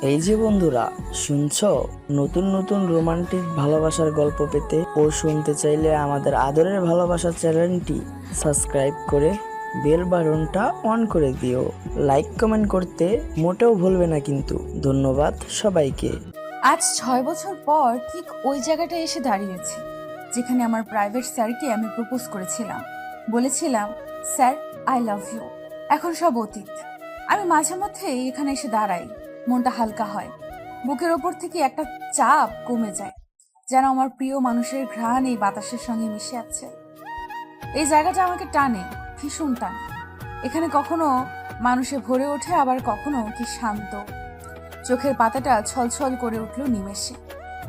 এই যে বন্ধুরা, শুনছো? নতুন নতুন রোমান্টিক ভালোবাসার গল্প পেতে ও শুনতে চাইলে আমাদের আদরের ভালোবাসা চ্যানেলটি সাবস্ক্রাইব করে বেল বাটনটা অন করে দিও। লাইক কমেন্ট করতে মোটেও ভুলবে না কিন্তু। ধন্যবাদ সবাইকে। আজ 6 বছর পর ঠিক ওই জায়গাটায় এসে দাঁড়িয়েছি যেখানে আমার প্রাইভেট স্যারকে আমি প্রপোজ করেছিলাম। বলেছিলাম, স্যার, আই লাভ ইউ। এখন সব অতীত। আমি মাঝে মধ্যে এখানে এসে দাঁড়াই, মনটা হালকা হয়, বুকের ওপর থেকে একটা চাপ কমে যায়, যেন আমার প্রিয় মানুষের ঘ্রাণ এই বাতাসের সঙ্গে মিশে আছে। এই জায়গাটা আমাকে টানে, ভীষণ টানে। এখানে কখনো মানুষে ভরে ওঠে, আবার কখনো কি শান্ত। চোখের পাতাটা ছলছল করে উঠল নিমেষে।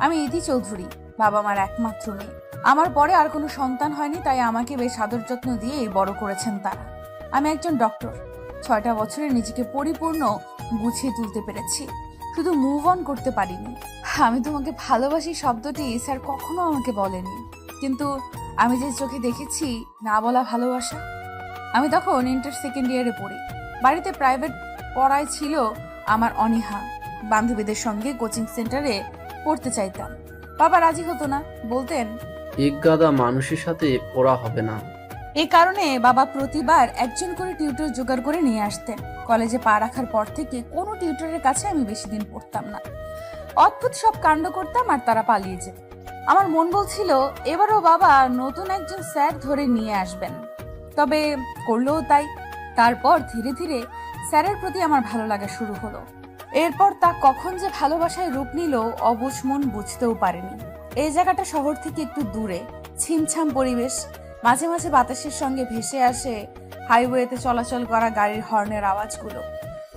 আমি ইতি চৌধুরী, বাবা মার একমাত্র মেয়ে। আমার পরে আর কোনো সন্তান হয়নি, তাই আমাকে বেশ আদর যত্ন দিয়ে বড় করেছেন তারা। আমি একজন ডক্টর। 6টা বছরে নিজেকে পরিপূর্ণ গুছিয়ে তুলতে পেরেছি, শুধু মুভ অন করতে পারিনি। আমি তোমাকে ভালোবাসি শব্দটি স্যার কখনো আমাকে বলেনি, কিন্তু আমি যে চোখে দেখেছি না বলা ভালোবাসা। আমি তখন ইন্টার সেকেন্ড ইয়ারে পড়ি। বাড়িতে প্রাইভেট পড়ায় ছিল আমার অনীহা। বান্ধবীদের সঙ্গে কোচিং সেন্টারে পড়তে চাইতাম। বাবা রাজি হতো না, বলতেন এক গাদা মানুষের সাথে পড়া হবে না। এই কারণে বাবা প্রতিবার একজন করে টিউটর জোগাড় করে নিয়ে আসতেন। কলেজে পা রাখার পর থেকে কোনো টিউটরের কাছে আমি বেশি দিন পড়তাম না। অদ্ভুত সব কাণ্ড করতাম আর তারা পালিয়ে যেত। আমার মন বলছিল এবারও বাবা নতুন একজন স্যার ধরে নিয়ে আসবেন, তবে করলেও তাই। তারপর ধীরে ধীরে স্যারের প্রতি আমার ভালো লাগা শুরু হলো। এরপর তা কখন যে ভালোবাসায় রূপ নিল অবুঝ মন বুঝতেও পারেনি। এই জায়গাটা শহর থেকে একটু দূরে, ছিমছাম পরিবেশ। মাঝে মাঝে বাতাসের সঙ্গে ভেসে আসে হাইওয়েতে চলাচল করা গাড়ির হর্নের আওয়াজগুলো।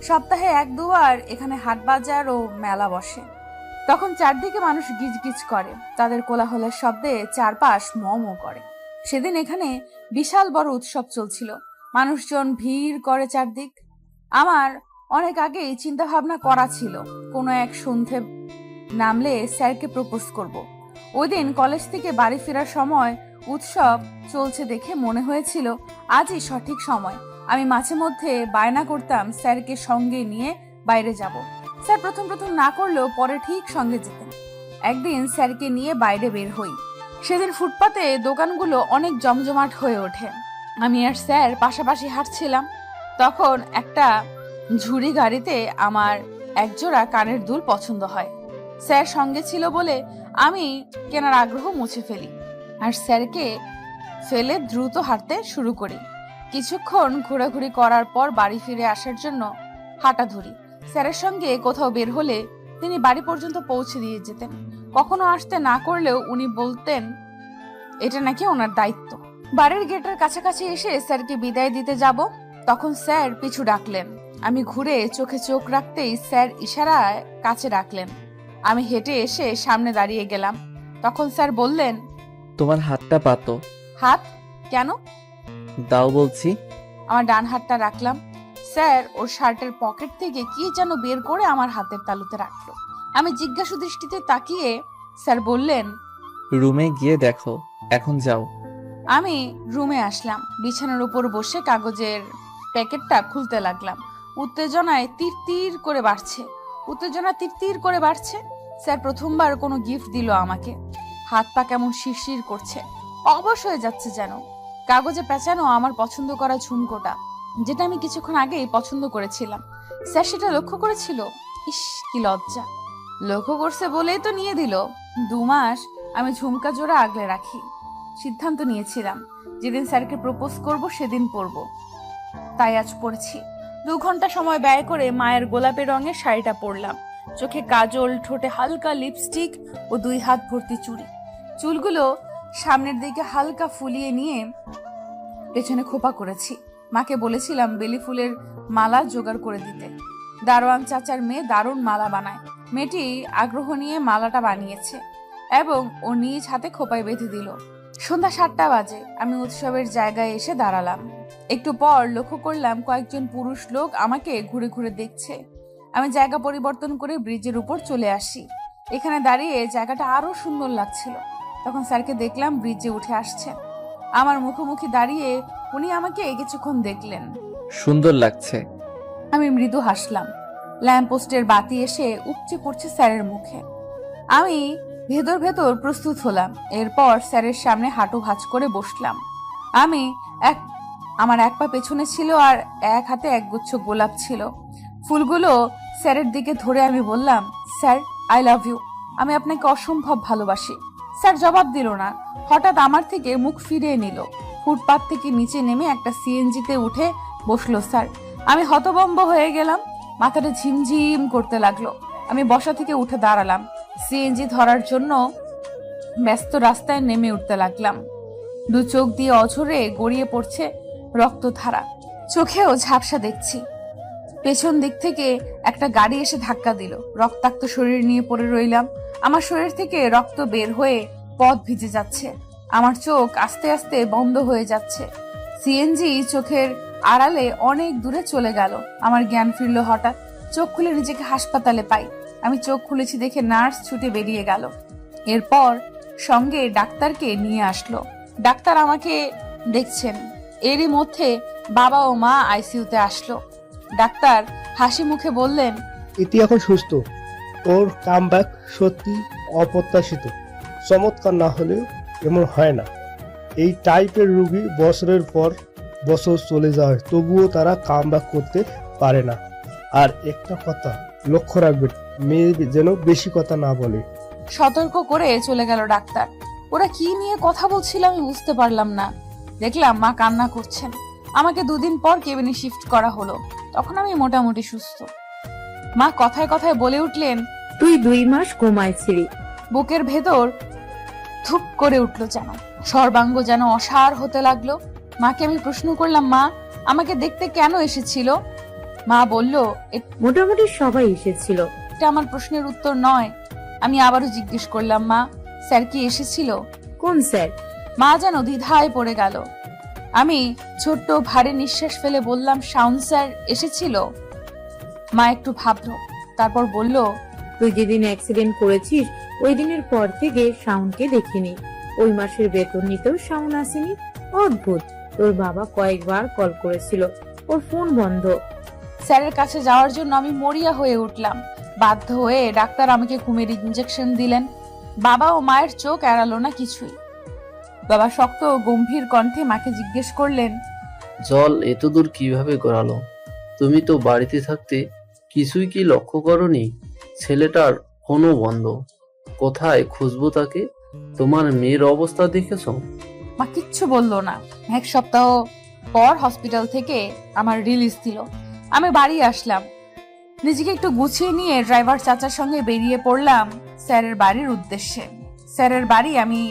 সপ্তাহে 1-2বার এখানে হাট বাজার ও মেলা বসে। তখন চারদিকে মানুষ গিজগিজ করে, তাদের কোলাহলের শব্দে চারপাশ মমও করে। সেদিন এখানে বিশাল বড় উৎসব চলছিল, মানুষজন ভিড় করে চারদিক। আমার অনেক আগেই চিন্তা ভাবনা করা ছিল কোনো এক সন্ধে নামলে স্যারকে প্রপোজ করব। ওই দিন কলেজ থেকে বাড়ি ফেরার সময় উৎসব চলছে দেখে মনে হয়েছিল আজই সঠিক সময়। আমি মাঝে মধ্যে বায়না করতাম স্যারকে সঙ্গে নিয়ে বাইরে যাব। স্যার প্রথম প্রথম না করলেও পরে ঠিক সঙ্গে যেতেন। একদিন স্যারকে নিয়ে বাইরে বের হই। সেদিন ফুটপাতে দোকানগুলো অনেক জমজমাট হয়ে ওঠে। আমি আর স্যার পাশাপাশি হাঁটছিলাম। তখন একটা ঝুড়ি গাড়িতে আমার একজোড়া কানের দুল পছন্দ হয়। স্যার সঙ্গে ছিল বলে আমি কেনার আগ্রহ মুছে ফেলি আর স্যারকে ফেলে দ্রুত হাঁটতে শুরু করি। কিছুক্ষণ ঘোরাঘুরি করার পর বাড়ি ফিরে আসার জন্য হাঁটা ধরি। স্যারের সঙ্গে কোথাও বের হলে তিনি বাড়ি পর্যন্ত পৌঁছে দিয়ে যেতেন। কখনো আসতে না করলেও উনি বলতেন এটা নাকি ওনার দায়িত্ব। বাড়ির গেটের কাছাকাছি এসে স্যারকে বিদায় দিতে যাব, তখন স্যার পিছু ডাকলেন। আমি ঘুরে চোখে চোখ রাখতেই স্যার ইশারায় কাছে ডাকলেন। আমি হেঁটে এসে সামনে দাঁড়িয়ে গেলাম। তখন স্যার বললেন, তোমার হাতটা পাতো। হাত কেন? দাও বলছি। আমার ডান হাতটা রাখলাম। স্যার ওর শার্টের পকেট থেকে কি যেন বের করে আমার হাতের তালুতে রাখলো। আমি জিজ্ঞাসু দৃষ্টিতে তাকিয়ে স্যার বললেন, রুমে গিয়ে দেখো, এখন যাও। আমি রুমে আসলাম। বিছানার উপর বসে কাগজের প্যাকেটটা খুলতে লাগলাম। উত্তেজনায় তীর তীর করে বাড়ছে। স্যার প্রথমবার কোনো গিফট দিল আমাকে। হাত পা কেমন শিরশির করছে, অবশ হয়ে যাচ্ছে যেন। কাগজে পেঁচানো আমার পছন্দ করা ঝুমকোটা, যেটা আমি কিছুক্ষণ আগেই পছন্দ করেছিলাম। স্যার সেটা লক্ষ্য করেছিল। ইস, কি লজ্জা! লক্ষ্য করছে বলেই তো নিয়ে দিল। 2 মাস আমি ঝুমকা জোড়া আগলে রাখি। সিদ্ধান্ত নিয়েছিলাম যেদিন স্যারকে প্রপোজ করব সেদিন পরব, তাই আজ পড়ছি। 2 ঘন্টা সময় ব্যয় করে মায়ের গোলাপি রঙের শাড়িটা পরলাম। চোখে কাজল, ঠোঁটে হালকা লিপস্টিক ও 2 হাত ভর্তি চুড়ি। চুলগুলো সামনের দিকে হালকা ফুলিয়ে নিয়ে পেছনে খোপা করেছি। মাকে বলেছিলাম বেলি ফুলের মালা জোগাড় করে দিতে। দারোয়ান চাচার মেয়ে দারুণ মালা বানায়। মেয়েটি আগ্রহ নিয়ে মালাটা বানিয়েছে এবং ও নিজ হাতে খোপায় বেঁধে দিল। সন্ধ্যা 7টা বাজে। আমি উৎসবের জায়গায় এসে দাঁড়ালাম। একটু পর লক্ষ্য করলাম কয়েকজন পুরুষ লোক আমাকে ঘুরে ঘুরে দেখছে। আমি জায়গা পরিবর্তন করে ব্রিজের উপর চলে আসি। এখানে দাঁড়িয়ে জায়গাটা আরো সুন্দর লাগছিল। তখন স্যারকে দেখলাম ব্রিজে উঠে আসছে। আমার মুখোমুখি দাঁড়িয়ে উনি আমাকে কিছুক্ষণ দেখলেন। সুন্দর লাগছে। আমি মৃদু হাসলাম। ল্যাম্পপোস্টের বাতি এসে উপচে পড়ছে স্যারের মুখে। আমি ভেতর ভেতর প্রস্তুত হলাম। এরপর স্যারের সামনে হাঁটু ভাঁজ করে বসলাম। আমার এক পা পেছনে ছিল আর এক হাতে একগুচ্ছ গোলাপ ছিল। ফুলগুলো স্যারের দিকে ধরে আমি বললাম, স্যার আই লাভ ইউ, আমি আপনাকে অসম্ভব ভালোবাসি। স্যার জবাব দিল না, হঠাৎ আমার থেকে মুখ ফিরিয়ে নিল। ফুটপাত থেকে নিচে নেমে একটা সিএনজিতে উঠে বসলো স্যার। আমি হতভম্ব হয়ে গেলাম, মাথাটা ঝিমঝিম করতে লাগলো। আমি বসা থেকে উঠে দাঁড়ালাম, সিএনজি ধরার জন্য ব্যস্ত রাস্তায় নেমে উঠতে লাগলাম। দু চোখ দিয়ে অঝরে গড়িয়ে পড়ছে রক্তধারা, চোখেও ঝাপসা দেখছি। পেছন দিক থেকে একটা গাড়ি এসে ধাক্কা দিল। রক্তাক্ত শরীর নিয়ে পড়ে রইলাম। আমার শরীর থেকে রক্ত বের হয়ে পথ ভিজে যাচ্ছে। আমার চোখ আস্তে আস্তে বন্ধ হয়ে যাচ্ছে। সিএনজি চোখের আড়ালে অনেক দূরে চলে গেল। আমার জ্ঞান ফিরল হঠাৎ। চোখ খুলে নিজেকে হাসপাতালে পাই। আমি চোখ খুলেছি দেখে নার্স ছুটে বেরিয়ে গেল। এরপর সঙ্গে ডাক্তারকে নিয়ে আসলো। ডাক্তার আমাকে দেখছেন। এরই মধ্যে বাবা ও মা আইসিইউতে আসলো। ডাক্তার হাসি মুখে বললেন, ইতি এখন সুস্থ। ওর কামব্যাক সত্যি অপ্রত্যাশিত। চমৎকার না হলেও এমন হয় না। এই টাইপের রোগী বছরের পর বছর চলে যায়, তবুও তারা কামব্যাক করতে পারে না। আর একটা কথা লক্ষ্য রাখবেন, মেয়ে যেন বেশি কথা না বলে। সতর্ক করে চলে গেল ডাক্তার। ওরা কি নিয়ে কথা বলছিল আমি বুঝতে পারলাম না। দেখলাম মা কান্না করছেন। আমাকে দুদিন পর কেবিনে শিফট করা হলো। তখন আমি মোটামুটি সুস্থ। মা কথায় কথায় বলে উঠলেন, তুই 2 মাস ঘুমাইছিলি। বুকের ভেতর ধুপ করে উঠলো যেন, সর্বাঙ্গ যেন অসার হতে লাগলো। মাকে আমি প্রশ্ন করলাম, মা আমাকে দেখতে কেন এসেছিল? মা বলল, মোটামুটি সবাই এসেছিল। এটা আমার প্রশ্নের উত্তর নয়। আমি আবারও জিজ্ঞেস করলাম, মা স্যার কি এসেছিল? কোন স্যার? মা যেন দ্বিধায় পড়ে গেল। আমি ছোট্ট ভারী নিঃশ্বাস ফেলে বললাম, শাওন স্যার এসেছিল। মা একটু ভাবলো, তারপর বলল, তুই যেদিন অ্যাক্সিডেন্ট করেছিস ওই দিনের পর থেকে শাওনকে দেখিনি। ওই মাসের বেতন নিতেও শাওন আসেনি। অদ্ভুত, তোর বাবা কয়েকবার কল করেছিল, ওর ফোন বন্ধ। স্যারের কাছে যাওয়ার জন্য আমি মরিয়া হয়ে উঠলাম। বাধ্য হয়ে ডাক্তার আমাকে ঘুমের ইঞ্জেকশন দিলেন। বাবা ও মায়ের চোখ এড়ালো না কিছুই। বাবা শক্ত ও গম্ভীর কণ্ঠে মাকে জিজ্ঞেস করলেন, জল এত দূর কিভাবে গড়ালো? তুমি তো বাড়িতে থাকতে কিছুই কি লক্ষ্য করনি? ছেলেটার ফোনও বন্ধ, কোথায় খুঁজবো তাকে? তোমার মেয়ের অবস্থা দেখেছো? মা কিচ্ছু বললো না। 1 সপ্তাহ পর হসপিটাল থেকে আমার রিলিজ দিল। আমি বাড়ি আসলাম। নিজেকে একটু গুছিয়ে নিয়ে ড্রাইভার চাচার সঙ্গে বেরিয়ে পড়লাম স্যারের বাড়ির উদ্দেশ্যে। স্যারের বাড়ি আমি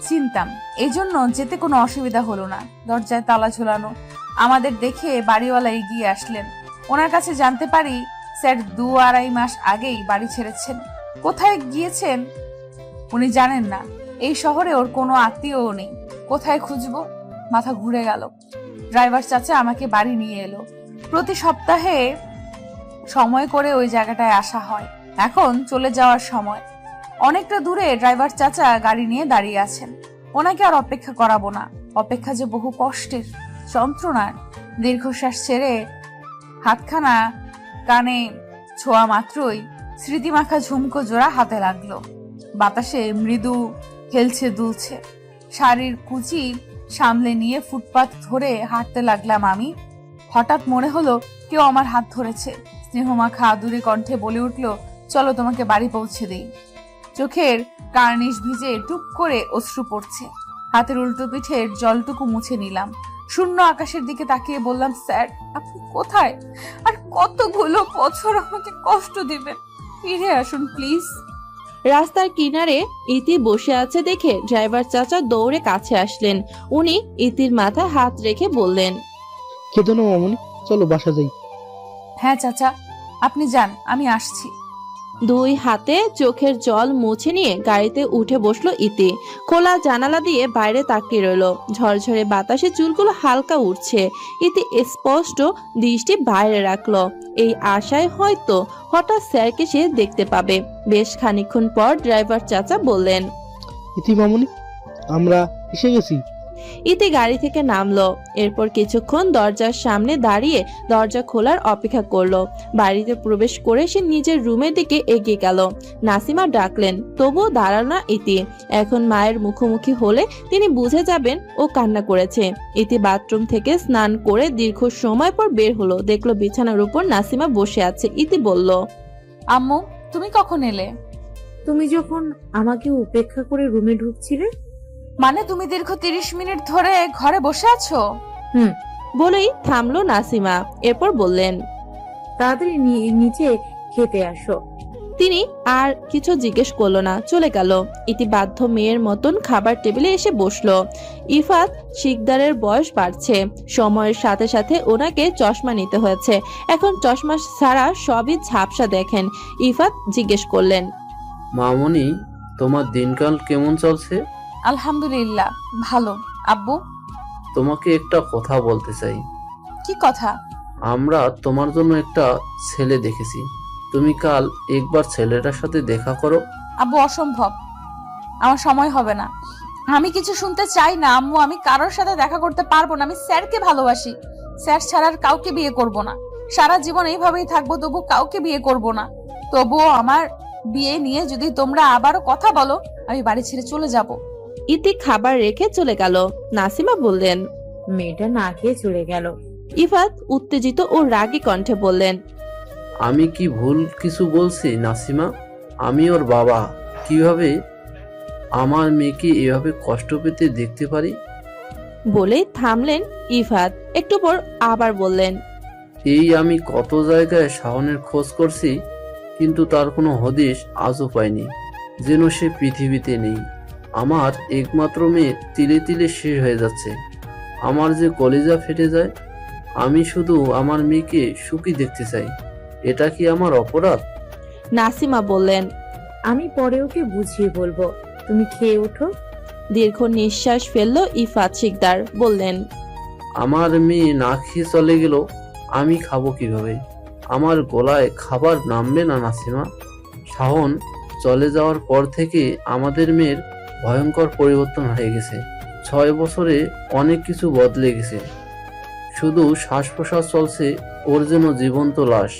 চিনতাম, এই জন্য যেতে কোনো অসুবিধা হলো না। দরজায় তালা ঝোলানো। আমাদের দেখে বাড়িওয়ালা এগিয়ে আসলেন। ওনার কাছে জানতে পারি স্যার 2-2.5 মাস আগেই বাড়ি ছেড়েছেন। কোথায় গিয়েছেন উনি জানেন না। এই শহরে ওর কোনো আত্মীয়ও নেই। কোথায় খুঁজবো? মাথা ঘুরে গেল। ড্রাইভার চাচা আমাকে বাড়ি নিয়ে এলো। প্রতি সপ্তাহে সময় করে ওই জায়গাটায় আসা হয়। এখন চলে যাওয়ার সময়। অনেকটা দূরে ড্রাইভার চাচা গাড়ি নিয়ে দাঁড়িয়ে আছেন। ওনাকে আর অপেক্ষা করাবো না। অপেক্ষা যে বহু কষ্টের, যন্ত্রণার। দীর্ঘশ্বাস ছেড়ে হাতখানা কানে ছোঁয়া মাত্রই স্মৃতিমাখা ঝুমকো জোড়া হাতে লাগলো। বাতাসে মৃদু হেলছে দুলছে। শাড়ির কুচি সামলে নিয়ে ফুটপাত ধরে হাঁটতে লাগলাম আমি। হঠাৎ মনে হলো কেউ আমার হাত ধরেছে। স্নেহমাখা আদুরে কণ্ঠে বলে উঠল, চলো তোমাকে বাড়ি পৌঁছে দেই। চোখের কার্নিশ ভিজে টুক করে অশ্রু পড়ছে। হাতের উল্টো পিঠের জলটুকু মুছে নিলাম। শূন্য আকাশের দিকে তাকিয়ে বললাম, স্যার আপনি কোথায়? আর কতগুলো বছর আমাকে কষ্ট দিবেন? ফিরে আসুন প্লিজ। রাস্তার কিনারে ইতি বসে আছে দেখে ড্রাইভার চাচা দৌড়ে কাছে আসলেন। উনি ইতির মাথায় হাত রেখে বললেন, কেঁদো না মামনি, চলো বাসা যাই। হ্যাঁ চাচা, আপনি যান, আমি আসছি। 2 হাতে চোখের জল মুছে নিয়ে গাড়িতে উঠে বসলো ইতি। খোলা জানালা দিয়ে বাইরে তাকিয়ে রইল। ঝরঝরে বাতাসে চুলগুলো হালকা উঠছে। ইতি স্পষ্ট দৃষ্টি বাইরে রাখলো, এই আশায় হয়তো হঠাৎ স্যারকে সে দেখতে পাবে। বেশ খানিকক্ষণ পর ড্রাইভার চাচা বললেন, ইতি মামনি, আমরা এসে গেছি। ইতি গাড়ি থেকে নামলো। এরপর কিছুক্ষণ দরজার সামনে দাঁড়িয়ে দরজা খোলার অপেক্ষা করলো। বাড়িতে প্রবেশ করে সে নিজের রুমের দিকে এগিয়ে গেল। নাসিমা ডাকলেন, তবুও দাঁড়ালো না ইতি। এখন মায়ের মুখোমুখি হলে তিনি বুঝে যাবেন ও কান্না করেছে। ইতি বাথরুম থেকে স্নান করে দীর্ঘ সময় পর বের হলো, দেখলো বিছানার উপর নাসিমা বসে আছে। ইতি বলল, আম্মু তুমি কখন এলে? তুমি যখন আমাকে উপেক্ষা করে রুমে ঢুকছিলে। মানে তুমি দীর্ঘ 30 মিনিট ধরে ঘরে বসে আছো? বলেই থামলো নাসিমা। এরপর বললেন, তাড়াতাড়ি নিচে খেতে আসো। তিনি আর কিছু জিজ্ঞেস করলো না, চলে গেল। ইতি বাধ্য মেয়ের মতন খাবার টেবিলে এসে বসলো। ইফাত শিকদারের বয়স বাড়ছে, সময়ের সাথে সাথে ওনাকে চশমা নিতে হয়েছে। এখন চশমা ছাড়া সবই ঝাপসা দেখেন। ইফাত জিজ্ঞেস করলেন, মামনি, তোমার দিনকাল কেমন চলছে? আলহামদুলিল্লাহ ভালো। আব্বু? তোমাকে একটা কথা বলতে চাই। কি কথা? আমরা তোমার জন্য একটা ছেলে দেখেছি। তুমি কাল একবার ছেলেটার সাথে দেখা করো। আব্বু অসম্ভব, আমার সময় হবে না। আমি কিছু শুনতে চাই না আম্মু, আমি কারোর সাথে দেখা করতে পারবো না। আমি স্যারকে ভালোবাসি, স্যার ছাড়া আর কাউকে বিয়ে করব না। সারা জীবন এইভাবেই থাকবো, তবু কাউকে বিয়ে করব না। তবুও আমার বিয়ে নিয়ে যদি তোমরা আবারও কথা বলো, আমি বাড়ি ছেড়ে চলে যাব। ইতি খাবার রেখে চলে গেল। নাসিমা বললেন, মেয়েটা না খেয়ে চলে গেল। ইফাত উত্তেজিত ও রাগী কণ্ঠে বললেন, আমি কি ভুল কিছু বলছি নাসিমা? আমি ওর বাবা, কিভাবে আমার মেয়েকে এভাবে কষ্ট পেতে দেখতে পারি? বলে থামলেন ইফাত। একটু পর আবার বললেন, এই আমি কত জায়গায় শাওনের খোঁজ করছি, কিন্তু তার কোনো হদিশ আজও পাইনি, যেন সে পৃথিবীতে নেই। আমার একমাত্র মেয়ে তিলে তিলে শেষ হয়ে যাচ্ছে। আমার যে কলিজা ফেটে যায়। আমি শুধু আমার মেয়েকে সুখী দেখতে চাই। এটা কি আমার অপরাধ? নাসিমা বললেন। আমি পরে ওকে বুঝিয়ে বলবো, তুমি খেয়ে ওঠো। দীর্ঘ নিঃশ্বাস ফেললো ইফাত শিকদার। বললেন, আমার মেয়ে না খেয়ে চলে গেল, আমি খাবো কিভাবে? আমার গলায় খাবার নামবে না নাসিমা। শাওন চলে যাওয়ার পর থেকে আমাদের মেয়ের ভয়ঙ্কর পরিবর্তন হয়ে গেছে। 6 বছরে অনেক কিছু বদলে গেছে। শুধু শ্বাস প্রশ্বাস চলছে, ওর যেন জীবন্ত লাশ।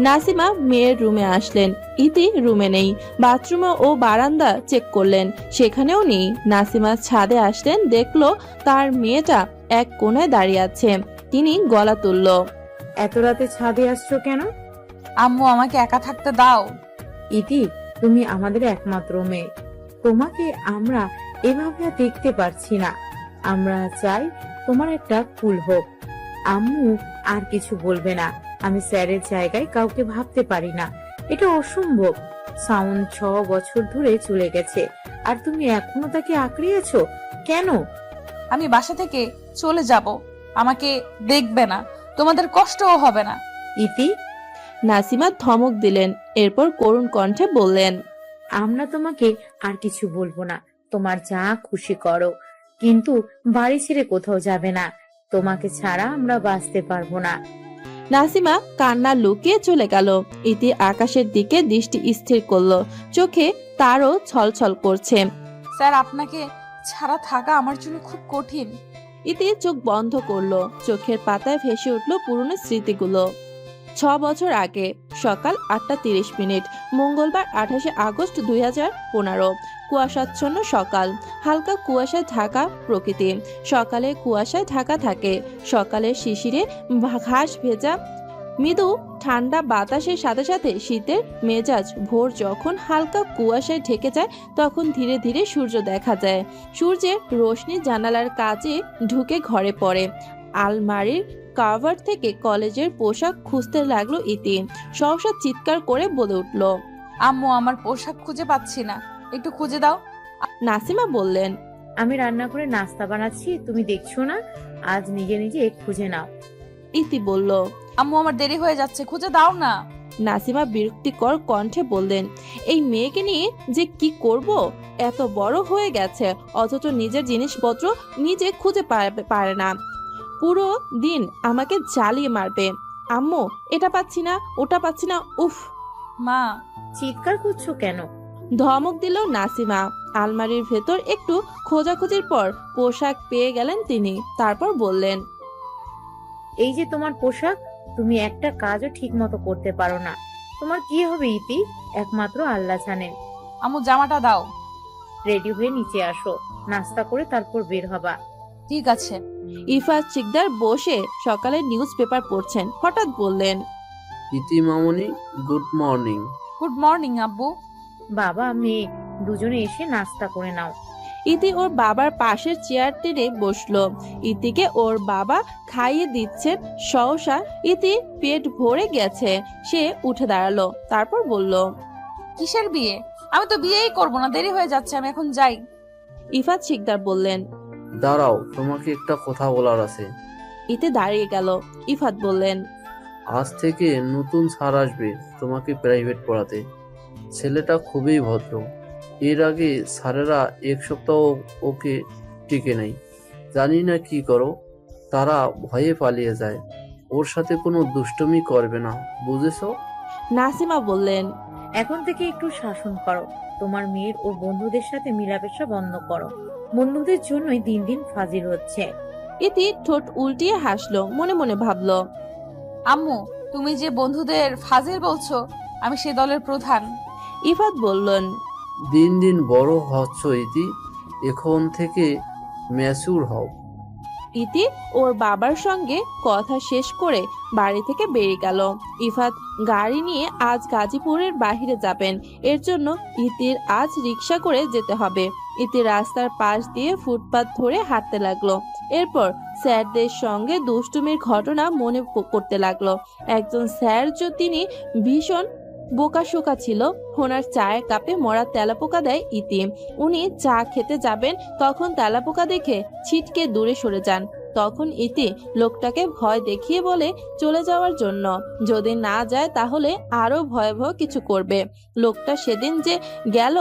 নাসিমা মেয়ের রুমে আসলেন। ইতি রুমে নেই। বাথরুমে ও বারান্দা চেক করলেন, সেখানেও নেই। নাসিমা ছাদে আসলেন, দেখলো তার মেয়েটা এক কোণায় দাঁড়িয়ে আছে। তিনি গলা তুলল, এত রাতে ছাদে আসছো কেন? আম্মু আমাকে একা থাকতে দাও। ইতি, তুমি আমাদের একমাত্র মেয়ে। তোমাকে আমরা এভাবে আর দেখতে পারছি না। আমরা চাই তোমার একটা কুল হোক। আম্মু আর কিছু বলবে না। আমি স্যারের জায়গায় কাউকে ভাবতে পারি না, এটা অসম্ভব। সাউন্ড 6 বছর ধরে চলে গেছে, আর তুমি এখনো তাকে আঁকড়িয়েছো কেন? আমি বাসা থেকে চলে যাব, আমাকে দেখবে না, তোমাদের কষ্টও হবে না। ইতি, নাসিমা ধমক দিলেন। এরপর করুণ কণ্ঠে বললেন, আমরা তোমাকে আর কিছু বলবো না। তোমার যা খুশি করো, কিন্তু বাড়ি ছেড়ে কোথাও যাবে না। তোমাকে ছাড়া আমরা বাঁচতে পারবো না। নাসিমা কান্না লুকিয়ে চলে গেল। ইতি আকাশের দিকে দৃষ্টি স্থির করলো, চোখে তারও ছলছল করছে। স্যার আপনাকে ছাড়া থাকা আমার জন্য খুব কঠিন। ইতি চোখ বন্ধ করলো, চোখের পাতায় ভেসে উঠলো পুরনো স্মৃতিগুলো। 6 বছর আগে সকাল 8:30, মঙ্গলবার 28 আগস্ট 2015। কুয়াশাচ্ছন্ন সকাল, হালকা কুয়াশায় ঢাকা প্রকৃতি। সকালে কুয়াশায় ঢাকা থাকে, সকালের শিশিরে ঘাস ভেজা, মৃদু ঠান্ডা বাতাসের সাথে সাথে শীতের মেজাজ। ভোর যখন হালকা কুয়াশায় ঢেকে যায়, তখন ধীরে ধীরে সূর্য দেখা যায়। সূর্যের রোশনি জানালার কাছে ঢুকে ঘরে পড়ে। আলমারির কাভার থেকে কলেজের পোশাক খুঁজতে লাগলো ইতি। সহসা চিৎকার করে বলে উঠল, আম্মু আমার পোশাক খুঁজে পাচ্ছি না, একটু খুঁজে দাও। নাসিমা বললেন, আমি রান্না করে নাস্তা বানাচ্ছি, তুমি দেখছো না? আজ নিজে নিজে খুঁজে নাও। ইতি বলল। আম্মু আমার দেরি হয়ে যাচ্ছে, খুঁজে দাও না। নাসিমা বিরক্তিকর কণ্ঠে বললেন, এই মেয়েকে নিয়ে যে কি করব? এত বড় হয়ে গেছে, অথচ নিজের জিনিসপত্র নিজে খুঁজে পারে না। পুরো দিন আমাকে জ্বালিয়ে মারবে। আম্মু এটা পাচ্ছি না, ওটা পাচ্ছি না, উফ। মা, চিৎকার করছো কেন? ধমক দিল নাসিমা। আলমারির ভেতর একটু খোঁজাখুঁজির পর পোশাক পেয়ে গেলেন তিনি। তারপর বললেন, এই যে তোমার পোশাক, তুমি একটা কাজও ঠিক মতো করতে পারো না। তোমার কি হবে ইতি, একমাত্র আল্লাহ জানেন। আম্মু জামাটা দাও। রেডি হয়ে নিচে আসো, নাস্তা করে তারপর বের হবা। ঠিক আছে। ইফাত শিকদার বসে সকালে নিউজ পেপার পড়ছেন। হঠাৎ বললেন, ইতি মামনি, গুড মর্নিং। গুড মর্নিং আব্বু। বাবা মেয়ে দুজনে এসে নাস্তা করে নাও। ইতি ওর বাবার পাশের চেয়ার টেনে বসলো। ইতিকে ওর বাবা খাইয়ে দিচ্ছেন সহসা ইতি পেট ভরে গেছে। সে উঠে দাঁড়ালো, তারপর বলল, কিসের বিয়ে? আমি তো বিয়েই করবো না, দেরি হয়ে যাচ্ছে, আমি এখন যাই। ইফাত শিকদার বললেন, দাঁড়াও, তোমাকে একটা কথা বলার আছে। ইতি দাঁড়িয়ে গেল। ইফাত বললেন, আজ থেকে নতুন স্যার আসবে তোমাকে প্রাইভেট পড়াতে। ছেলেটা খুবই ভদ্র। এর আগে স্যারেরা এক সপ্তাহ ওকে টিকে নেই, জানি না কি করো, তারা ভয়ে পালিয়ে যায়। ওর সাথে কোনো দুষ্টুমি করবে না, বুঝেছো? নাসিমা বললেন, এখন থেকে একটু শাসন করো। তোমার মেয়ের ও বন্ধুদের সাথে মিলামেশা বন্ধ করো। বন্ধুদের জন্যই দিন দিন ফাজিল হচ্ছে। ইতি ঠোঁট উল্টিয়ে হাসলো, মনে মনে ভাবলো, আম্মু, তুমি যে বন্ধুদের ফাজিল বলছো, আমি সে দলের প্রধান। ইফাত বললেন, দিন দিন বড় হচ্ছ ইতি, এখন থেকে ম্যাচুর হও। ইতি ওর বাবার সঙ্গে কথা শেষ করে বাড়ি থেকে বেরিয়ে গেল। ইফাত গাড়ি নিয়ে আজ গাজীপুরের বাহিরে যাবেন। এর জন্য ইতির আজ রিক্সা করে যেতে হবে। ইতি রাস্তার পাশ দিয়ে ফুটপাত ধরে হাঁটতে লাগলো। এরপর স্যারদের সঙ্গে দুষ্টুমির ঘটনা মনে করতে লাগলো। একজন স্যার তিনি ভীষণ বোকাশোকা ছিল। ওনার চায়ের কাপে মরা তেলাপোকা দেয় ইতি। উনি চা খেতে যাবেন, তখন তেলাপোকা দেখে ছিটকে দূরে সরে যান। তখন ইতি লোকটাকে ভয় দেখিয়ে বলে চলে যাওয়ার জন্য। যদি না যায় তাহলে আরো ভয়াবহ কিছু করবে। লোকটা সেদিন যে গেল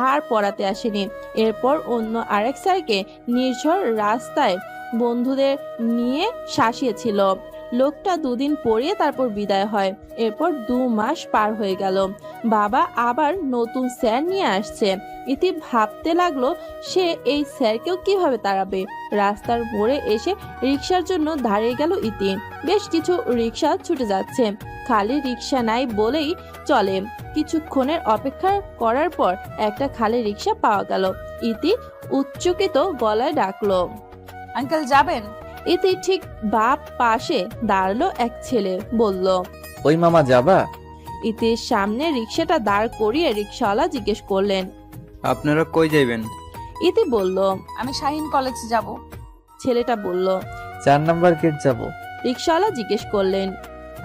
আর পড়াতে আসেনি। এরপর অন্য আরেক স্যারকে নির্ঝর রাস্তায় বন্ধুদের নিয়ে শাসিয়েছিল। লোকটা দুদিন পড়িয়ে তারপর বিদায় হয়। এরপর 2 মাস পার হয়ে গেল। বাবা আবার নতুন স্যার নিয়ে আসছে। ইতি ভাবতে লাগলো সে এই স্যারকেও কিভাবে তাড়াবে। রাস্তার মোড়ে এসে রিক্সার জন্য দাঁড়িয়ে গেল ইতি। বেশ কিছু রিক্সা ছুটে যাচ্ছে, খালি রিক্সা নাই বলেই চলে। কিছুক্ষণের অপেক্ষা করার পর একটা খালি রিক্সা পাওয়া গেল। ইতি উচ্চকিত গলায় ডাকলো, আঙ্কেল যাবেন? ইতি ঠিক বাপ পাশে দাঁড়ালো এক ছেলে, বলল, ওই মামা যাবা? ইতির সামনে রিক্সাটা দাঁড় করিয়ে রিক্সাওয়ালা জিজ্ঞেস করলেন, আপনারা কই যাইবেন? ইতি বলল, আমি শাহিন কলেজে যাব। ছেলেটা বলল, 4 নাম্বার গেট যাব। রিক্সাওয়ালা জিজ্ঞেস করলেন,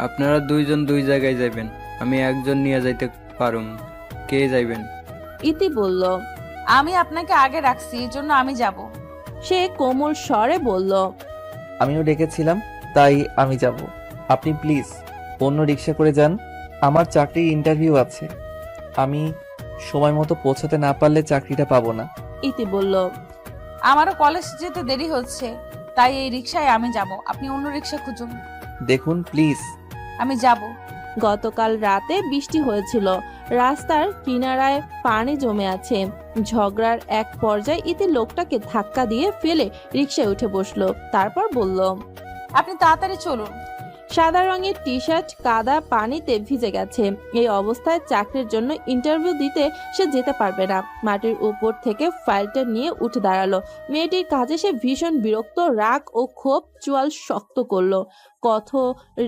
আপনারা দুইজন দুই জায়গায় যাইবেন, আমি একজন নিয়ে যাইতে পারুম। কে যাইবেন? ইতি বলল, আমি আপনাকে আগে রাখছি, এই জন্য আমি যাব। সে কোমল স্বরে বলল, আমিও ডেকেছিলাম, তাই আমি যাব। আপনি প্লিজ অন্য রিক্সা করে যান, আমার চাকরির ইন্টারভিউ আছে। আমি সময় মতো পৌঁছাতে না পারলে চাকরিটা পাবো না। ইতি বলল, আমারও কলেজ যেতে দেরি হচ্ছে, তাই এই রিক্সায় আমি যাব, আপনি অন্য রিক্সা খুঁজুন। দেখুন প্লিজ। আমি যাব। গতকাল রাতে বৃষ্টি হয়েছিল। রাস্তার কিনারায় পানি জমে আছে। ঝগড়ার এক পর্যায়ে ইতি লোকটাকে ধাক্কা দিয়ে ফেলে রিক্সায় উঠে বসলো। তারপর বলল, আপনি তাড়াতাড়ি চলুন। সাদা রঙের টি শার্ট কাদা পানিতে ভিজে গেছে। এই অবস্থায় চাকরির জন্য ইন্টারভিউ দিতে সে যেতে পারবে না। মাটির উপর থেকে ফাইলটা নিয়ে উঠে দাঁড়ালো। মেয়েটির কাজে সে ভীষণ বিরক্ত, রাগ ও ক্ষোভ চোয়াল শক্ত করলো।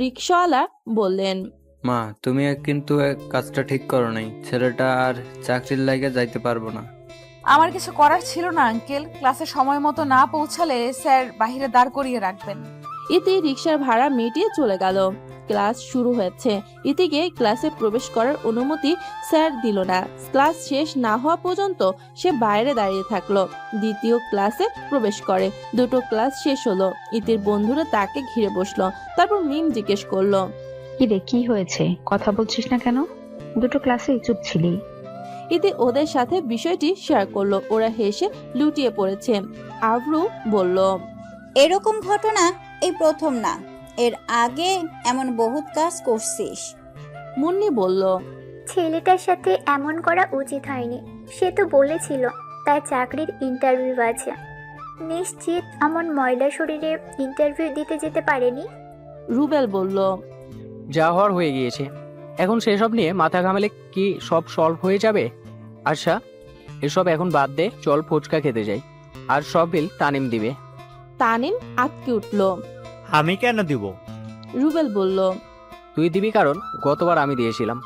রিক্সাওয়ালা বললেন, মা, তুমি কিন্তু কাজটা ঠিক করো নাই। ছেলেটা আর চাকরির লাইগা যাইতে পারবো না। আমার কিছু করার ছিল না আঙ্কেল, ক্লাসে সময় মতো না পৌঁছালে স্যার বাহিরে দাঁড় করিয়ে রাখবেন। ইতি রিক্সার ভাড়া মিটিয়ে চলে গেল। ক্লাস শুরু হয়েছে। ইতিকে ক্লাসে প্রবেশ করার অনুমতি স্যার দিল না। ক্লাস শেষ না হওয়া পর্যন্ত সে বাইরে দাঁড়িয়ে থাকলো। দ্বিতীয় ক্লাসে প্রবেশ করে। 2টো ক্লাস শেষ হলো। ইতির বন্ধুরা তাকে ঘিরে বসলো। তারপর মিম জিজ্ঞেস করলো, কি রে, কি হয়েছে? কথা বলছিস না কেন? 2টো ক্লাসেই চুপ ছিলি। ইতি ওদের সাথে বিষয়টি শেয়ার করলো। ওরা হেসে লুটিয়ে পড়েছে। আবরু বলল, এরকম ঘটনা এই প্রথম না, এর আগে এমন বহুত কাজ করছিস। মুন্নি বলল, ছেলেটার সাথে এমন করা উচিত হয়নি। সে তো বলেছিল তার চাকরির ইন্টারভিউ আছে। নিশ্চিত এমন ময়লা শরীরে ইন্টারভিউ দিতে যেতে পারেনি। রুবেল বলল, যা হওয়ার হয়ে গিয়েছে, এখন সেসব নিয়ে মাথা ঘামালে কি সব সলভ হয়ে যাবে? আচ্ছা, এসব এখন বাদ দে, চল ফুচকা খেতে যাই, আর সব বিল তানিম দিবে। তানিম আটকে উঠল। আমি কেন দিব? রুবেল বলল, তুই দিবি, কারণ গতবার আমি দিয়েছিলাম।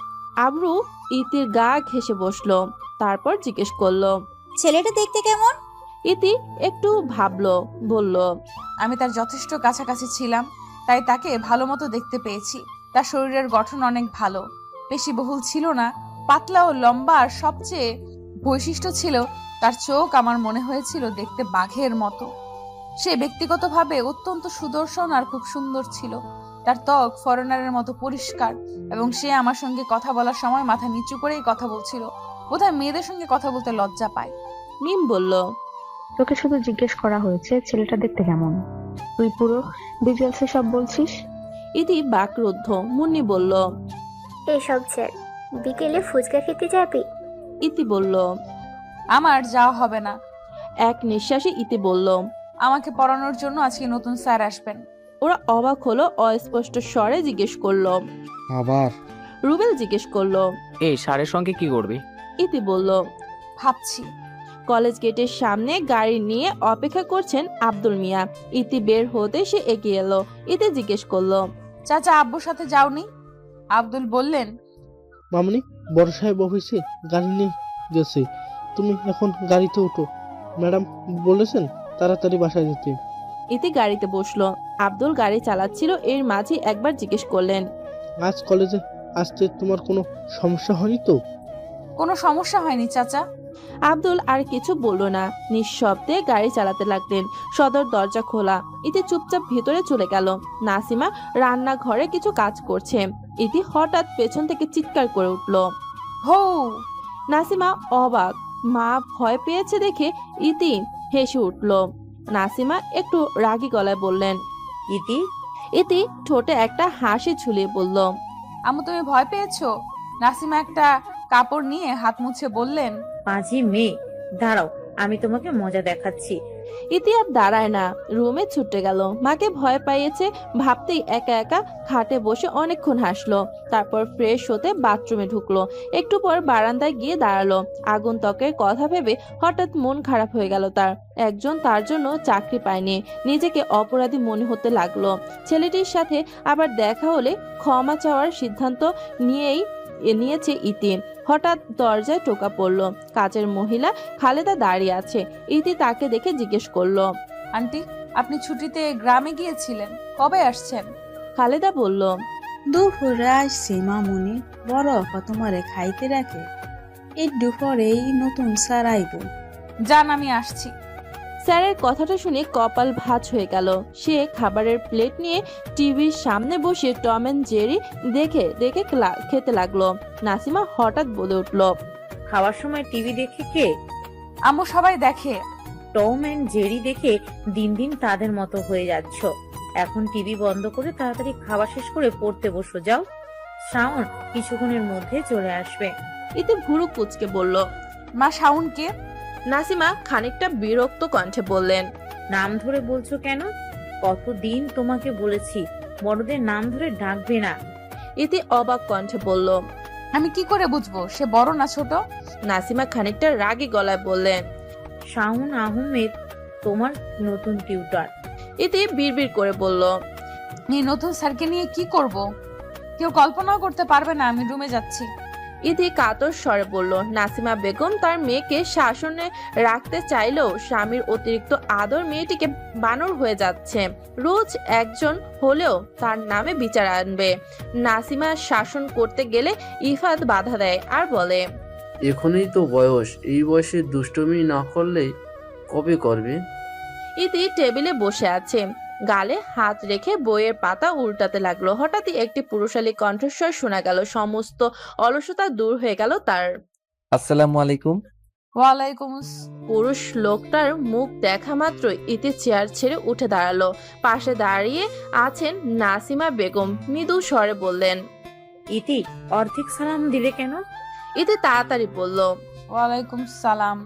আবরু ইতির গা ঘেঁষে বসলো, তারপর জিজ্ঞেস করলো, ছেলেটা দেখতে কেমন? ইতি একটু ভাবলো, বলল, আমি তার যথেষ্ট কাছাকাছি ছিলাম, তাই তাকে ভালো মতো দেখতে পেয়েছি। তার শরীরের গঠন অনেক ভালো, পেশিবহুল ছিল না, পাতলা ও লম্বা। আর সবচেয়ে বৈশিষ্ট্য ছিল তার চোখ আমার মনে হয়েছিল দেখতে বাঘের মতো। সে ব্যক্তিগতভাবে অত্যন্ত সুদর্শন আর খুব সুন্দর ছিল। তার ত্বক ফরেনারের মতো পরিষ্কার, এবং সে আমার সঙ্গে কথা বলার সময় মাথা নিচু করেই কথা বলছিল। বোধহয় মেয়েদের সঙ্গে কথা বলতে লজ্জা পায়। মিম বলল, তোকে শুধু জিজ্ঞেস করা হয়েছে ছেলেটা দেখতে কেমন, তুই পুরো ডিটেলসে সব বলছিস। ইতি বাকরুদ্ধ। মুন্নি বলল, এসব ছেড়, বিকেলে ফুচকা খেতে যাবি? ইতি বলল, আমার যাওয়া হবে না। এক নিঃশ্বাসে ইতি বলল, আমাকে পড়ানোর জন্য আজকে নতুন স্যার আসবেন। ওরা অবাক হলো, অস্পষ্ট স্বরে জিজ্ঞেস করলো। আবার? রুবেল জিজ্ঞেস করলো, এই স্যারের সঙ্গে কি করবি? ইতি বলল, ভাবছি। কলেজ গেটের সামনে গাড়ি নিয়ে অপেক্ষা করছেন আব্দুল মিয়া। ইতি বের হতে সে এগিয়ে এলো। ইতি জিজ্ঞেস করলো, চাচা আব্বুর সাথে যাওনি? আব্দুল বললেন, মামনি বড় সাহেব অফিসে গাড়ি নিয়ে গেছে, তুমি এখন গাড়িতে ওঠো। ম্যাডাম বলেছেন তাড়াতাড়ি বাসায় যেতে। ইতি গাড়িতে বসলো। আব্দুল গাড়ি চালাচ্ছিল, এর মাঝে একবার জিজ্ঞেস করলেন, আজ কলেজে আসতে তোমার কোনো সমস্যা হয়নি তো? কোনো সমস্যা হয়নি চাচা। আব্দুল আর কিছু বলল না, নিঃশব্দে গাড়ি চালাতে লাগলেন। সদর দরজা খোলা। ইতি চুপচাপ ভেতরে চলে গেল। নাসিমা রান্নাঘরে কিছু কাজ করছে। ইতি হঠাৎ পেছন থেকে চিৎকার করে উঠল, হৌ! নাসিমা অবাক। মা ভয় পেয়েছে দেখে ইতি হেসে উঠল। নাসিমা একটু রাগী গলায় বললেন, ইতি? ইতি ঠোঁটে একটা হাসি ঝুলিয়ে বলল, আম্মু তুমি ভয় পেয়েছো? নাসিমা একটা কাপড় নিয়ে হাত মুছে বললেন, পাঁজি মেয়ে, দাঁড়াও, আমি তোমাকে মজা দেখাচ্ছি। ইতি আর দাঁড়ায় না, রুমে ছুটে গেল। মাকে ভয় পাইয়েছে ভাবতেই একা একা খাটে বসে অনেকক্ষণ হাসলো। তারপর ফ্রেশ হতে বাথরুমে ঢুকলো। একটু পর বারান্দায় গিয়ে দাঁড়ালো। আগন্তুকের কথা ভেবে হঠাৎ মন খারাপ হয়ে গেল তার। একজন তার জন্য চাকরি পায়নি, নিজেকে অপরাধী মনে হতে লাগলো। ছেলেটির সাথে আবার দেখা হলে ক্ষমা চাওয়ার সিদ্ধান্ত নিয়েছে ইতি। হঠাৎ দরজায় টোকা পড়লো। কাজের মহিলা খালেদা দাঁড়িয়ে আছে। ইতি তাকে দেখে জিজ্ঞেস করলো, আন্টি আপনি ছুটিতে গ্রামে গিয়েছিলেন, কবে আসছেন? খালেদা বলল, দুপুরে আসছি মামুনি, বড় আপা তোমারে খাইতে রাখে, এই দুপুরেই নতুন স্যার আইব। যান, আমি আসছি। স্যারের কথাটা শুনে কপাল ভাঁজ হয়ে গেল। সে খাবারের প্লেট নিয়ে টিভির সামনে বসে টম এন্ড জেরি দেখে দেখে খেতে লাগলো। নাসিমা হঠাৎ বলে উঠল, খাওয়ার সময় টিভি দেখে কে? আম্মু সবাই দেখে। টম এন্ড জেরি দেখে দিন দিন তাদের মতো হয়ে যাচ্ছ। এখন টিভি বন্ধ করে তাড়াতাড়ি খাওয়া শেষ করে পড়তে বসো, যাও। শাওন কিছুক্ষণের মধ্যে চলে আসবে। এতে ভুরু কুচকে বলল, মা শাওন কে? নাসিমা খানিকটা বিরক্ত কণ্ঠে বললেন, নাম ধরে বলছো কেন? কতদিন তোমাকে বলেছি বড়দের নাম ধরে ডাকবে না। এতে অবাক কণ্ঠে বলল, আমি কি করে বুঝবো সে বড় না ছোট? নাসিমা খানিকটা রাগী গলায় বললেন, শাওন আহমেদ তোমার নতুন টিউটর। এতে বিড়বিড় করে বলল, এই নতুন স্যারকে নিয়ে কি করব? কেউ কল্পনাও করতে পারবে না। আমি রুমে যাচ্ছি। ইতি কাতর স্বরে বলল। নাসিমা বেগম তার মেয়েকে শাসনে রাখতে চাইলেও স্বামীর অতিরিক্ত আদর মেয়েটিকে বানর হয়ে যাচ্ছে। রোজ একজন হলেও তার নামে বিচার আনবে। নাসিমা শাসন করতে গেলে ইফাত বাধা দেয় আর বলে, এখনই তো বয়স, এই বয়সে দুষ্টুমি না করলে কবে করবে? ইতি টেবিলে বসে আছে, গালে হাত রেখে বইয়ের পাতা উল্টাতে লাগলো। হঠাৎই একটি পুরুষালী কণ্ঠস্বর শোনা গেল। সমস্ত অলসতা দূর হয়ে গেল তার। আসসালামু আলাইকুম। ওয়ালাইকুম। পুরুষ লোকটার মুখ দেখা মাত্র ইতি চেয়ার ছেড়ে উঠে দাঁড়ালো। পাশে দাঁড়িয়ে আছেন নাসিমা বেগম। মৃদু স্বরে বললেন, ইতি অর্ধেক সালাম দিলে কেন? ইতি তাড়াতাড়ি বলল, ওয়ালাইকুম সালাম।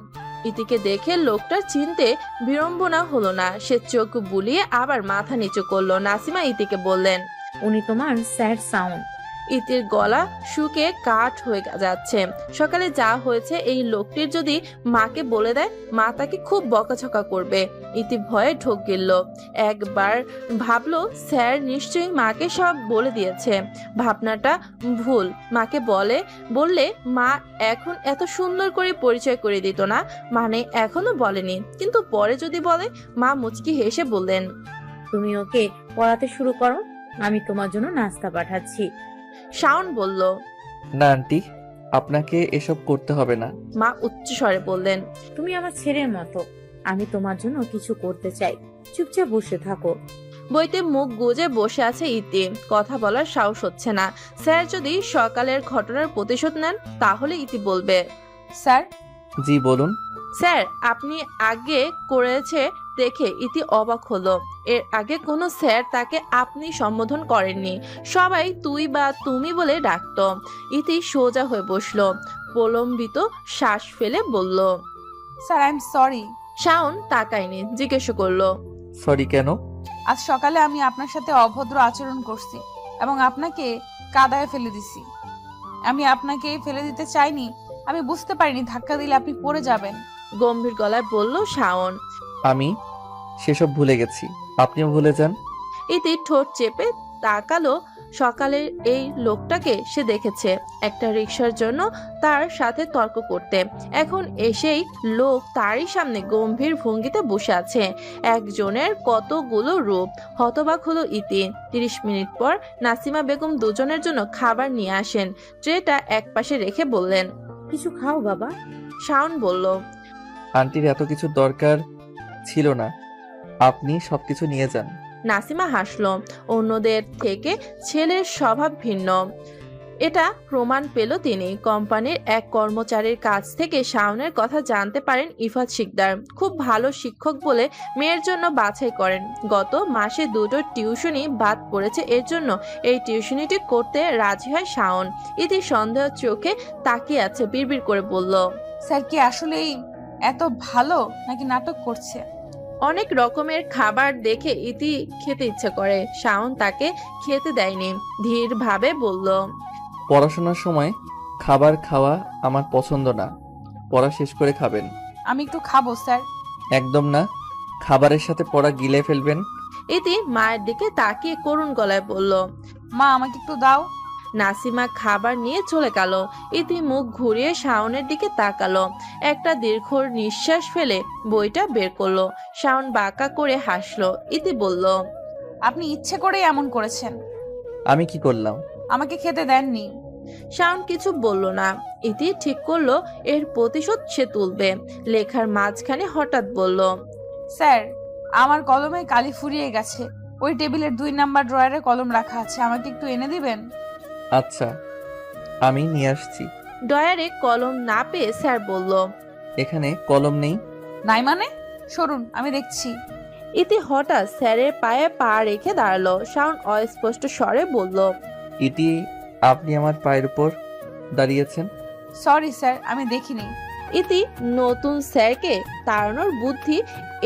ইতিকে দেখে লোকটার চিনতে বিড়ম্বনা হলো না। সে চোখ বুলিয়ে আবার মাথা নিচু করলো। নাসিমা ইতিকে বললেন, উনি তোমার স্যার সাউন্ড। ইতির গলা শুকে কাঠ হয়ে যাচ্ছে। সকালে যা হয়েছে এই লোকটির যদি মাকে বলে দেয়, মা তাকে খুব বকাঝকা করবে। ইতি ভয়ে ঢোক গেল। একবার ভাবলো স্যার নিশ্চয়ই মাকে সব বলে দিয়েছে। ভাবনাটা ভুল। মাকে বললে মা এখন এত সুন্দর করে পরিচয় করে দিত না, মানে এখনো বলেনি, কিন্তু পরে যদি বলে। মা মুচকি হেসে বললেন, তুমি ওকে পড়াতে শুরু করো, আমি তোমার জন্য নাস্তা পাঠাচ্ছি। শাওন বলল, না আন্টি, আপনাকে এসব করতে হবে না। মা উচ্চ স্বরে বললেন, তুমি আমার ছেলের মতো, আমি তোমার জন্য কিছু করতে চাই, চুপচাপ বসে থাকো। বইতে মুখ গুজে বসে আছে ইতি। কথা বলার সাহস হচ্ছে না। স্যার যদি সকালের ঘটনার প্রতিশোধ নেন তাহলে ইতি বলবে, স্যার। জি বলুন। স্যার আপনি আগে করেছে দেখে ইতি অবাক হলো। এর আগে কোনো স্যার তাকে আপনি সম্বোধন করেননি, সবাই তুই বা তুমি বলে ডাকতো। ইতি সোজা হয়ে বসলো, প্রলম্বিত শ্বাস ফেলে বলল, sir I am sorry. Shaon তাকায়নি, জিজ্ঞেস করলো, সরি কেন? আজ সকালে আমি আপনার সাথে অভদ্র আচরণ করছি এবং আপনাকে কাদায় ফেলে দিছি। আমি আপনাকে ফেলে দিতে চাইনি, আমি বুঝতে পারিনি ধাক্কা দিলে আপনি পড়ে যাবেন। গম্ভীর গলায় বলল শাওন। আমি সেসব ভুলে গেছি, আপনিও ভুলে যান। ইতি ঠোঁট চেপে তাকালো। সকালের এই লোকটাকে সে দেখেছে একটা রিকশার জন্য তার সাথে তর্ক করতে। এখন এসেই লোক তারই সামনে গম্ভীর ভঙ্গিতে বসে আছে। একজনের কতগুলো রূপ। হতবাক হলো ইতি। 30 মিনিট পর নাসিমা বেগম দুজনের জন্য খাবার নিয়ে আসেন। ট্রেটা একপাশে রেখে বললেন, কিছু খাও বাবা। শাওন বলল, আন্টির এত কিছু দরকার ছিল না, আপনি সবকিছু নিয়ে যান। নাসিমা হাসলো। অন্যদের থেকে ছেলের স্বভাব ভিন্ন, এটা প্রমাণ পেল তিনি। কোম্পানির এক কর্মচারীর কাছ থেকে শাওনের কথা জানতে পারেন ইফাত শিকদার খুব ভালো শিক্ষক বলে মেয়ের জন্য বাছাই করেন। গত মাসে 2টো টিউশনি বাদ পড়েছে, এর জন্য এই টিউশনিটি করতে রাজি হয় শাওন। ইতি সন্দেহ চোখে তাকিয়ে আছে, বিড়বিড় করে বলল, স্যার কি আসলেই এত ভালো নাকি নাটক করছে? অনেক রকমের খাবার দেখে ইতি খেতে ইচ্ছে করে। শাওন তাকে খেতে দেয়নি, ধীর ভাবে বলল, পড়াশোনার সময় খাবার খাওয়া আমার পছন্দ না, পড়া শেষ করে খাবেন। আমি একটু খাবো স্যার। একদম না, খাবারের সাথে পড়া গিলে ফেলবেন। ইতি মায়ের দিকে তাকিয়ে করুণ গলায় বলল, মা আমাকে একটু দাও। নাসিমা খাবার নিয়ে চলে গেল। ইতি মুখ ঘুরিয়ে শাওনের দিকে তাকালো। একটা দীর্ঘ নিঃশ্বাস ফেলে বইটা বের করলো। শাওন বাঁকা করে হাসলো। ইতি বলল, আপনি ইচ্ছে করেই এমন করেছেন। আমি কি করলাম? আমাকে খেতে দেননি। শাওন কিছু বলল না। ইতি ঠিক করলো এর প্রতিশোধ সে তুলবে। লেখার মাঝখানে হঠাৎ বলল, স্যার আমার কলমে কালি ফুরিয়ে গেছে, ওই টেবিলের 2 নাম্বার ড্রয়ারে কলম রাখা আছে, আমাকে একটু এনে দিবেন? আচ্ছা, আমি নিয়ে আসছি। ডয়ারে কলম না পেয়ে স্যার বলল, এখানে কলম নেই। নাই মানে? সরুন, আমি দেখছি। ইতি হঠাৎ স্যারের পায়ে পা রেখে দাঁড়ালো। শাওন অস্পষ্ট স্বরে বলল, ইতি, আপনি আমার পায়ের উপর দাঁড়িয়েছেন। সরি স্যার, আমি দেখিনি। ইতি নতুন স্যারকে তাড়ানোর বুদ্ধি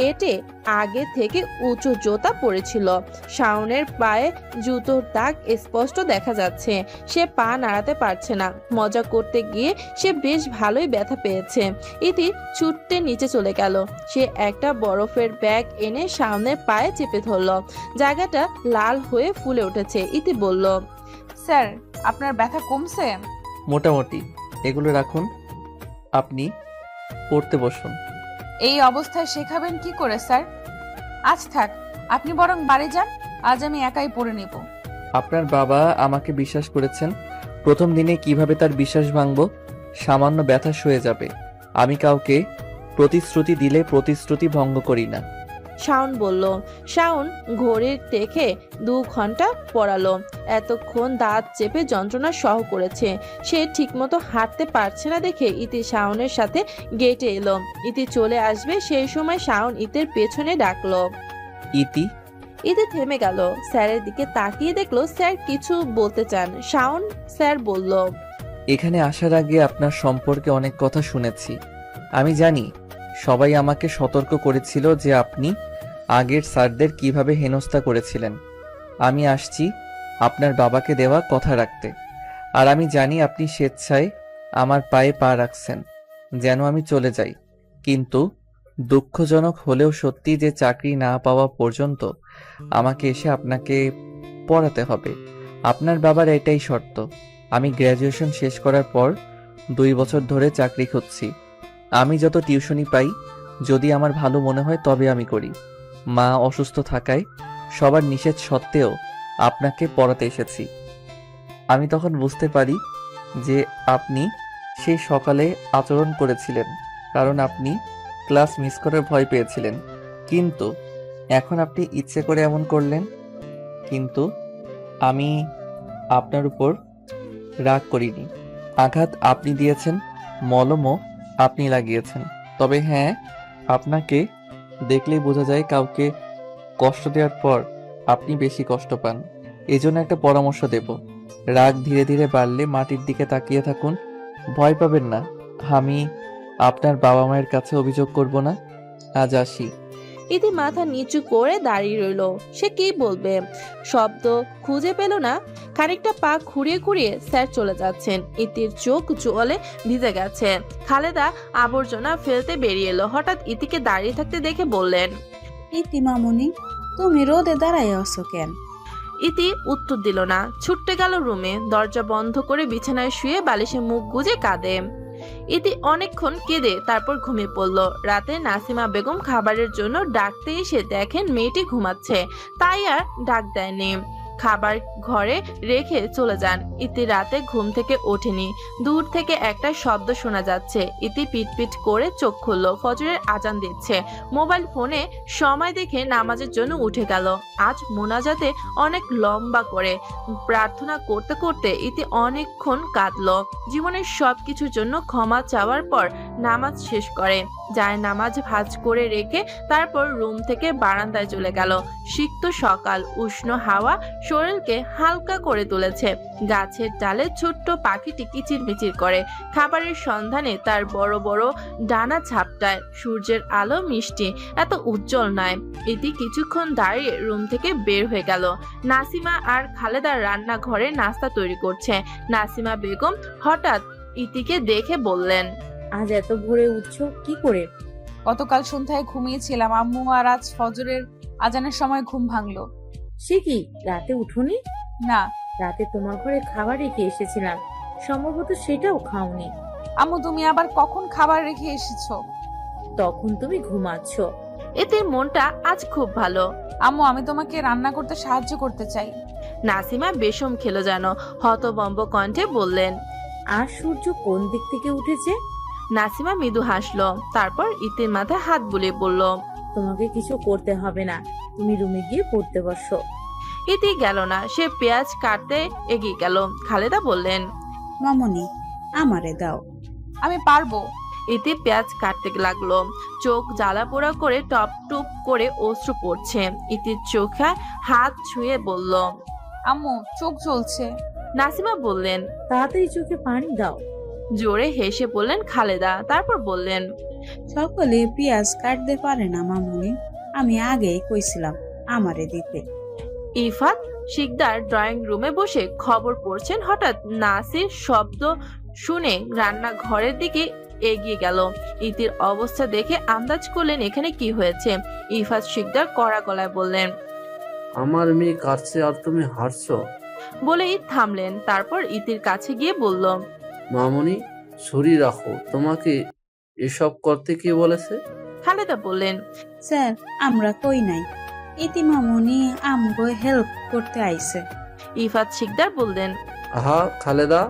এটে আগে থেকে উঁচু জুতা পরেছিল। শাওনের পায়ে জুতোর দাগ স্পষ্ট দেখা যাচ্ছে। সে পা নাড়াতে পারছে না। মজা করতে গিয়ে সে বেশ ভালোই ব্যথা পেয়েছে। ইতি ছুটতে নিচে চলে গেল। সে একটা বরফের ব্যাগ এনে শাওনের পায়ে চেপে ধরল। জায়গাটা লাল হয়ে ফুলে উঠেছে। ইতি বলল, স্যার আপনার ব্যথা কমছে? মোটামুটি। এগুলো রাখুন, আপনি পড়তে বসুন। এই অবস্থায় শেখাবেন কি করে স্যার? আজ থাক, আপনি বরং বাড়ি যান, আজ আমি একাই পড়ে নিব। আপনার বাবা আমাকে বিশ্বাস করেছেন, প্রথম দিনে কিভাবে তার বিশ্বাস ভাঙবো? সামান্য ব্যথা সয়ে যাবে। আমি কাউকে প্রতিশ্রুতি দিলে প্রতিশ্রুতি ভঙ্গ করি না। শাওন বলল। শাওন ঘড়ির দেখে 2 ঘন্টা পড়ালো। এতক্ষণ দাঁত চেপে যন্ত্রণা সহ করেছে। সে ঠিকমতো হাঁটতে পারছে না দেখে ইতি শাওনের সাথে গেটে এলো। ইতি চলে আসবে সেই সময় শাওন ইতির পেছনে ডাকলো, ইতি। ইতি থেমে গেল। স্যারের দিকে তাকিয়ে দেখলো স্যার কিছু বলতে চান। শাওন স্যার বলল, এখানে আসার আগে আপনার সম্পর্কে অনেক কথা শুনেছি। আমি জানি সবাই আমাকে সতর্ক করেছিল যে আপনি আগের স্যারদের কিভাবে হেনস্থা করেছিলেন। আমি আসছি আপনার বাবাকে দেওয়া কথা রাখতে। আর আমি জানি আপনি স্বেচ্ছায় আমার পায়ে পা রাখছেন যেন আমি চলে যাই। কিন্তু দুঃখজনক হলেও সত্যি যে চাকরি না পাওয়া পর্যন্ত আমাকে এসে আপনাকে পড়াতে হবে। আপনার বাবার এটাই শর্ত। আমি গ্র্যাজুয়েশন শেষ করার পর 2 বছর ধরে চাকরি খুঁজছি। আমি যত টিউশনি পাই, যদি আমার ভালো মনে হয় তবে আমি করি। মা অসুস্থ থাকায় সবার নিষেধ সত্ত্বেও আপনাকে পড়াতে এসেছি। আমি তখন বুঝতে পারি যে আপনি সেই সকালে আচরণ করেছিলেন কারণ আপনি ক্লাস মিস করার ভয় পেয়েছিলেন, কিন্তু এখন আপনি ইচ্ছে করে এমন করলেন। কিন্তু আমি আপনার উপর রাগ করিনি। আঘাত আপনি দিয়েছেন, মলমও আপনি লাগিয়েছেন। তবে হ্যাঁ, আপনাকে দেখলেই বোঝা যায় কাউকে কষ্ট দেওয়ার পর আপনি বেশি কষ্ট পান। এজন্য একটা পরামর্শ দেব, রাগ ধীরে ধীরে বাড়লে মাটির দিকে তাকিয়ে থাকুন। ভয় পাবেন না, আমি আপনার বাবা মায়ের কাছে অভিযোগ করব না। আজ আসি। ইতি মাথা নিচু করে দাঁড়িয়ে রইল। সে কি বলবে, শব্দ খুঁজে পেল না। খানিকটা পা খুঁড়িয়ে খুঁড়িয়ে স্যার চলে যাচ্ছেন। ইতির চোখ জলে ভিজে গেছে। খালেদা আবর্জনা ফেলতে বেরিয়ে এলো। হঠাৎ ইতিকে দাঁড়িয়ে থাকতে দেখে বললেন, ইতি মামুনি, তুমি রোদে দাঁড়ায় আছো কেন? ইতি উত্তর দিল না, ছুটতে গেল রুমে। দরজা বন্ধ করে বিছানায় শুয়ে বালিশে মুখ গুজে কাঁদে। ইতি অনেকক্ষণ কেঁদে তারপর ঘুমিয়ে পড়ল। রাতে নাসিমা বেগম খাবারের জন্য ডাকতে এসে দেখেন মেয়েটি ঘুমাচ্ছে, তাই আর ডাক দেয়নি। খাবার ঘরে রেখে চলে যান। ইতি রাতে ঘুম থেকে ওঠেনি। দূর থেকে একটা শব্দ শোনা যাচ্ছে। ইতি পিটপিট করে চোখ খুলল। ফজরের আজান দিচ্ছে। মোবাইল ফোনে সময় দেখে নামাজের জন্য উঠে গেল। আজ মোনাজাতে অনেক লম্বা করে প্রার্থনা করতে করতে ইতি অনেকক্ষণ কাঁদল। জীবনের সবকিছুর জন্য ক্ষমা চাওয়ার পর নামাজ শেষ করে যায় নামাজ ভাঁজ করে রেখে তারপর রুম থেকে বারান্দায় চলে গেল। সিক্ত সকাল, উষ্ণ হাওয়া শরীরকে হালকা করে তুলেছে। গাছের ডালে ছোট্ট পাখিটি কিচিরমিচির করে। খাবারের সন্ধানে তার বড় বড় ডানা ঝাপটায়। সূর্যের আলো মিষ্টি, এত উজ্জ্বল নয়। ইতি কিছুক্ষণ দাঁড়িয়ে রুম থেকে বের হয়ে গেল। নাসিমা আর খালেদার রান্নাঘরে নাস্তা তৈরি করছে। নাসিমা বেগম হঠাৎ ইতিকে দেখে বললেন, আজ এত ভোরে উঠছো কি করে? গতকাল সন্ধ্যায় ঘুমিয়েছিলাম আম্মু, আর আজ ফজরের আজানের সময় ঘুম ভাঙলো। সে কি, রাতে উঠোনি? না। রাতে তোমার ঘরে খাবার রেখে এসেছিলাম, সম্ভবত সেটাও খাওনি। আম্মু, তুমি আবার কখন খাবার রেখে এসেছো? তখন তুমি ঘুমাচ্ছ। এতে মনটা আজ খুব ভালো। আম্মু, আমি তোমাকে রান্না করতে সাহায্য করতে চাই। নাসিমা বেশম খেলো যেন, হতবম্ব কণ্ঠে বললেন, আর সূর্য কোন দিক থেকে উঠেছে? নাসিমা মৃদু হাসলো, তারপর ইতির মাথায় হাত বুলিয়ে বলল, তোমাকে কিছু করতে হবে না, তুমি রুমে গিয়ে পড়তে বসো। ইতি গেল না, সে পেঁয়াজ কাটতে এগিয়ে গেল। খালেদা বললেন, মামুনি, আমারে দাও। আমি পারবো। ইতি পেঁয়াজ কাটতে লাগলো। চোখ জ্বালা পোড়া করে টপ টপ করে অশ্রু পড়ছে। ইতির চোখে হাত ছুঁয়ে বলল, আম্মু, চোখ জ্বলছে। নাসিমা বললেন, তাড়াতাড়ি চোখে পানি দাও। জোরে হেসে বললেন খালেদা, তারপর বললেন, সকলে পেঁয়াজ কাটতে পারে না মামুনি, আমি আগেই কইছিলাম আমারে দিতে। ইফাত শিকদার ড্রয়িং রুমে বসে খবর পড়ছেন। হঠাৎ নাসির শব্দ শুনে রান্নাঘরের দিকে এগিয়ে গেল। ইতির অবস্থা দেখে আন্দাজ করলেন এখানে কি হয়েছে। ইফাত শিকদার কড়া গলায় বললেন, আমার মেয়ে কাটছে আর তুমি হাসছো? বলেই থামলেন। তারপর ইতির কাছে গিয়ে বলল, মামুনি, ছুরি রাখো, তোমাকে এসব করতে কে বলেছে? খালেদা বললেন, স্যার, আমরা কই নাই, ইতি মামুনি আমগো হেল্প করতে আইছে। ইফাত শিকদার বললেন, আহা খালেদা,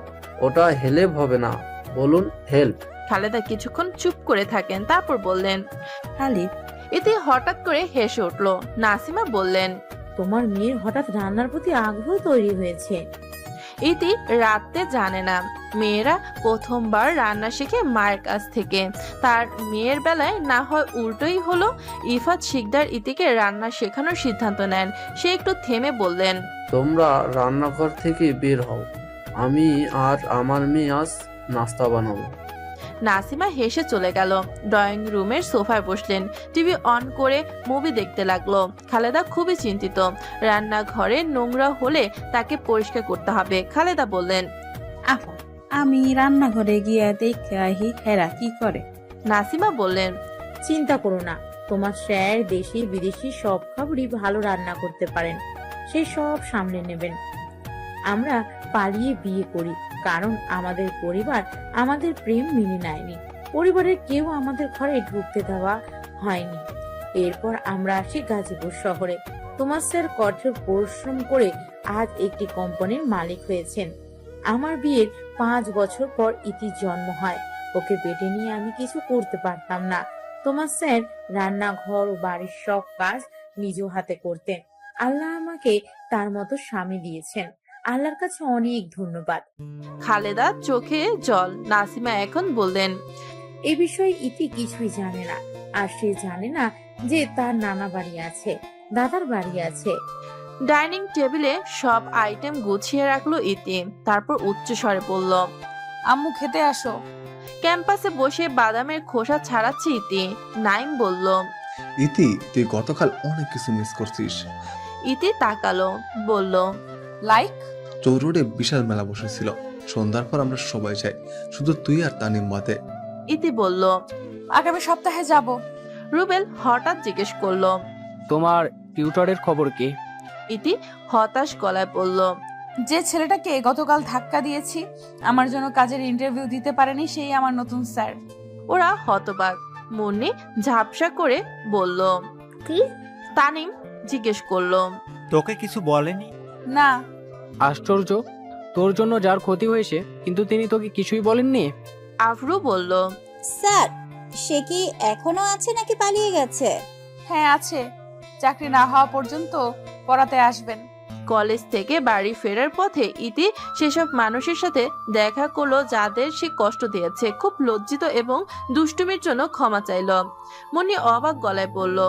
ওটা হেল্প হবে না, বলুন হেল্প। খালেদা কিছুক্ষণ চুপ করে থাকেন, তারপর বললেন, খালিদ। ইতি হঠাৎ করে হেসে উঠল। নাসিমা বললেন, তোমার মেয়ের হঠাৎ রান্নার প্রতি আগ্রহ তৈরি হয়েছে। ইতি রাতে জানে না, মেয়েরা প্রথমবার রান্না শিখে মায়ের কাছ থেকে। তার মেয়ের বেলায় না হয় উল্টোই হলো। ইফাত শিকদার ইতিকে রান্না শেখানোর সিদ্ধান্ত নেন। সে একটু থেমে বললেন, তোমরা রান্নাঘর থেকে বের হও। আমি আর আমার মেয়ে আজ নাস্তা বানাবো। নাসিমা হেসে চলে গেল। ড্রয়িং রুমের সোফায় বসলেন, টিভি অন করে মুভি দেখতে লাগলো। খালেদা খুবই চিন্তিত। রান্নাঘরে নোংরা হলে তাকে পরিষ্কার করতে হবে। খালেদা বললেন, আপা আমি রান্নাঘরে গিয়া দেখে আহি হেরা কি করে। নাসিমা বললেন, চিন্তা করো না, তোমার স্যার দেশি বিদেশি সব খাবারই ভালো রান্না করতে পারেন, সে সব সামলে নেবেন। আমরা পালিয়ে বিয়ে করি কারণ আমাদের পরিবার আমাদের প্রেম মেনে নেয়নি। পরিবারের কেউ আমাদের ঘরে ঢুকতে দেওয়া হয়নি। এরপর আমরা আসি গাজীপুর শহরে। তোমার স্যার কঠোর পরিশ্রম করে আজ একটি কোম্পানির মালিক হয়েছেন। আমার বিয়ের 5 বছর পর ইতির জন্ম হয়। ওকে পেটে নিয়ে আমি কিছু করতে পারতাম না। তোমার স্যার রান্নাঘর ও বাড়ির সব কাজ নিজ হাতে করতেন। আল্লাহ আমাকে তার মতো স্বামী দিয়েছেন। আল্লাহর কাছে অনেক ধন্যবাদ। খালেদা চোখে জল। নাসিমা এখন বললেন, এ বিষয়ে ইতি কিছুই জানে না। আর সে জানে না যে তার নানা বাড়ি আছে, দাদার বাড়ি আছে। ডাইনিং টেবিলে সব আইটেম গুছিয়ে রাখলো ইতি। তারপর উচ্চ স্বরে বলল, আম্মু খেতে আসো। ক্যাম্পাসে বসে বাদামের খোসা ছাড়াচ্ছে ইতি। নাইম বলল, ইতি তুই গতকাল অনেক কিছু মিস করছিস। ইতি তাকালো, বলল, লাইক? চৌরোডে বিশাল মেলা বসেছিল, সন্ধ্যার পর আমরা সবাই যাই, শুধু তুই আর তানিম বাদে। ইতি বলল, আগামী সপ্তাহে যাব। রুবেল হঠাৎ জিজ্ঞেস করলো, তোমার টিউটরের খবর কি? ইতি হতাশ গলায় বলল, যে ছেলেটাকে গতকাল ধাক্কা দিয়েছি আমার জন্য কাজের ইন্টারভিউ দিতে পারেনি, সেই আমার নতুন স্যার। ওরা হতবাক। মুন্নি ঝাপসা করে বলল, কি? তানিম জিজ্ঞেস করলো, তোকে কিছু বলেনি? না। আশ্চর্য, তোর জন্য যার ক্ষতি হয়েছে কিন্তু তিনি তোকে কিছুই বলেননি। আফরু বলল, স্যার সে কি এখনো আছে নাকি পালিয়ে গেছে? হ্যাঁ আছে, চাকরি না হওয়া পর্যন্ত পড়াতে আসবেন। কলেজ থেকে বাড়ি ফেরার পথে ইতি সেসব মানুষের সাথে দেখা করলো যাদের সে কষ্ট দিয়েছে। খুব লজ্জিত এবং দুষ্টুমির জন্য ক্ষমা চাইল। মুন্নি অবাক গলায় বলল,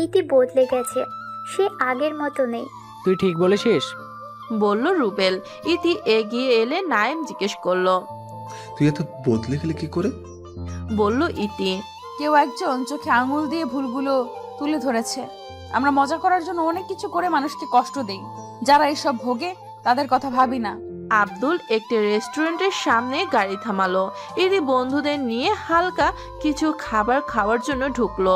ইতি বদলে গেছে, সে আগের মতো নেই। তুই ঠিক বলেছিস, বলল রুবেল। ইতি এগিয়ে এলে নাইম জিজ্ঞেস করলো, তুই এত বদলে গেলে কি করে? বলল ইতি, কেউ একজন চোখে আঙুল দিয়ে ভুলগুলো তুলে ধরেছে। আমরা মজা করার জন্য অনেক কিছু করে মানুষকে কষ্ট দেই, যারা এসব ভোগে তাদের কথা ভাবি না। আব্দুল একটি রেস্টুরেন্টের সামনে গাড়ি থামালো। ইতি বন্ধুদের নিয়ে হালকা কিছু খাবার খাওয়ার জন্য ঢুকলো।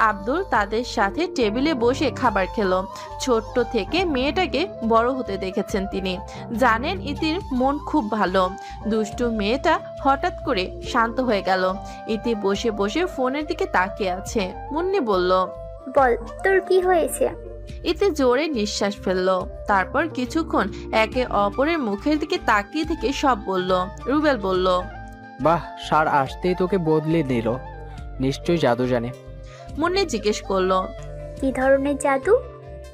আব্দুল তাদের সাথে টেবিলে বসে খাবার খেলো। ছোট্ট থেকে মেয়েটাকে বড় হতে দেখেছেন তিনি, জানেন ইতির মন খুব ভালো। দুষ্টু মেয়েটা হঠাৎ করে শান্ত হয়ে গেল। ইতি বসে বসে ফোনের দিকে তাকিয়ে আছে। মুন্নি বলল, বল তোর কি হয়েছে? ইতি জোরে নিঃশ্বাস ফেললো। তারপর কিছুক্ষণ একে অপরের মুখের দিকে তাকিয়ে থেকে সব বলল। রুবেল বলল, বাহ, সার আসতেই তোকে বদলে দিল, নিশ্চয়ই জাদু জানে। মুন্নি জিজ্ঞেস করলো, কি ধরনের জাদু?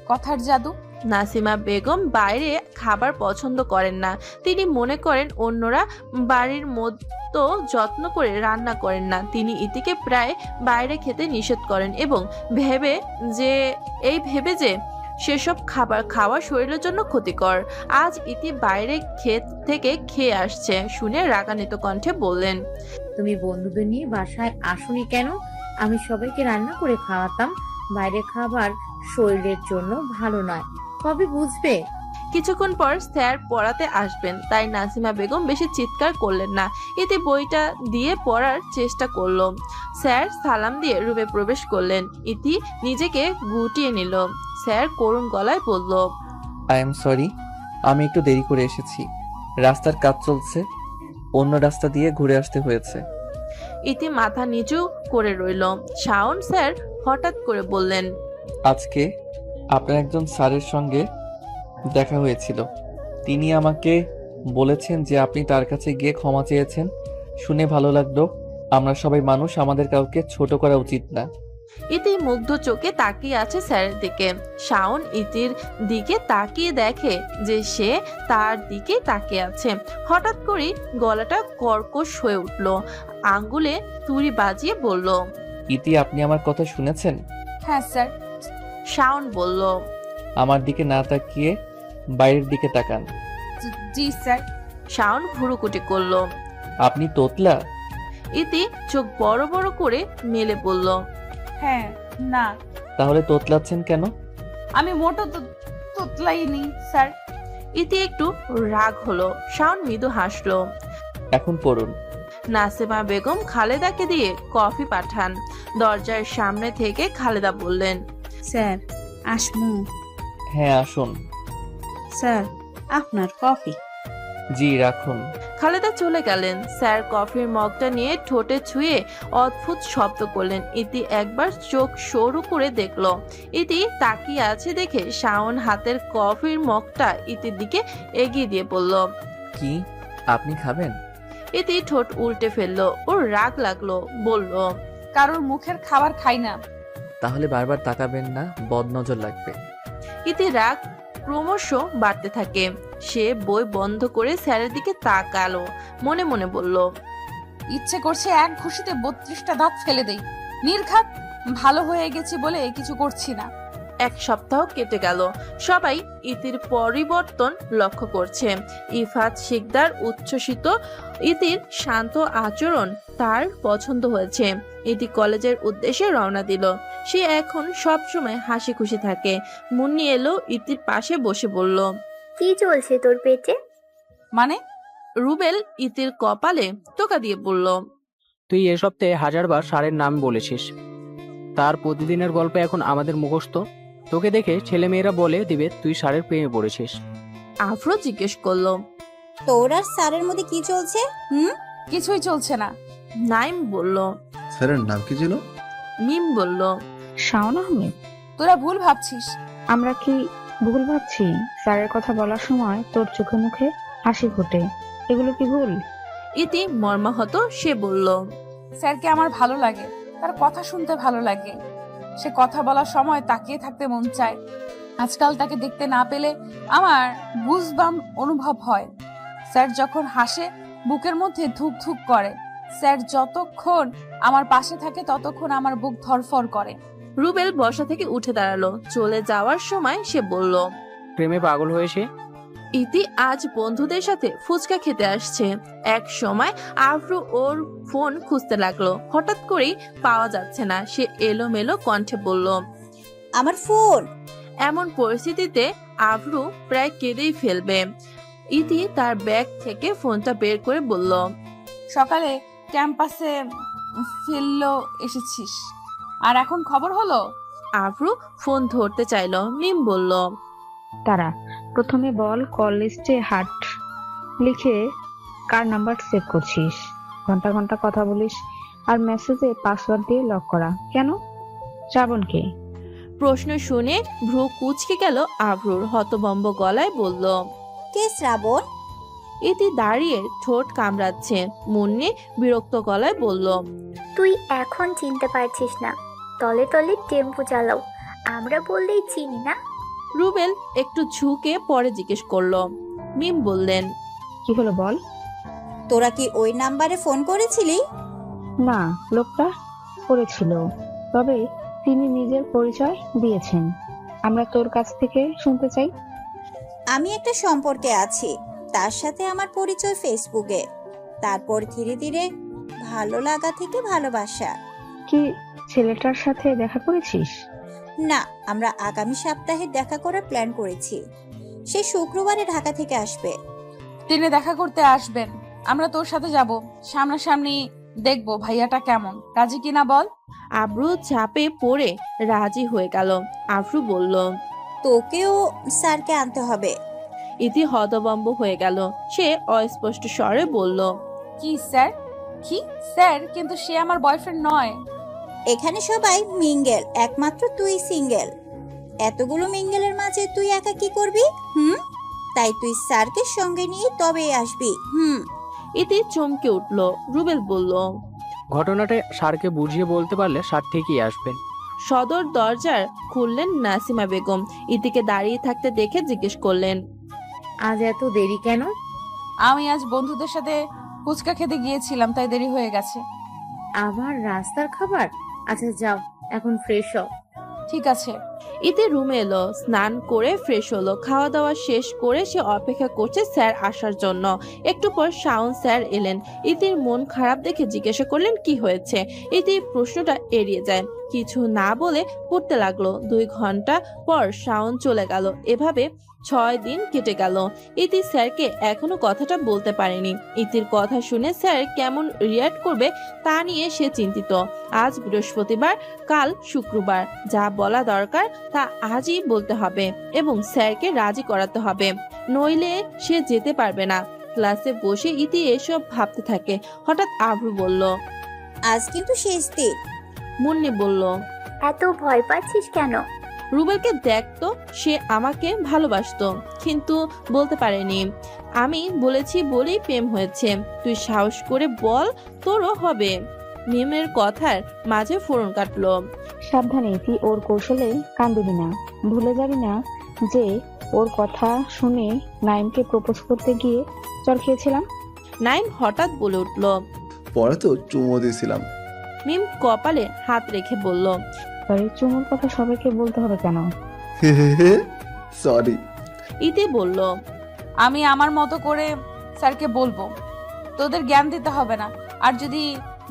কথার জাদু। নাসিমা বেগম বাইরে খাবার পছন্দ করেন না। তিনি মনে করেন অন্যরা বাড়ির মতো যত্ন করে রান্না করেন না। তিনি ইতিকে প্রায় বাইরে খেতে নিষেধ করেন এবং ভেবে যে সেসব খাবার খাওয়া শরীরের জন্য ক্ষতিকর। আজ ইতি বাইরে ক্ষেত থেকে খেয়ে আসছে শুনে রাগান্বিত কণ্ঠে বললেন, তুমি বন্ধুদের নিয়ে বাসায় আসোনি কেন? আমি সবাইকে রান্না করে খাওয়াতাম। বাইরে খাবার শরীরের জন্য ভালো নয়, কবে বুঝবে? কিছুক্ষণ পর স্যার পড়াতে আসবেন, তাই নাসিমা বেগম বেশি চিৎকার করলেন না। এতে বইটা দিয়ে পড়ার চেষ্টা করলো। স্যার সালাম দিয়ে রুমে প্রবেশ করলেন। ইতি নিজেকে গুটিয়ে নিল। স্যার করুণ গলায় বলল, আই এম সরি, আমি একটু দেরি করে এসেছি, রাস্তার কাজ চলছে, অন্য রাস্তা দিয়ে ঘুরে আসতে হয়েছে। ইতি মাথা নিচু করে রইল। শাওন স্যার হঠাৎ করে বললেন, আজকে আপনার একজন স্যারের সঙ্গে দেখা হয়েছিল, তিনি আমাকে বলেছেন যে আপনি তার কাছে গিয়ে ক্ষমা চেয়েছেন। শুনে ভালো লাগলো। আমরা সবাই মানুষ, আমাদের কাউকে ছোট করা উচিত না। ইতি মুগ্ধ চোখে তাকিয়ে আছে স্যারের দিকে। শাওন ইতির দিকে তাকিয়ে দেখে যে সে তার দিকে তাকিয়ে আছে। হঠাৎ করে গলাটা কর্কশ হয়ে উঠল। আঙ্গুলে তুড়ি বাজিয়ে বলল, ইতি, আপনি আমার কথা শুনেছেন? হ্যাঁ স্যার। শাওন বলল, আমার দিকে না তাকিয়ে বাইরের দিকে তাকান। জি স্যার। শাওন ভুরুকুটি করলো। আপনি তোতলা? ইতি চোখ বড় বড় করে মেলে বলল, হ্যাঁ। না, তাহলে তোতলাচ্ছেন কেন? আমি মোটো তোতলাইনি স্যার। ইতি একটু রাগ হলো। শাওন মৃদু হাসলো। এখন পড়ুন। নাসিমা বেগম খালেদাকে দিয়ে কফি পাঠান। দরজার সামনে থেকে খালেদা বললেন, স্যার আসমু? হ্যাঁ আসুন। স্যার আপনার কফি। জি রাখুন। খালেদা চলে গেলেন। স্যার কফির মগটা নিয়ে ঠোঁটে ছুঁয়ে অদ্ভুত শব্দ করলেন। ইতি একবার চোখ সরু করে দেখলো। ইতি তাকিয়ে আছে দেখে শাওন হাতের কফির মগটা ইতির দিকে এগিয়ে দিয়ে বলল, কি আপনি খাবেন? ইতি ঠোঁট উল্টে ফেললো। ওর রাগ লাগলো, বলল, কারোর মুখের খাবার খাই না। তাহলে বারবার তাকাবেন না, বদনজর লাগবে। ইতি রাগ ক্রমশ বাড়তে থাকে। সে বই বন্ধ করে স্যারের দিকে তাকালো। মনে মনে বলল, ইচ্ছে করছে এক ঘুষিতে 32টা দাঁত ফেলে দেই। নির্ঘাত ভালো হয়ে গেছি বলে কিছু করছি না। এক সপ্তাহ কেটে গেল। সবাই ইতির পরিবর্তন লক্ষ্য করছে। ইফাত শিকদার উচ্ছ্বসিত। ইতির শান্ত আচরণ তার পছন্দ হয়েছে। ইতি কলেজের উদ্দেশ্যে রওনা দিল। সে এখন সবসময় হাসি খুশি থাকে। মুন্নি এলো ইতির পাশে বসে বলল, কি চলছে তোর পেটে? মানে? রুবেল ইতির কপালে টোকা দিয়ে বলল, তুই এ সপ্তাহে 1000বার সারের নাম বলেছিস। তার প্রতিদিনের গল্প এখন আমাদের মুখস্থ। তোকে দেখে ছেলেমেয়েরা বলে দিবে তুই সারের প্রেমে পড়েছিস। আফরো জিজ্ঞেস করলো, তোর আর স্যারের মধ্যে কি চলছে? কিছুই চলছে না। নাইম বলল। স্যারের নাম কি ছিল? মিম বলল, শাওন আহমেদ। তোরা ভুল ভাবছিস। আমরা কি ভুল ভাবছি? স্যারের কথা বলার সময় তোর চোখে মুখে হাসি ফোটে, এগুলো কি ভুল? ইতি মর্মাহত। সে বলল, স্যারকে আমার ভালো লাগে, তার কথা শুনতে ভালো লাগে। সে কথা বলার সময় তাকিয়ে থাকতে মন চায়। আজকাল তাকে দেখতে না পেলে আমার গুজবাম্প অনুভব হয়। স্যার যখন হাসে বুকের মধ্যে ধুক ধুক করে। স্যার যতক্ষণ আমার পাশে থাকে ততক্ষণ আমার বুক ধরফর করে। রুবেল বসা থেকে উঠে দাঁড়ালো। চলে যাওয়ার সময় সে বলল, প্রেমে পাগল হয়েছে। ইতি আজ বন্ধুদের সাথে ফুচকা খেতে আসছে। এক সময় আফরু ওর ফোন খুঁজতে লাগলো। হঠাৎ করেই পাওয়া যাচ্ছে না। সে এলোমেলো কণ্ঠে বলল, আমার ফোন। এমন পরিস্থিতিতে আফরু প্রায় কেঁদেই ফেলবে। ইতি তার ব্যাগ থেকে ফোনটা বের করে বলল, সকালে ক্যাম্পাসে ফেললো এসেছিস, আর এখন খবর হলো? আফরু ফোন ধরতে চাইলো। মিম বলল, তারা প্রথমে বল কল লিস্টে হাট লিখে কার নাম্বার সেভ করছিস, ঘন্টা ঘন্টা কথা বলিস, আর মেসেজে পাসওয়ার্ড দিয়ে লক করা কেন? শ্রাবণকে? প্রশ্ন শুনে ভ্রু কুঁচকে গেল আফরুর। হতভম্ব গলায় বলল, কে শ্রাবণ? ইতি দাঁড়িয়ে ঠোঁট কামড়াচ্ছে। মুন্নি বিরক্ত গলায় বলল, তুই এখন চিনতে পারছিস না? তলে তলে টেম্পো চালাও, আমরা বললেই চিনি না। রুবেল একটু ঝুঁকে পরে জিজ্ঞেস করলো। মিম বললেন, কি হলো বল। তোরা কি ওই নাম্বারে ফোন করেছিলি? না, লোকটা করেছিল, তবে তিনি নিজের পরিচয় দিয়েছেন। আমরা তোর কাছ থেকে শুনতে চাই। আমি একটা সম্পর্কে আছি, তার সাথে আমার পরিচয় ফেসবুকে। তারপর ধীরে ধীরে ভালো লাগা থেকে ভালোবাসা। কি ছেলেটার সাথে দেখা করেছিস? না, আমরা আগামী সপ্তাহে দেখা করার প্ল্যান করেছি। সে শুক্রবারে ঢাকা থেকে আসবে। তিনি দেখা করতে আসবেন, আমরা তোর সাথে যাব। সামনাসামনি দেখবো ভাইয়াটা কেমন, রাজি কিনা বল। আব্রু চাপে পড়ে রাজি হয়ে গেল। আফরু বলল, তোকেও স্যারকে আনতে হবে। ইতি হতভম্ব হয়ে গেল। সে অস্পষ্ট স্বরে বলল, কি স্যার? কি স্যার? কিন্তু সে আমার বয়ফ্রেন্ড নয়। এখানে সবাই মিঙ্গেল, একমাত্র তুই সিঙ্গেল। এতগুলো মিঙ্গেলের মাঝে তুই একা কি করবি? তাই তুই স্যারকে সঙ্গে নিয়ে তবেই আসবি। ইতি চমকে উঠল। রুবেল বলল, ঘটনাটা স্যারকে বুঝিয়ে বলতে পারলে স্যার ঠিকই আসবেন। সদর দরজার খুললেন নাসিমা বেগম। ইতিকে দাঁড়িয়ে থাকতে দেখে জিজ্ঞেস করলেন, আজ এত দেরি কেন? আমি আজ বন্ধুদের সাথে ফুচকা খেতে গিয়েছিলাম, তাই দেরি হয়ে গেছে। আবার রাস্তার খাবার? আচ্ছা যাও, এখন ফ্রেশ হও। ঠিক আছে। ইতি রুমে এলো, স্নান করে ফ্রেশ হলো, খাওয়া দাওয়া শেষ করে সে অপেক্ষা করছে স্যার আসার জন্য। একটু পর শাওন স্যার এলেন। ইতির মন খারাপ দেখে জিজ্ঞাসা করলেন কি হয়েছে। ইতি প্রশ্নটা এড়িয়ে যায়, কিছু না বলে পড়তে লাগলো। 2 ঘন্টা পর শাওন চলে গেল। এভাবে 6 দিন কেটে গেল। ইতি স্যারকে এখনো কথাটা বলতে পারেনি। ইতির কথা শুনে স্যার কেমন রিয়াক্ট করবে তা নিয়ে সে চিন্তিত। আজ বৃহস্পতিবার, কাল শুক্রবার, যা বলা দরকার তা আজই বলতে হবে এবং স্যারকে রাজি করাতে হবে, নইলে সে যেতে পারবে না। ক্লাসে বসে ইতি এসব ভাবতে থাকে। হঠাৎ আভ্রু বলল, আজ কিন্তু শেষ দিন। মুন্নি বলল, এত ভয় পাচ্ছিস কেন? রুবেলকে দেখতো, সে আমাকে ভালোবাসতো কিন্তু বলতে পারেনি। আমি বলেছি বলেই প্রেম হয়েছে। তুই সাহস করে বল, তোরও হবে। মিমের কথার মাঝে ফোড়ন কাটলো। সাবধানে তুই ওর কৌশলে কান দিবি না। ভুলে যাবি না যে ওর কথা শুনে নাইমকে প্রপোজ করতে গিয়ে চর খেয়েছিলাম। নাইম হঠাৎ বলে উঠল। পরে তো চুমো দিয়েছিলাম। মিম কপালে হাত রেখে বলল, আরে চুমুর কথা সবাইকে বলতে হবে কেন? সরি। ইতি বলল, আমি আমার মতো করে স্যারকে বলবো, তোদের জ্ঞান দিতে হবে না। আর যদি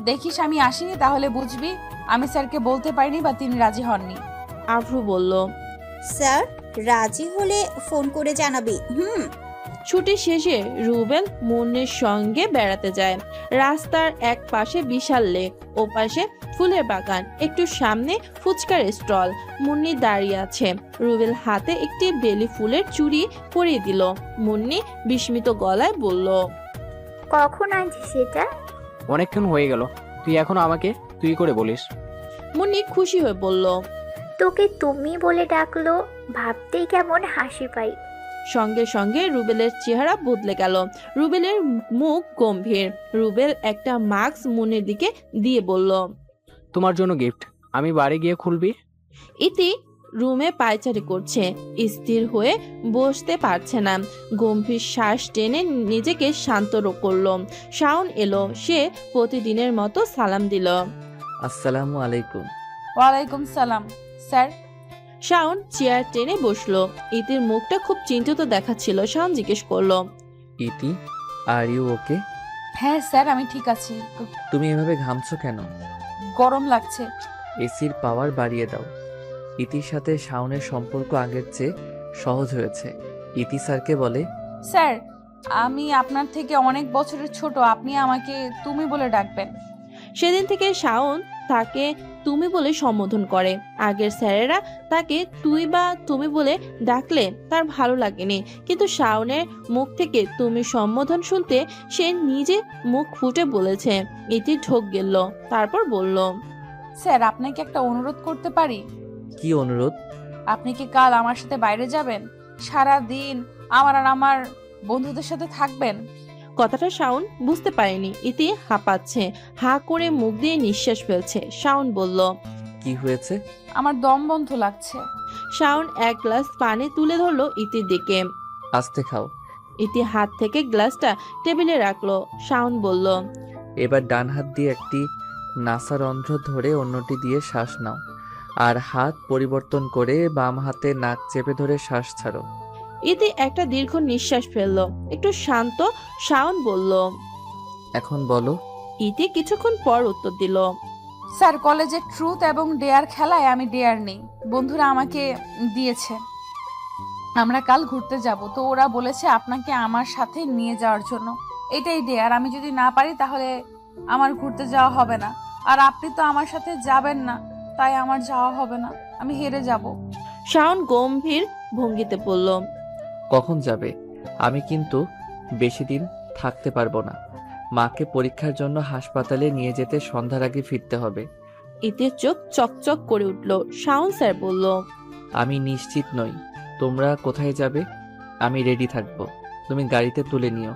দেখিস আমি আসিনি তাহলে বুঝবি আমি স্যারকে বলতে পারিনি বা তিনি রাজি হননি। আভ্রু বলল, স্যার রাজি হলে ফোন করে জানাবি। ছুটি শেষে রুবেল মুন্নির সঙ্গে বেড়াতে যায়। রাস্তার এক পাশে বিশাল লেক, ও পাশে ফুলের বাগান, একটু সামনে ফুচকার স্টল। মুন্নি দাঁড়িয়ে আছে। রুবেল হাতে একটি বেলি ফুলের চুড়ি পরিয়ে দিল। মুন্নি বিস্মিত গলায় বলল, কখন আনছিস সেটা? অনেকক্ষণ হয়ে গেল, তুই এখনো আমাকে তুই করে বলিস। মুন্নি খুশি হয়ে বলল, তোকে তুমি বলে ডাকলো, ভাবতেই কেমন হাসি পাই। সঙ্গে সঙ্গে রুবেলের চেহারা বদলে গেল। রুবেলের মুখ গম্ভীর। রুবেল একটা মাস্ক মুন্নির দিকে দিয়ে বলল, তোমার জন্য গিফট, আমি বাড়ি গিয়ে খুলবি। ইতি রুমে পায়চারি করছে, স্থির হয়ে বসতে পারছে না। গম্ভীর শ্বাস টেনে নিজেকে শান্ত করলো। শাওন এলো, সে প্রতিদিনের মতো সালাম দিল। আসসালামু আলাইকুম। ওয়ালাইকুম সালাম স্যার। শাওন চেয়ার টেনে বসলো। ইতির মুখটা খুব চিন্তিত দেখাচ্ছিল। শাওন জিজ্ঞেস করলো, ইতি, আর ইউ ওকে? হ্যাঁ স্যার আমি ঠিক আছি। তুমি এভাবে ঘামছো কেন? গরম লাগছে। এসির পাওয়ার বাড়িয়ে দাও। ইতির সাথে শাওনের সম্পর্ক আগের চেয়ে সহজ হয়েছে। ইতি স্যারকে বলে, স্যার আমি আপনার থেকে অনেক বছরের ছোট, আপনি আমাকে তুমি বলে ডাকবেন। সেদিন থেকে শাওন তাকে তুমি বলে সম্বোধন করে। আগের স্যারেরা তাকে তুই বা তুমি বলে ডাকলে তার ভালো লাগেনি, কিন্তু শাওনের মুখ থেকে তুমি সম্বোধন শুনতে সে নিজে মুখ ফুটে বলেছে। ইতি ঢোক গেল, তারপর বলল, স্যার আপনাকে একটা অনুরোধ করতে পারি? কি অনুরোধ? আপনি কি কাল আমার সাথে বাইরে যাবেন? সারা দিন আমার আর আমার বন্ধুদের সাথে থাকবেন। কথাটা শাওন বুঝতে পারেনি। ইতি হাঁপাচ্ছে, হা করে মুখ দিয়ে নিঃশ্বাস ফেলছে। শাওন বলল, কি হয়েছে? আমার দম বন্ধ লাগছে। শাওন এক গ্লাস পানি তুলে ধরলো ইতির দিকে। আস্তে খাও। ইতি হাত থেকে গ্লাসটা টেবিলে রাখলো। শাওন বলল, এবার ডান হাত দিয়ে একটি নাসারন্ধ্র ধরে অন্যটি দিয়ে শ্বাস নাও, আর হাত পরিবর্তন করে বাম হাতে নাক চেপে ধরে শ্বাস ছাড়ো। ইতি একটা দীর্ঘ নিঃশ্বাস ফেললো। একটু শান্ত শাওন বলল, এখন বলো। ইতি কিছুক্ষণ পর উত্তর দিল, স্যার কলেজে ট্রুথ এবং ডেয়ার খেলায় আমি ডেয়ার নেই, বন্ধুরা আমাকে দিয়েছে। আমরা কাল ঘুরতে যাব, তো ওরা বলেছে আপনাকে আমার সাথে নিয়ে যাওয়ার জন্য। এটাই ডেয়ার, আমি যদি না পারি তাহলে আমার ঘুরতে যাওয়া হবে না। আর আপনি তো আমার সাথে যাবেন না, তাই আমার যাওয়া হবে না, আমি হেরে যাব। শাওন গম্ভীর ভঙ্গিতে বলল, কখন যাবে? আমি কিন্তু বেশি দিন থাকতে পারবো না। মাকে পরীক্ষার জন্য হাসপাতালে নিয়ে যেতে সন্ধ্যার আগে ফিরতে হবে। ইতির চোখ চকচক করে উঠল। শাওন স্যার বলল, আমি নিশ্চিত নই তোমরা কোথায় যাবে। আমি রেডি থাকবো, তুমি গাড়িতে তুলে নিও।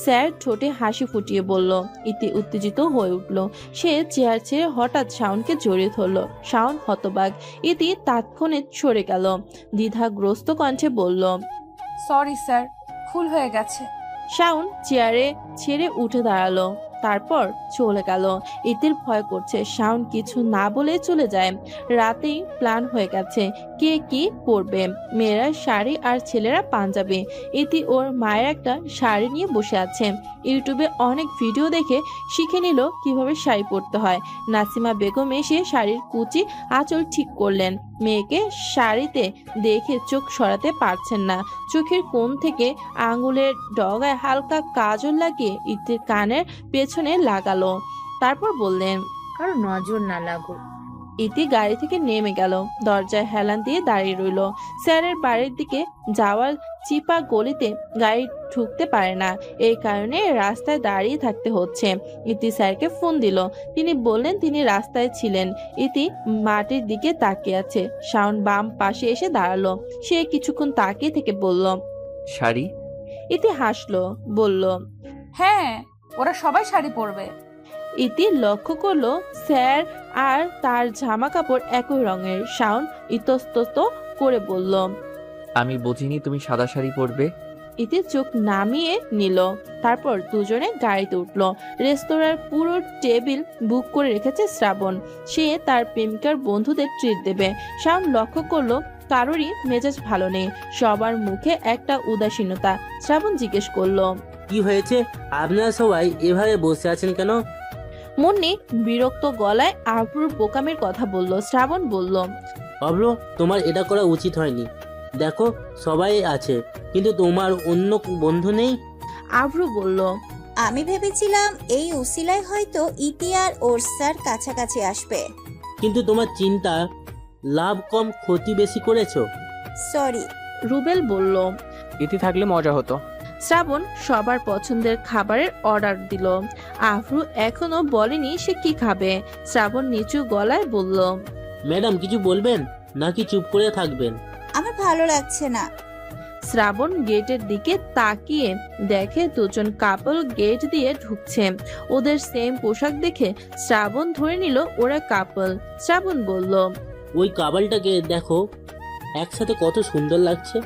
স্যার ঠোঁটে হাসি ফুটিয়ে বলল। ইতি উত্তেজিত হয়ে উঠল। সে চেয়ার ছেড়ে হঠাৎ শাওনকে জড়িয়ে ধরল। শাওন হতবাক। ইতি তাৎক্ষণিক সরে গেল। দ্বিধাগ্রস্ত কণ্ঠে বলল, সরি স্যার, ভুল হয়ে গেছে। শাওন চেয়ারে ছেড়ে উঠে দাঁড়ালো, তারপর চলে গেল। ইতির ভয় করছে শাওন কিছু না বলে চলে যায়। রাতেই প্ল্যান হয়ে গেছে, কে কি পরবে। মেয়েরা শাড়ি আর ছেলেরা পাঞ্জাবি। ইতি ওর মায়ের একটা শাড়ি নিয়ে বসে আছে। ইউটিউবে অনেক ভিডিও দেখে শিখে নিল কিভাবে শাড়ি পরতে হয়। নাসিমা বেগম এসে শাড়ির কুচি আঁচল ঠিক করলেন। মেয়েকে শাড়িতে দেখে চোখ সরাতে পারছেন না। চোখের কোণ থেকে আঙুলের ডগায় হালকা কাজল লাগিয়ে ইতির কানের পেছনে লাগালো। তারপর বললেন, কারো নজর না লাগুক। ইতি গাড়ি থেকে নেমে গেল। দরজায় হেলান দিয়ে দাঁড়িয়ে রইল। স্যারের বাড়ির দিকে যাওয়ার চিপা গলিতে গাড়ি ঢুকতে পারে না। এই কারণে রাস্তায় দাঁড়িয়ে থাকতে হচ্ছে। ইতি স্যারকে ফোন দিল। তিনি বললেন তিনি রাস্তায় ছিলেন। ইতি মাটির দিকে তাকিয়ে আছে। শাওন বাম পাশে এসে দাঁড়ালো। সে কিছুক্ষণ তাকিয়ে থেকে বলল, শাড়ি? ইতি হাসলো, বলল, হ্যাঁ, ওরা সবাই শাড়ি পরবে। ইতি লক্ষ্য করলো স্যার আর তার জামা কাপড় একই রঙের। শাওন ইতস্তত করে বলল, আমি বুঝিনি তুমি সাদা শাড়ি পরবে। ইতি চোখ নামিয়ে নিল। তারপর দুজনে গাড়িতে উঠলো। রেস্তোরাঁর পুরো টেবিল বুক করে রেখেছে শ্রাবণ। সে তার প্রেমিকার বন্ধুদের ট্রিট দেবে। শাওন লক্ষ্য করলো কারোরই মেজাজ ভালো নেই। সবার মুখে একটা উদাসীনতা। শ্রাবণ জিজ্ঞেস করলো, কি হয়েছে? আপনারা সবাই এভাবে বসে আছেন কেন? মুন্নি বিরক্ত গলায় আবরুর বোকামের কথা বলল। শ্রাবণ বলল, অব্র, তোমার এটা করা উচিত হয়নি। দেখো সবাই আছে, কিন্তু তোমার অন্য বন্ধু নেই। আবরু বলল, আমি ভেবেছিলাম এই উসিলায় হয়তো ইতি আর ওর স্যার কাছাকাছি আসবে। কিন্তু তোমার চিন্তা লাভ কম ক্ষতি বেশি করেছো। সরি। রুবেল বলল, ইতি থাকলে মজা হতো। শ্রাবণ সবার পছন্দের খাবারের অর্ডার দিল। আফরু এখনো বলেনি সে কি খাবে। শ্রাবণ নিচু গলায় বলল, ম্যাডাম কিছু বলবেন নাকি চুপ করে থাকবেন? আমার ভালো লাগছে না। শ্রাবণ গেটের দিকে তাকিয়ে দেখে দুজন কাপল গেট দিয়ে ঢুকছে। ওদের সেম পোশাক দেখে শ্রাবণ ধরে নিল ওরা কাপল। শ্রাবণ বলল, ওই কাবালটাকে দেখো, একসাথে কত সুন্দর লাগছে।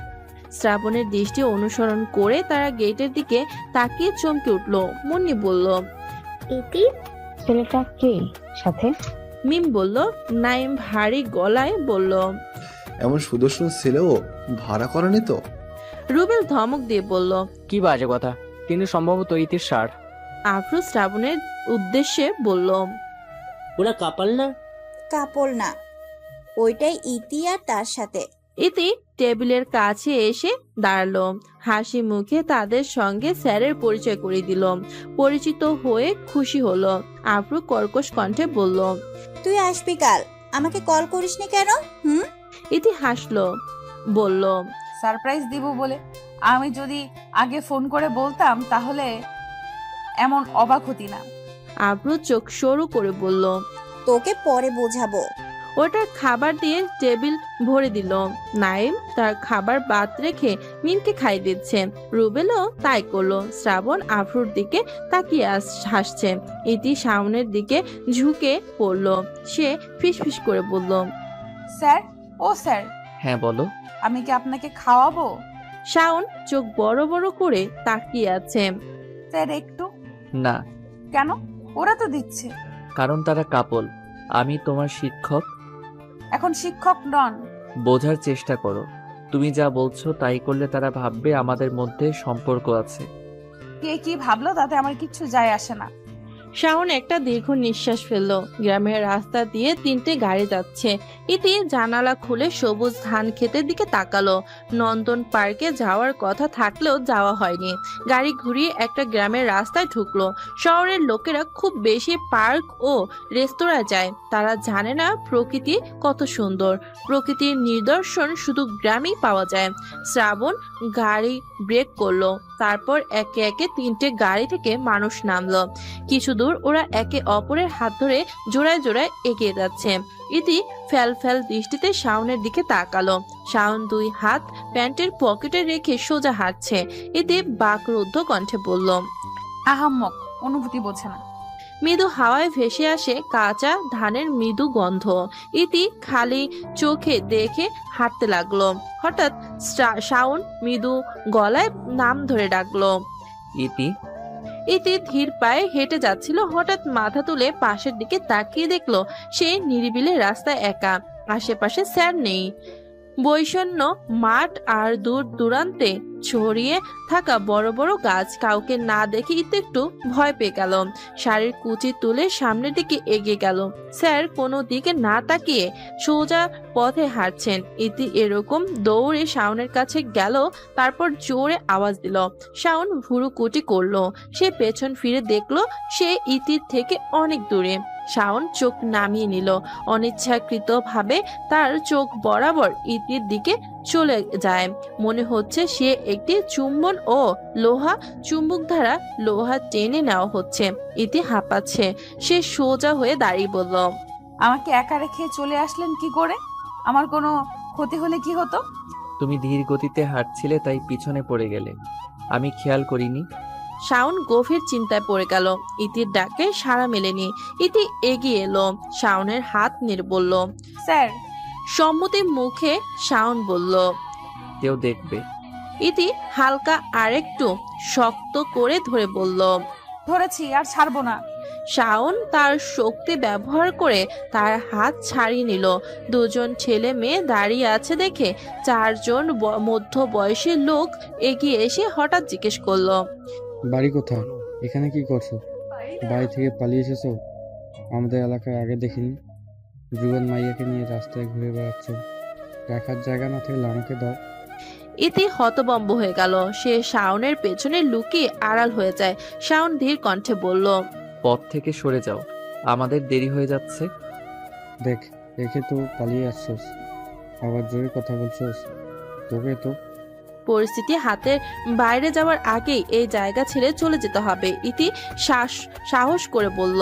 শ্রাবণের দৃষ্টি অনুসরণ করে তারা গেটের দিকে তাকিয়ে চমকে উঠল। মুন্নি বলল, ইতি? ছেলেটা কে সাথে? মিম বলল। নাইম ভারী গলায় বলল, এমন সুদর্শন ছেলেও ভাড়া করেনি তো? রুবেল ধমক দিয়ে বলল, কি বাজে কথা, তিনি সম্ভবত ইতির সার। আফরু শ্রাবণের উদ্দেশ্যে বলল, ওরা কাপাল না? কাপল না, ওইটাই ইতি আর তার সাথে। ইতি টেবিলের কাছে এসে দাঁড়ালো। হাসি মুখে তাদের সঙ্গে স্যারের পরিচয় করে দিল। পরিচিত হয়ে খুশি হলো। আফরু কর্কশ কণ্ঠে বলল, তুই আসবি কাল, আমাকে কল করিসনি কেন? ইতি হাসলো, বলল, সারপ্রাইজ দিব বলে। আমি যদি আগে ফোন করে বলতাম তাহলে এমন অবাক হতি না। আফরু চোখ সরু করে বলল, তোকে পরে বোঝাবো। ওটার খাবার দিয়ে টেবিল ভরে দিল। নাইম তার খাবার বাদ রেখে মিমকে খাই দিচ্ছে। রুবেলও তাই করলো। শ্রাবণ আফরুর দিকে তাকিয়ে হাসছে। ইতি সামনের দিকে ঝুঁকে পড়লো। সে ফিসফিস করে বলল, স্যার, ও স্যার, হ্যাঁ বলো। আমি কি আপনাকে খাওয়াবো? শাওন চোখ বড় বড় করে তাকিয়ে আছে। স্যার একটু। না। কেন? ওরা তো দিচ্ছে। কারণ তারা কাপল। আমি তোমার শিক্ষক। এখন শিক্ষক নন। বোঝার চেষ্টা করো। তুমি যা বলছো তাই করলে তারা ভাববে আমাদের মধ্যে সম্পর্ক আছে। কে কি ভাবলো তাতে আমার কিচ্ছু যায় আসে না। শাওন একটা দীর্ঘ নিঃশ্বাস ফেললো। গ্রামের রাস্তা দিয়ে 3টে গাড়ি যাচ্ছে। ইতি জানালা খুলে সবুজ ধান ক্ষেতের দিকে তাকালো। নন্দন পার্কে যাওয়ার কথা থাকলেও যাওয়া হয়নি। গাড়ি ঘুরিয়ে একটা গ্রামের রাস্তায় ঢুকলো। শহরের লোকেরা খুব বেশি পার্ক ও রেস্তোরাঁ যায়। তারা জানে না প্রকৃতি কত সুন্দর। প্রকৃতির নিদর্শন শুধু গ্রামেই পাওয়া যায়। শ্রাবণ গাড়ি ব্রেক করলো। তারপর একে একে 3টে গাড়ি থেকে মানুষ নামলো। কিছু দূর ওরা একে অপরের হাত ধরে জোড়ায় জোড়ায় এগিয়ে যাচ্ছে। ইতি ফ্যাল ফ্যাল দৃষ্টিতে শাওনের দিকে তাকালো। শাওন 2 হাত প্যান্টের পকেটে রেখে সোজা হাঁটছে। ইতি বাকরুদ্ধ কণ্ঠে বলল, আহাম্মক, অনুভূতি বোঝে না। মৃদু হাওয়ায় ভেসে আসে কাঁচা ধানের মৃদু গন্ধ। ইতি খালি চোখে দেখে হাঁটতে লাগলো। হঠাৎ শাওন মৃদু গলায় নাম ধরে ডাকলো, ইতি। ইতি ধীর পায়ে হেঁটে যাচ্ছিল। হঠাৎ মাথা তুলে পাশের দিকে তাকিয়ে দেখলো সে নিরিবিলি রাস্তায় একা। আশেপাশে স্যার নেই। বৈষণ্য মাঠ আর দূর দূরান্তে ছড়িয়ে থাকা বড় বড় গাছ। কাউকে না দেখে ইতি একটু ভয় পেয়ে গেল। শাড়ির কুচি তুলে সামনের দিকে এগিয়ে গেল। স্যার কোনো দিকে না তাকিয়ে সোজা পথে হাঁটছেন। ইতি এরকম দৌড়ে শাওনের কাছে গেল, তারপর জোরে আওয়াজ দিল। শাওন ভুরুকুটি করলো। সে পেছন ফিরে দেখলো সে ইতির থেকে অনেক দূরে। শাওন চোখ নামিয়ে নিল। অনিচ্ছাকৃত ভাবে তার চোখ বরাবর ইতির দিকে চলে যায়। মনে হচ্ছে সে একটি চুম্বন ও লোহা চুম্বক দ্বারা লোহা টেনে নেওয়া হচ্ছে। ইতি হাঁপাচ্ছে। সে সোজা হয়ে দাঁড়িয়ে বলল, আমাকে একা রেখে চলে আসলেন কি করে? আমার কোনো ক্ষতি হলে কি হতো? তুমি ধীর গতিতে হাঁটছিলে তাই পিছনে পড়ে গেলে, আমি খেয়াল করিনি। শাওন গভীর চিন্তায় পড়ে গেল। ইতির ডাকে সাড়া মেলেনি। ইতি এগিয়ে এলো, শাওনের হাত নেড়ে বলল, স্যার। সম্মতি মুখে শাওন বলল, কেউ দেখবে। ইতি হালকা আরেকটু শক্ত করে ধরে বলল, ধরেছি, আর ছাড়বো না। শাওন তার শক্তি ব্যবহার করে তার হাত ছাড়িয়ে নিল। দুজন ছেলে মেয়ে দাঁড়িয়ে আছে দেখে চারজন মধ্য বয়সী লোক এগিয়ে এসে হঠাৎ জিজ্ঞেস করলো, বাড়ি কোথায়? এখানে কি করছো? বাড়ি থেকে পালিয়ে এসেছো? আমাদের এলাকায় আগে দেখিনি। যুগল মাইয়াকে নিয়ে রাস্তায় ঘুরে বেড়াচ্ছ। দেখার জায়গা না থাকলে আমাকে দাও। ইতি হতবম্ব হয়ে গেল। সে শাওনের পেছনে লুকিয়ে আড়াল হয়ে যায়। শাওন ধীর কণ্ঠে বলল, পথ থেকে সরে যাও, আমাদের দেরি হয়ে যাচ্ছে। দেখ, রেখে তো পালিয়ে আসছোস, আবার জোরে কথা বলছোস। তোকে তো পরিস্থিতি হাতের বাইরে যাওয়ার আগেই এই জায়গা ছেড়ে চলে যেতে হবে। ইতি সাহস করে বলল,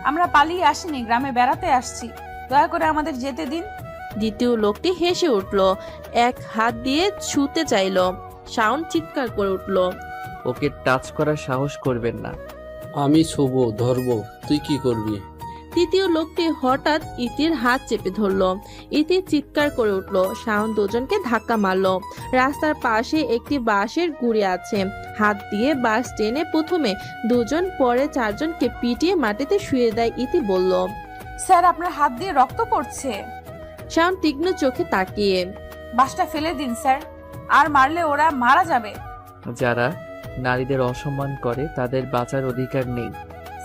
আমরা পালিয়ে আসিনি, গ্রামে বেড়াতে আসছি, দয়া করে আমাদের যেতে দিন। দ্বিতীয় লোকটি হেসে উঠল, এক হাত দিয়ে ছুঁতে চাইল। শাওন চিৎকার করে উঠল, ওকে টাচ করার সাহস করবেন না। আমি ছুবো, ধরবো, তুই কি করবি? তৃতীয় লোকটি হঠাৎ ইতির হাত চেপে ধরলো। ইতি চিৎকার করে উঠল। শাওন দুজনকে ধাক্কা মারলো। রাস্তার পাশে একটি বাঁশের গুঁড়ি আছে। হাত দিয়ে বাঁশ টেনে প্রথমে দুজন, পরে চারজনকে পিটিয়ে মাটিতে শুয়ে দেয়। ইতি বলল, স্যার, আপনার হাত দিয়ে রক্ত পড়ছে। শাওন তীক্ষ্ণ চোখে তাকিয়ে, বাঁশটা ফেলে দিন স্যার, আর মারলে ওরা মারা যাবে। যারা নারীদের অসম্মান করে তাদের বাঁচার অধিকার নেই।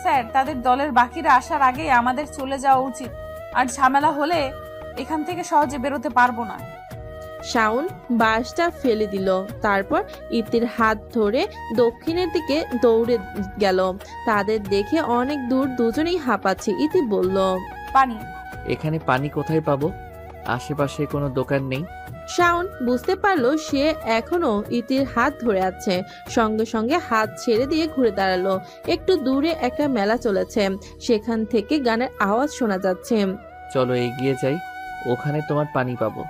স্যার, তাদের দলের বাকিরা আসার আগে আমাদের চলে যাওয়া উচিত, আর ঝামেলা হলে এখান থেকে সহজে বেরোতে পারবো না। শাওন বাঁশটা ফেলে দিল, তারপর ইতির হাত ধরে দক্ষিণের দিকে দৌড়ে গেল। তাদের দেখে অনেক দূর দুজনেই হাঁপাচ্ছে। ইতি বলল, পানি। এখানে পানি কোথায় পাবো? আশেপাশে কোনো দোকান নেই। শাওন বুঝতে পারলো সে এখনো ইতির হাত ধরে আছে। সঙ্গে সঙ্গে হাত ছেড়ে দিয়ে ঘুরে দাঁড়ালো। একটু দূরে একটা মেলা চলেছে, সেখান থেকে গানের আওয়াজ শোনা যাচ্ছে। চলো এগিয়ে যাই, ওখানে তোমার পানি পাবো।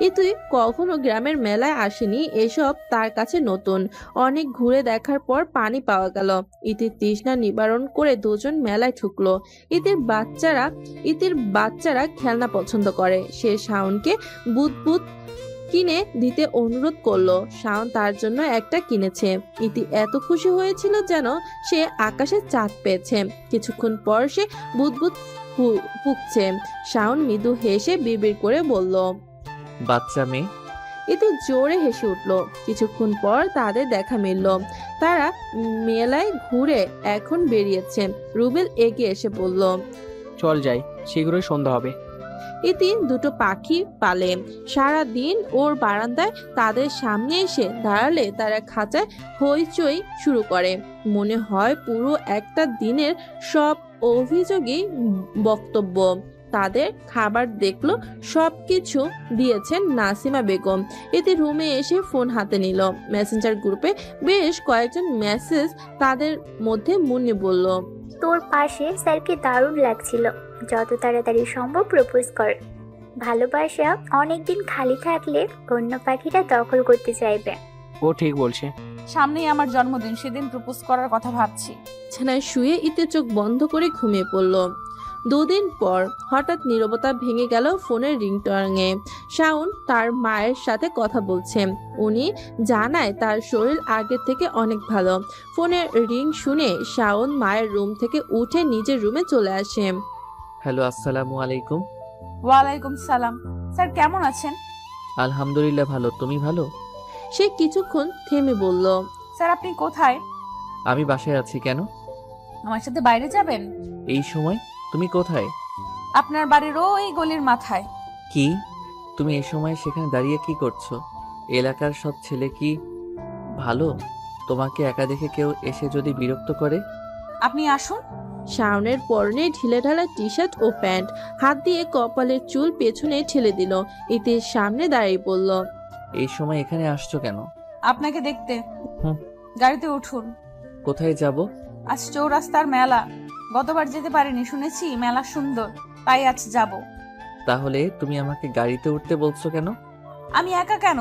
ইতি কখনো গ্রামের মেলায় আসেনি, এসব তার কাছে নতুন। অনেক ঘুরে দেখার পর পানি পাওয়া গেল। ইতির তৃষ্ণা নিবারণ করে দুজন মেলায় ঢুকলো। ইতির বাচ্চারা খেলনা পছন্দ করে। সে শাওনকে বুদবুদ কিনে দিতে অনুরোধ করলো। শাওন তার জন্য একটা কিনেছে। ইতি এত খুশি হয়েছিল যেন সে আকাশে চাঁদ পেয়েছে। কিছুক্ষণ পর সে বুদবুদ ফুঁকছে। শাওন মৃদু হেসে বিড়বিড় করে বলল, বাচ্চা মেয়ে। ইতি জোরে হেসে উঠল। কিছুক্ষণ পর তাদের দেখা মিলল। তারা মেলায় ঘুরে এখন বেরিয়েছে। রুবেল এগিয়ে এসে বলল, চল যাই, শীঘ্রই সন্ধ্যা হবে। ইতি দুটো পাখি পালে। সারা দিন ওর বারান্দায় তাদের সামনে এসে দাঁড়ালে তারা খাঁচায় হইচই শুরু করে। মনে হয় পুরো একটা দিনের সব অভিযোগই বক্তব্য। তাদের খাবার দেখলো, সবকিছু দিয়েছেন নাসিমা বেগম। এতে রুমে এসে ফোন হাতে নিল। মেসেঞ্জার গ্রুপে বেশ কয়েকজন মেসেজ। তাদের মধ্যে মুন্নি বলল, তোর পাশে স্যারকে দারুণ লাগছিল, যত তাড়াতাড়ি সম্ভব প্রপোজ কর। ভালোবাসা অনেকদিন খালি থাকলে অন্য পাখিরা দখল করতে চাইবে। ও ঠিক বলছে। সামনেই আমার জন্মদিন, সেদিন প্রপোজ করার কথা ভাবছি। বিছানায় শুয়ে ইতে চোখ বন্ধ করে ঘুমিয়ে পড়ল। দুদিন পর হঠাৎ নীরবতা ভেঙে গেল ফোনের রিংটনে। শাওন তার মায়ের সাথে কথা বলছে। উনি জানায় তার শরীর আগের থেকে অনেক ভালো। ফোনের রিং শুনে শাওন মায়ের রুম থেকে উঠে নিজের রুমে চলে আসে। হ্যালো, আসসালামু আলাইকুম। ওয়ালাইকুম সালাম। স্যার কেমন আছেন? আলহামদুলিল্লাহ ভালো, তুমি ভালো? সে কিছুক্ষণ থেমে বলল, স্যার আপনি কোথায়? আমি বাসায় আছি। কেন? আমার সাথে বাইরে যাবেন? এই সময়? তুমি কোথায়? আপনার বাড়ির ওই গলির মাথায়। কি? তুমি এই সময় সেখানে দাঁড়িয়ে কি করছো? এলাকার সব ছেলে কি ভালো? তোমাকে একা দেখে কেউ এসে যদি বিরক্ত করে? আপনি আসুন। শাওনের পরনে ঢিলেঢালা টি শার্ট ও প্যান্ট, হাত দিয়ে কপালের চুল পেছনে ঠেলে দিল। ইতির সামনে দাঁড়িয়ে বলল, এই সময় এখানে আসছো কেন? আপনাকে দেখতে। হুম। গাড়িতে উঠুন। কোথায় যাব? আজ চৌরাস্তার মেলা, গতবার যেতে পারিনি, শুনেছি মেলা সুন্দর, তাই আজ যাব। তাহলে তুমি আমাকে গাড়িতে উঠতে বলছো কেন? আমি একা কেন?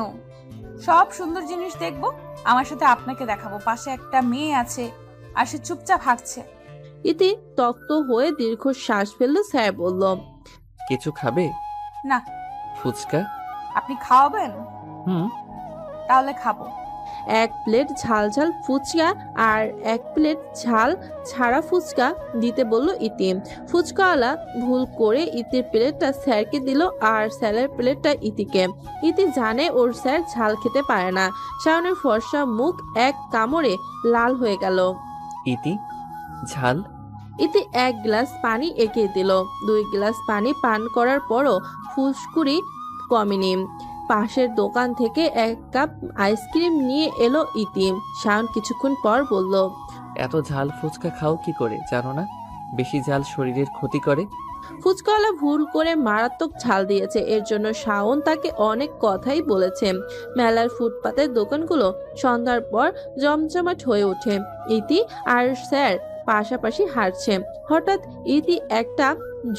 সব সুন্দর জিনিস দেখবো, আমার সাথে আপনাকে দেখাবো। পাশে একটা মেয়ে আছে আর সে চুপচাপ হাঁটছে। ইতি তপ্ত হয়ে দীর্ঘ শ্বাস ফেলল। স্যার বলল, কিছু খাবে? না। ফুচকা? আপনি খাওয়াবেন? হুম। তাহলে খাবো। এক প্লেট ঝাল ঝাল ফুচকা আর এক প্লেট ঝাল ছাড়া ফুচকা দিতে বলল ইতি। ফুচকাওয়ালা ভুল করে ইতির প্লেটটা স্যারকে দিল আর স্যারের প্লেটটা ইতিকে। ইতি জানে ওর স্যার ঝাল খেতে পারে না। শাওনের ফর্সা মুখ এক কামড়ে লাল হয়ে গেল। ইতি, ঝাল? ইতি এক গ্লাস পানি এগিয়ে দিল। 2 গ্লাস পানি পান করার পরও ফুসকুড়ি কমেনি। পাশের দোকান থেকে 1 কাপ আইসক্রিম নিয়ে এলো ইতি। শাওন কিছুক্ষণ পর বলল, এত ঝাল ফুচকা খাও কি করে, জানো না বেশি ঝাল শরীরের ক্ষতি করে? ফুচকাওয়ালা ভুল করে মারাত্মক ঝাল দিয়েছে, এর জন্য শাওন তাকে অনেক কথাই বলেছে। মেলার ফুটপাতের দোকানগুলো সন্ধ্যার পর জমজমাট হয়ে ওঠে। ইতি আর স্যার পাশাপাশি হাঁটছে। হঠাৎ ইতি একটা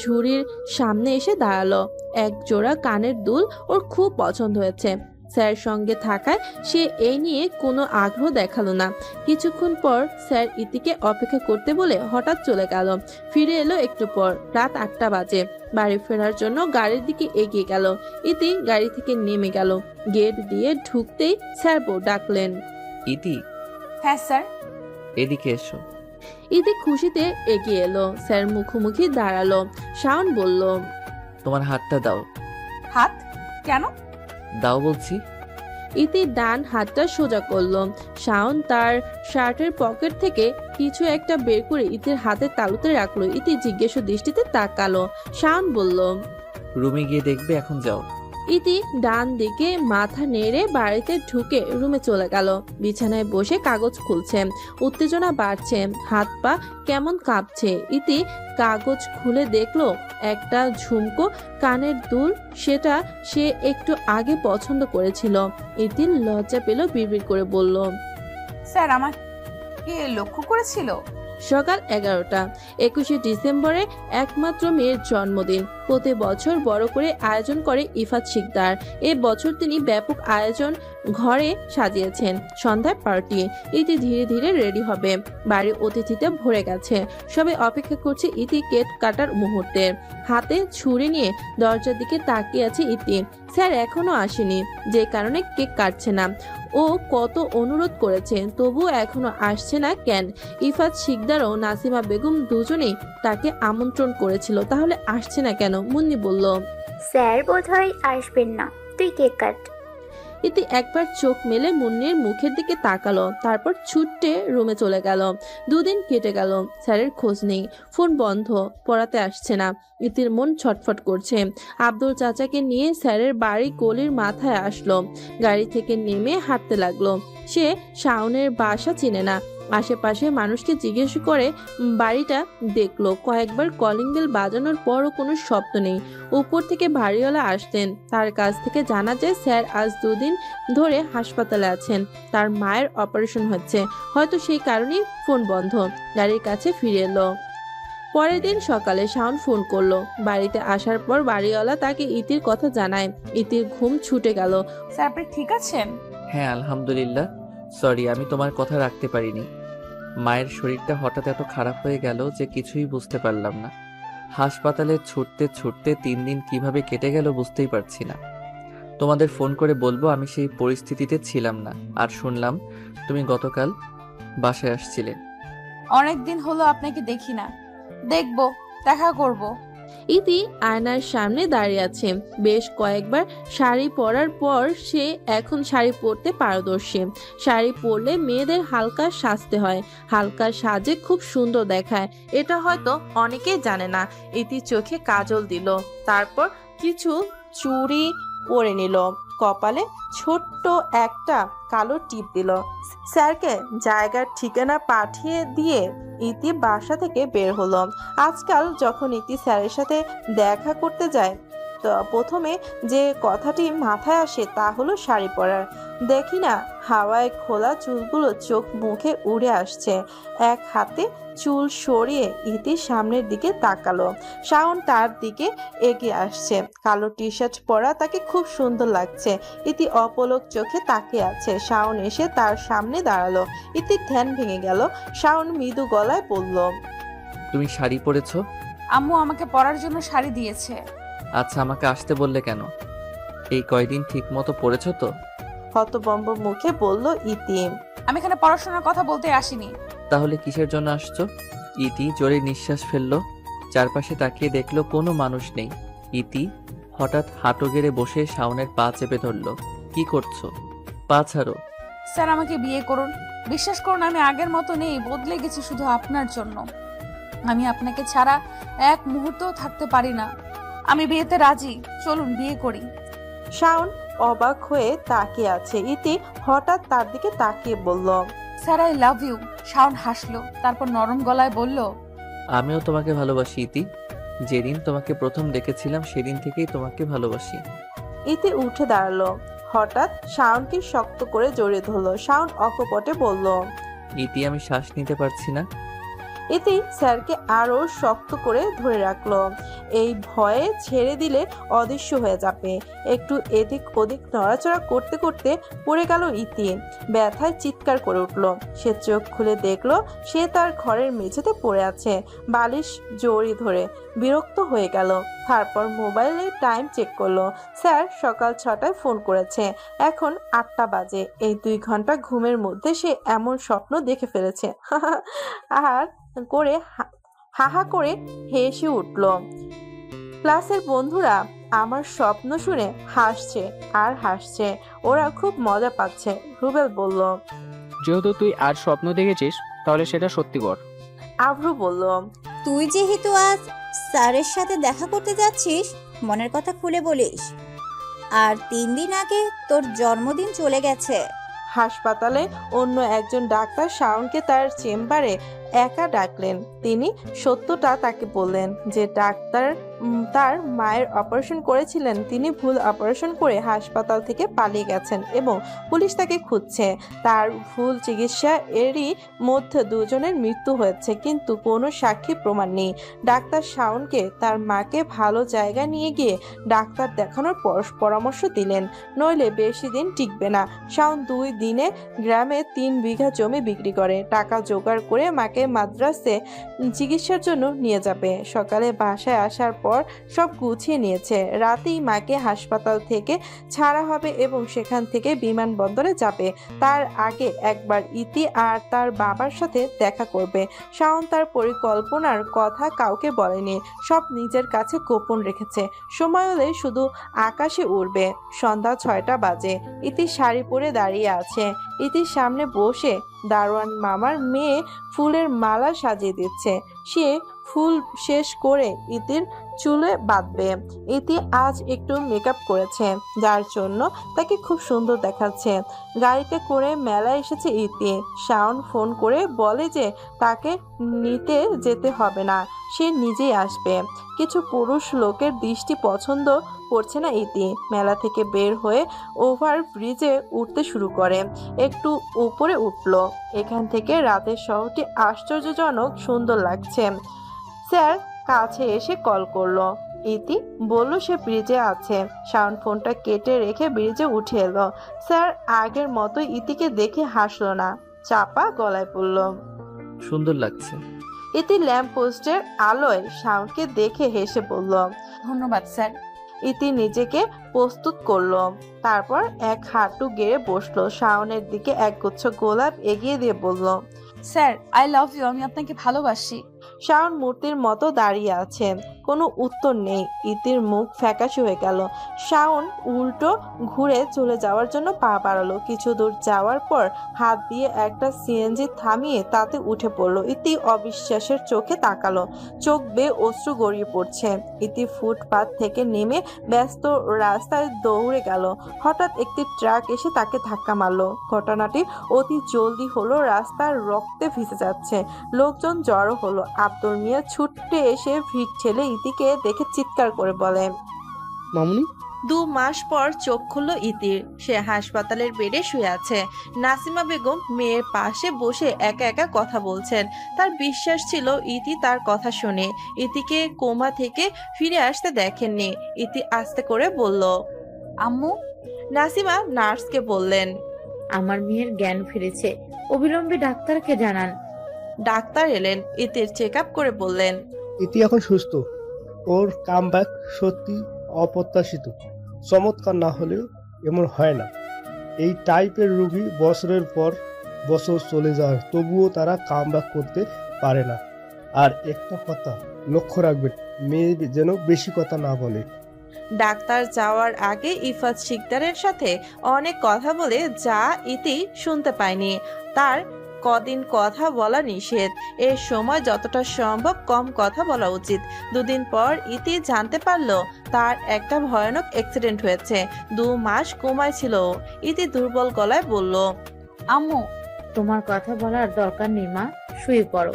ঝুড়ির সামনে এসে দাঁড়ালো। এক জোড়া কানের দুল ওর খুব পছন্দ হয়েছে। স্যার সঙ্গে থাকায় সে এই নিয়ে কোনো আগ্রহ দেখালো না। কিছুক্ষণ পর স্যার ইতিকে অপেক্ষা করতে বলে হঠাৎ চলে গেল। ফিরে এলো একটু পর। রাত 8টা বাজে। বাড়ি ফেরার জন্য গাড়ির দিকে এগিয়ে গেল। ইতি গাড়ি থেকে নেমে গেল। গেট দিয়ে ঢুকতেই স্যার ডাকলেন, ইতি। হ্যাঁ স্যার। এদিকে এসো। ইতি খুশিতে এগিয়ে এলো। স্যার মুখোমুখি দাঁড়ালো। শাওন বলল, তোমার হাতটা দাও। হাত? কেন? দাও বলছি। ইতি ডান হাতটা সোজা করলো। শাওন তার শার্টের পকেট থেকে কিছু একটা বের করে ইতির হাতের তালুতে রাখলো। ইতি জিজ্ঞেস দৃষ্টিতে তাকালো। শাওন বলল, রুমে গিয়ে দেখবে, এখন যাও। ইতি ডান দিকে মাথা নেড়ে বাড়িতে ঢুকে রুমে চলে গেল। বিছানায় বসে কাগজ খুলছে। উত্তেজনা বাড়ছে, হাত পা কেমন কাঁপছে। ইতি কাগজ খুলে দেখলো একটা ঝুমকো কানের দুল, সেটা সে একটু আগে পছন্দ করেছিল। ইতির লজ্জা পেল, বিড়বিড় করে বলল, স্যার আমাকে লক্ষ্য করেছিল? সকাল 11টা। 21শে ডিসেম্বরে একমাত্র মেয়ের জন্মদিন প্রতি বছর বড় করে আয়োজন করে ইফাত শিকদার। এ বছর তিনি ব্যাপক আয়োজন ঘরে সাজিয়েছেন। সন্ধ্যায় পার্টি। ইতি ধীরে ধীরে রেডি হবে। বাড়ি অতিথিতে ভরে গেছে। সবাই অপেক্ষা করছে ইতি কেক কাটার মুহূর্তে। হাতে ছুরি নিয়ে দরজার দিকে তাকিয়ে আছে ইতি। স্যার এখনো আসেনি, যে কারণে কেক কাটছে না। ও কত অনুরোধ করেছে, তবুও এখনো আসছে না কেন? ইফাত শিকদার ও নাসিমা বেগম দুজনেই তাকে আমন্ত্রণ করেছিল, তাহলে আসছে না কেন? মুন্নি বলল, স্যার বোধহয় আসবেন না, তুই কেক কাট। ইতি একবার চোখ মেলে মুন্নির মুখের দিকে তাকালো, তারপর ছুটে রুমে চলে গেল। 2 দিন কেটে গেল, স্যারের খোঁজ নেই। ফোন বন্ধ, পড়াতে আসছে না। ইতির মন ছটফট করছে। আব্দুল চাচাকে নিয়ে স্যারের বাড়ি গলির মাথায় আসলো। গাড়ি থেকে নেমে হাঁটতে লাগলো। সে শাওনের বাসা চিনে না। আশেপাশে মানুষকে জিজ্ঞেস করে বাড়িটা দেখলো। কয়েকবার কলিং বেল বাজানোর পরও কোনো শব্দ নেই। উপর থেকে বাড়িওয়ালা আসতেন। তার কাছ থেকে জানা যায় স্যার আজ 2 দিন ধরে হাসপাতালে আছেন। তার মায়ের অপারেশন হচ্ছে, হয়তো সেই কারণেই ফোন বন্ধ। গাড়ির কাছে ফিরে এলো। পরের দিন সকালে শাওন ফোন করলো। বাড়িতে আসার পর বাড়িওয়ালা তাকে ইতির কথা জানায়। ইতির ঘুম ছুটে গেল। স্যার আপনি ঠিক আছেন? হ্যাঁ আলহামদুলিল্লাহ। সরি, আমি তোমার কথা রাখতে পারিনি। মায়ের শরীরটা হঠাৎ এত খারাপ হয়ে গেল যে কিছুই বুঝতে পারলাম না। হাসপাতালে ছুটতে ছুটতে 3 দিন কিভাবে কেটে গেল বুঝতেই পারছি না। তোমাদের ফোন করে বলবো আমি সেই পরিস্থিতিতে ছিলাম না। আর শুনলাম তুমি গতকাল বাসায় আসছিলে। অনেক দিন হলো আপনাকে দেখি না, দেখবো, দেখা করব। ইতি আয়নার সামনে দাঁড়িয়ে আছে। বেশ কয়েকবার শাড়ি পরার পর সে এখন শাড়ি পরতে পারদর্শী। শাড়ি পরলে মেয়েদের হালকা সাজতে হয়, হালকা সাজে খুব সুন্দর দেখায়। এটা হয়তো অনেকেই জানে না। ইতি চোখে কাজল দিল, তারপর কিছু চুড়ি পরে নিল, কপালে ছোট্ট একটা কালো টিপ দিল। স্যারকে জায়গার ঠিকানা পাঠিয়ে দিয়ে ইতি বাসা থেকে বের হলো। আজকাল যখন ইতি স্যারের সাথে দেখা করতে যায় তো প্রথমে যে কথাটি মাথায় আসে তা হলো শাড়ি পরার। দেখি না হাওয়ায় খোলা চুলগুলো চোখ মুখে উড়ে আসছে। এক হাতে চুল সরিয়ে ইতি সামনের দিকে তাকালো। শাওন তার দিকে এগিয়ে আসছে, কালো টি শার্ট পরা, তাকে খুব সুন্দর লাগছে। ইতি অপলক চোখে তাকিয়ে আছে। শাওন এসে তার সামনে দাঁড়ালো। ইতির ধ্যান ভেঙে গেল। শাওন মৃদু গলায় বলল, তুমি শাড়ি পরেছো? আম্মু আমাকে পরার জন্য শাড়ি দিয়েছে। আচ্ছা, আমাকে আসতে বললে কেন? এই কয়দিন ঠিক মতো পড়েছো তো? হতবম্ব মুখে বলল ইতি। আমি এখানে পড়াশোনার কথা বলতে আসিনি। তাহলে কিসের জন্য আসছো? ইতি জোরে নিঃশ্বাস ফেললো। চারপাশে তাকিয়ে দেখলো কোনো মানুষ নেই। ইতি হঠাৎ হাঁটু গেড়ে বসে শাওনের পা চেপে ধরলো। কি করছো? পা ছাড়ো। স্যার আমাকে বিয়ে করুন। বিশ্বাস করুন আমি আগের মতো নেই, বদলে গেছি শুধু আপনার জন্য। আমি আপনাকে ছাড়া এক মুহূর্তও থাকতে পারি না। আমি বিয়েতে রাজি, চলুন বিয়ে করি। শাওন অবাক হয়ে তাকিয়ে আছে। ইতি হঠাৎ তার দিকে তাকিয়ে বলল, sir I love you. Shaon হাসলো, তারপর নরম গলায় বলল, আমিও তোমাকে ভালোবাসি ইতি। যেদিন তোমাকে প্রথম দেখেছিলাম সেদিন থেকেই তোমাকে ভালোবাসি। ইতি উঠে দাঁড়ালো। হঠাৎ শাওনকে শক্ত করে জড়িয়ে ধরলো। শাওন অকপটে বলল, ইতি আমি শ্বাস নিতে পারছি না। ইতি স্যারকে আরো শক্ত করে ধরে রাখলো। এই ভয়ে ছেড়ে দিলে অদৃশ্য হয়ে যাবে। একটু এদিক ওদিক নড়াচড়া করতে করতে পড়ে গেল ইতি। ব্যথায় চিৎকার করে উঠলো। সে চোখ খুলে দেখলো সে তার ঘরের মেঝেতে পড়ে আছে, বালিশ জড়িয়ে ধরে। বিরক্ত হয়ে গেল। তারপর মোবাইলে টাইম চেক করলো। স্যার সকাল 6টায় ফোন করেছে, এখন 8টা বাজে। এই 2 ঘন্টা ঘুমের মধ্যে সে এমন স্বপ্ন দেখে ফেলেছে। আর করে হাহা করে হেসে উঠল। ক্লাসের বন্ধুরা আমার স্বপ্ন শুনে হাসছে আর হাসছে, ওরা খুব মজা পাচ্ছে। রুবেল বলল, যেহেতু তুই আজ স্বপ্ন দেখেছিস তাহলে সেটা সত্যি কর। আভ্রু বলল, তুই যেহেতু আজ স্যারের সাথে দেখা করতে যাচ্ছিস, মনের কথা খুলে বলিস। আর 3 দিন আগে তোর জন্মদিন চলে গেছে। হাসপাতালে অন্য একজন ডাক্তার শাওনকে তার চেম্বারে একা ডাকলেন। তিনি সত্যটা তাকে বললেন যে ডাক্তার তার মায়ের অপারেশন করেছিলেন, তিনি ভুল অপারেশন করে হাসপাতাল থেকে পালিয়ে গেছেন এবং পুলিশ তাকে খুঁজছে। তার ভুল চিকিৎসা এরই মধ্যে 2 জনের মৃত্যু হয়েছে, কিন্তু কোনো সাক্ষী প্রমাণ নেই। ডাক্তার শাওনকে তার মাকে ভালো জায়গায় নিয়ে গিয়ে ডাক্তার দেখানোর পরামর্শ দিলেন, নইলে বেশি দিন টিকবে না। শাওন 2 দিনে গ্রামে 3 বিঘা জমি বিক্রি করে টাকা জোগাড় করে মাকে মাদ্রাসে চিকিৎসার জন্য নিয়ে যাবে। সকালে বাসায় আসার পর সব গুছিয়ে নিয়েছে। রাতেই মাকে হাসপাতাল থেকে ছাড়া হবে এবং সেখান থেকে বিমানবন্দরে যাবে। তার আগে একবার ইতি আর তার বাবার সাথে দেখা করবে। শাওন তার পরিকল্পনার কথা কাউকে বলেনি, সব নিজের কাছে গোপন রেখেছে। সময় হলে শুধু আকাশে উড়বে। সন্ধ্যা 6টা বাজে। ইতি শাড়ি পরে দাঁড়িয়ে আছে। ইতির সামনে বসে দারোয়ান মামার মেয়ে ফুলের মালা সাজিয়ে দিচ্ছে। সে ফুল শেষ করে ইতির চুলে বাঁধবে। ইতি আজ একটু মেকআপ করেছে, যার জন্য তাকে খুব সুন্দর দেখাচ্ছে। গাড়িতে করে মেলায় এসেছে ইতি। শাওন ফোন করে বলে যে তাকে নিতে যেতে হবে না, সে নিজেই আসবে। কিছু পুরুষ লোকের দৃষ্টি পছন্দ করছে না ইতি। মেলা থেকে বের হয়ে ওভার ব্রিজে উঠতে শুরু করে। একটু উপরে উঠলো। এখান থেকে রাতের শহরটি আশ্চর্যজনক সুন্দর লাগছে। স্যার কাছে এসে কল করলো। ইতি বলল সে ব্রিজে আছে। শাওন ফোনটা কেটে রেখে ব্রিজে উঠে এলো। স্যার আগের মতো ইতিকে দেখে হাসলো না, চাপা গলায় বলল, সুন্দর লাগছে। ইতি ল্যাম্প পোস্টের আলোয় শাওনকে দেখে হেসে বলল, ধন্যবাদ স্যার। ইতি নিজেকে প্রস্তুত করলো। তারপর এক হাঁটু গেড়ে বসলো। শাওনের দিকে একগুচ্ছ গোলাপ এগিয়ে দিয়ে বলল, স্যার আই লাভ ইউ। আমি আপনাকে ভালোবাসি। শাওন মূর্তির মতো দাঁড়িয়ে আছে। কোনো উত্তর নেই। ইতির মুখ ফ্যাকাশে হয়ে গেল। শাওন উল্টো ঘুরে চলে যাওয়ার জন্য পা বাড়ালো। কিছু দূর যাওয়ার পর হাত দিয়ে একটা সিএনজি থামিয়ে তাতে উঠে পড়লো। ইতি অবিশ্বাসের চোখে তাকালো। চোখ বেয়ে অশ্রু গড়িয়ে পড়ছে। ইতি ফুটপাত থেকে নেমে ব্যস্ত রাস্তায় দৌড়ে গেল। হঠাৎ একটি ট্রাক এসে তাকে ধাক্কা মারলো। ঘটনাটি অতি জলদি হলো। রাস্তার রক্তে ভিজে যাচ্ছে। লোকজন জড়ো হলো। আব্দুল মিয়া ছুটে এসে ভিড় ঠেলে ইতিকে দেখে চিৎকার করে বলে, মামুনি 2 মাস পর চোখ খুলল ইতির। সে হাসপাতালের বেডে শুয়ে আছে। নাসিমা বেগম মেয়ের পাশে বসে একা একা কথা বলছেন। তার বিশ্বাস ছিল ইতি তার কথা শুনে। ইতিকে কোমা থেকে ফিরে আসতে দেখেননি। ইতি আস্তে করে বলল, আম্মু। নাসিমা নার্সকে বললেন, আমার মেয়ের জ্ঞান ফিরেছে, অবিলম্বে ডাক্তারকে জানান। ডাক্তার এলেন। ইতির চেক আপ করে বললেন, ইতি এখন সুস্থ। ওর কামব্যাক সত্যি অপ্রত্যাশিত। চমৎকার না হলেও এমন হয় না। এই টাইপের রোগী বছরের পর বছর চলে যায়, তবুও তারা কামব্যাক করতে পারে না। আর একটা কথা লক্ষ্য রাখবেন, মেয়ে যেন বেশি কথা না বলে। ডাক্তার যাওয়ার আগে ইফাত শিকদারের সাথে অনেক কথা বলে যা ইতি শুনতে পায়নি। তার কদিন কথা বলা নিষেধ। এর সময় যতটা সম্ভব কম কথা বলা উচিত। 2 দিন পর ইতি জানতে পারলো তার একটা ভয়ানক অ্যাক্সিডেন্ট হয়েছে। 2 মাস কোমায় ছিল। ইতি দুর্বল গলায় বলল, আম্মু। তোমার কথা বলার দরকার নেই মা, শুয়ে পড়ো।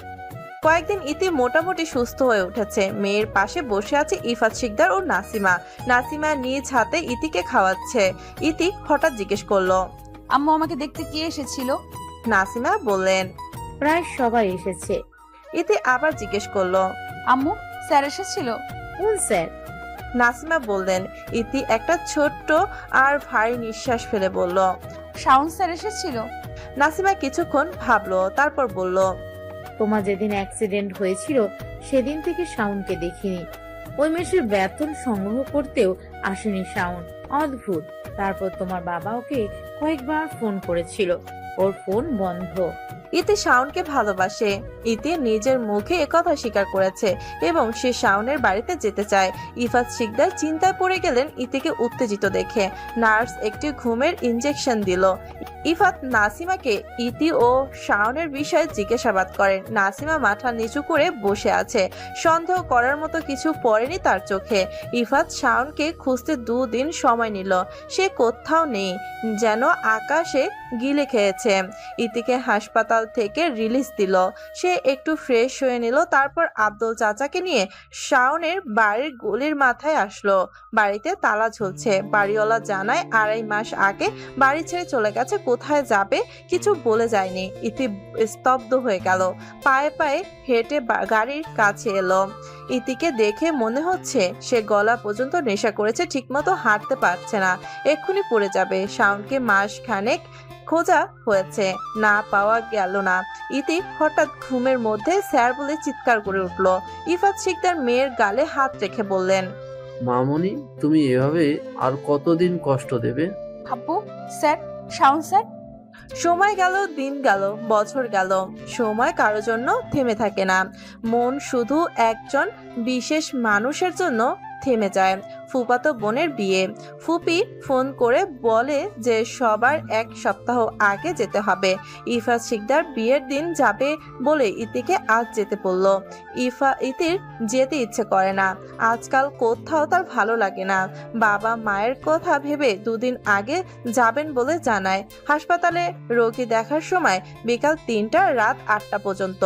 কয়েকদিন ইতি মোটামুটি সুস্থ হয়ে উঠেছে। মেয়ের পাশে বসে আছে ইফাত শিকদার ও নাসিমা। নাসিমা নিজ হাতে ইতিকে খাওয়াচ্ছে। ইতি হঠাৎ জিজ্ঞেস করলো, আম্মু আমাকে দেখতে কে এসেছিল? নাসিমা বললেন, প্রায় সবাই এসেছে। ইতি আবার জিজ্ঞেস করলো, আম্মু স্যার এসেছিল? কোন স্যার? নাসিমা বললেন। ইতি একটা ছোট্ট আর ভারী নিঃশ্বাস ফেলে বলল, শাওন স্যার এসেছিল? নাসিমা কিছুক্ষণ ভাবলো, তারপর বলল, তোমার যেদিন অ্যাক্সিডেন্ট হয়েছিল সেদিন থেকে শাওনকে দেখিনি। ওই মাসের বেতন সংগ্রহ করতেও আসেনি শাওন। অদ্ভুত। তারপর তোমার বাবা ওকে কয়েকবার ফোন করেছিল, ওর ফোন বন্ধ। ইতি শাওনকে ভালোবাসে। ইতি নিজের মুখে একথা স্বীকার করেছে এবং সে শাওনের বাড়িতে যেতে চায়। ইফাত শিকদার চিন্তায় পড়ে গেলেন ইতিকে উত্তেজিত দেখে। নার্স একটি ঘুমের ইনজেকশন দিল। ইফাত নাসিমাকে ইতি ও শাওনের বিষয়ে জিজ্ঞাসাবাদ করেন। নাসিমা মাথা নিচু করে বসে আছে। সন্দেহ করার মতো কিছু পড়েনি তার চোখে। ইফাত শাওনকে খুঁজতে 2 দিন সময় নিল। সে কোথাও নেই, যেন আকাশে গিলে খেয়েছে। ইতিকে হাসপাতাল থেকে রিলিজ দিল। সে একটু ফ্রেশ হয়ে নিল। তারপর আব্দুল চাচাকে নিয়ে শাওনের বাড়ির গলির মাথায় আসলো। বাড়িতে তালা ঝুলছে। বাড়িওয়ালা জানায় 2.5 মাস আগে বাড়ি ছেড়ে চলে গেছে। কোথায় যাবে কিছু বলে যায়নি। ইতি স্তব্ধ হয়ে গেল। পায়ে পায়ে হেঁটে গাড়ির কাছে এলো। ইতিকে দেখে মনে হচ্ছে সে গলা পর্যন্ত নেশা করেছে, ঠিকমতো হাঁটতে পারছে না, এক্ষুনি পড়ে যাবে। শাওনকে মাস খানেক খোঁজা হয়েছে, না পাওয়া গেল না। ইতি হঠাৎ ঘুমের মধ্যে স্যার বলে চিৎকার করে উঠল। ইফাত শিকদার মেয়ের গালে হাত রেখে বললেন, মামুনি, তুমি এভাবে আর কতদিন কষ্ট দেবে? আব্বু স্যার, শাওন স্যার। সময় গেল, দিন গেল, বছর গেল। সময় কারোর জন্য থেমে থাকে না। মন শুধু একজন বিশেষ মানুষের জন্য থেমে যায়। ফুফাতো বোনের বিয়ে। ফুপি ফোন করে বলে যে সবার 1 সপ্তাহ আগে যেতে হবে। ইফাত শিকদার বিয়ের দিন যাবে বলে ইতিকে আজ যেতে বলল। ইতির যেতে ইচ্ছে করে না। আজকাল কোথাও তার ভালো লাগে না। বাবা মায়ের কথা ভেবে 2 দিন আগে যাবেন বলে জানায়। হাসপাতালে রোগী দেখার সময় বিকাল 3টা, রাত 8টা পর্যন্ত।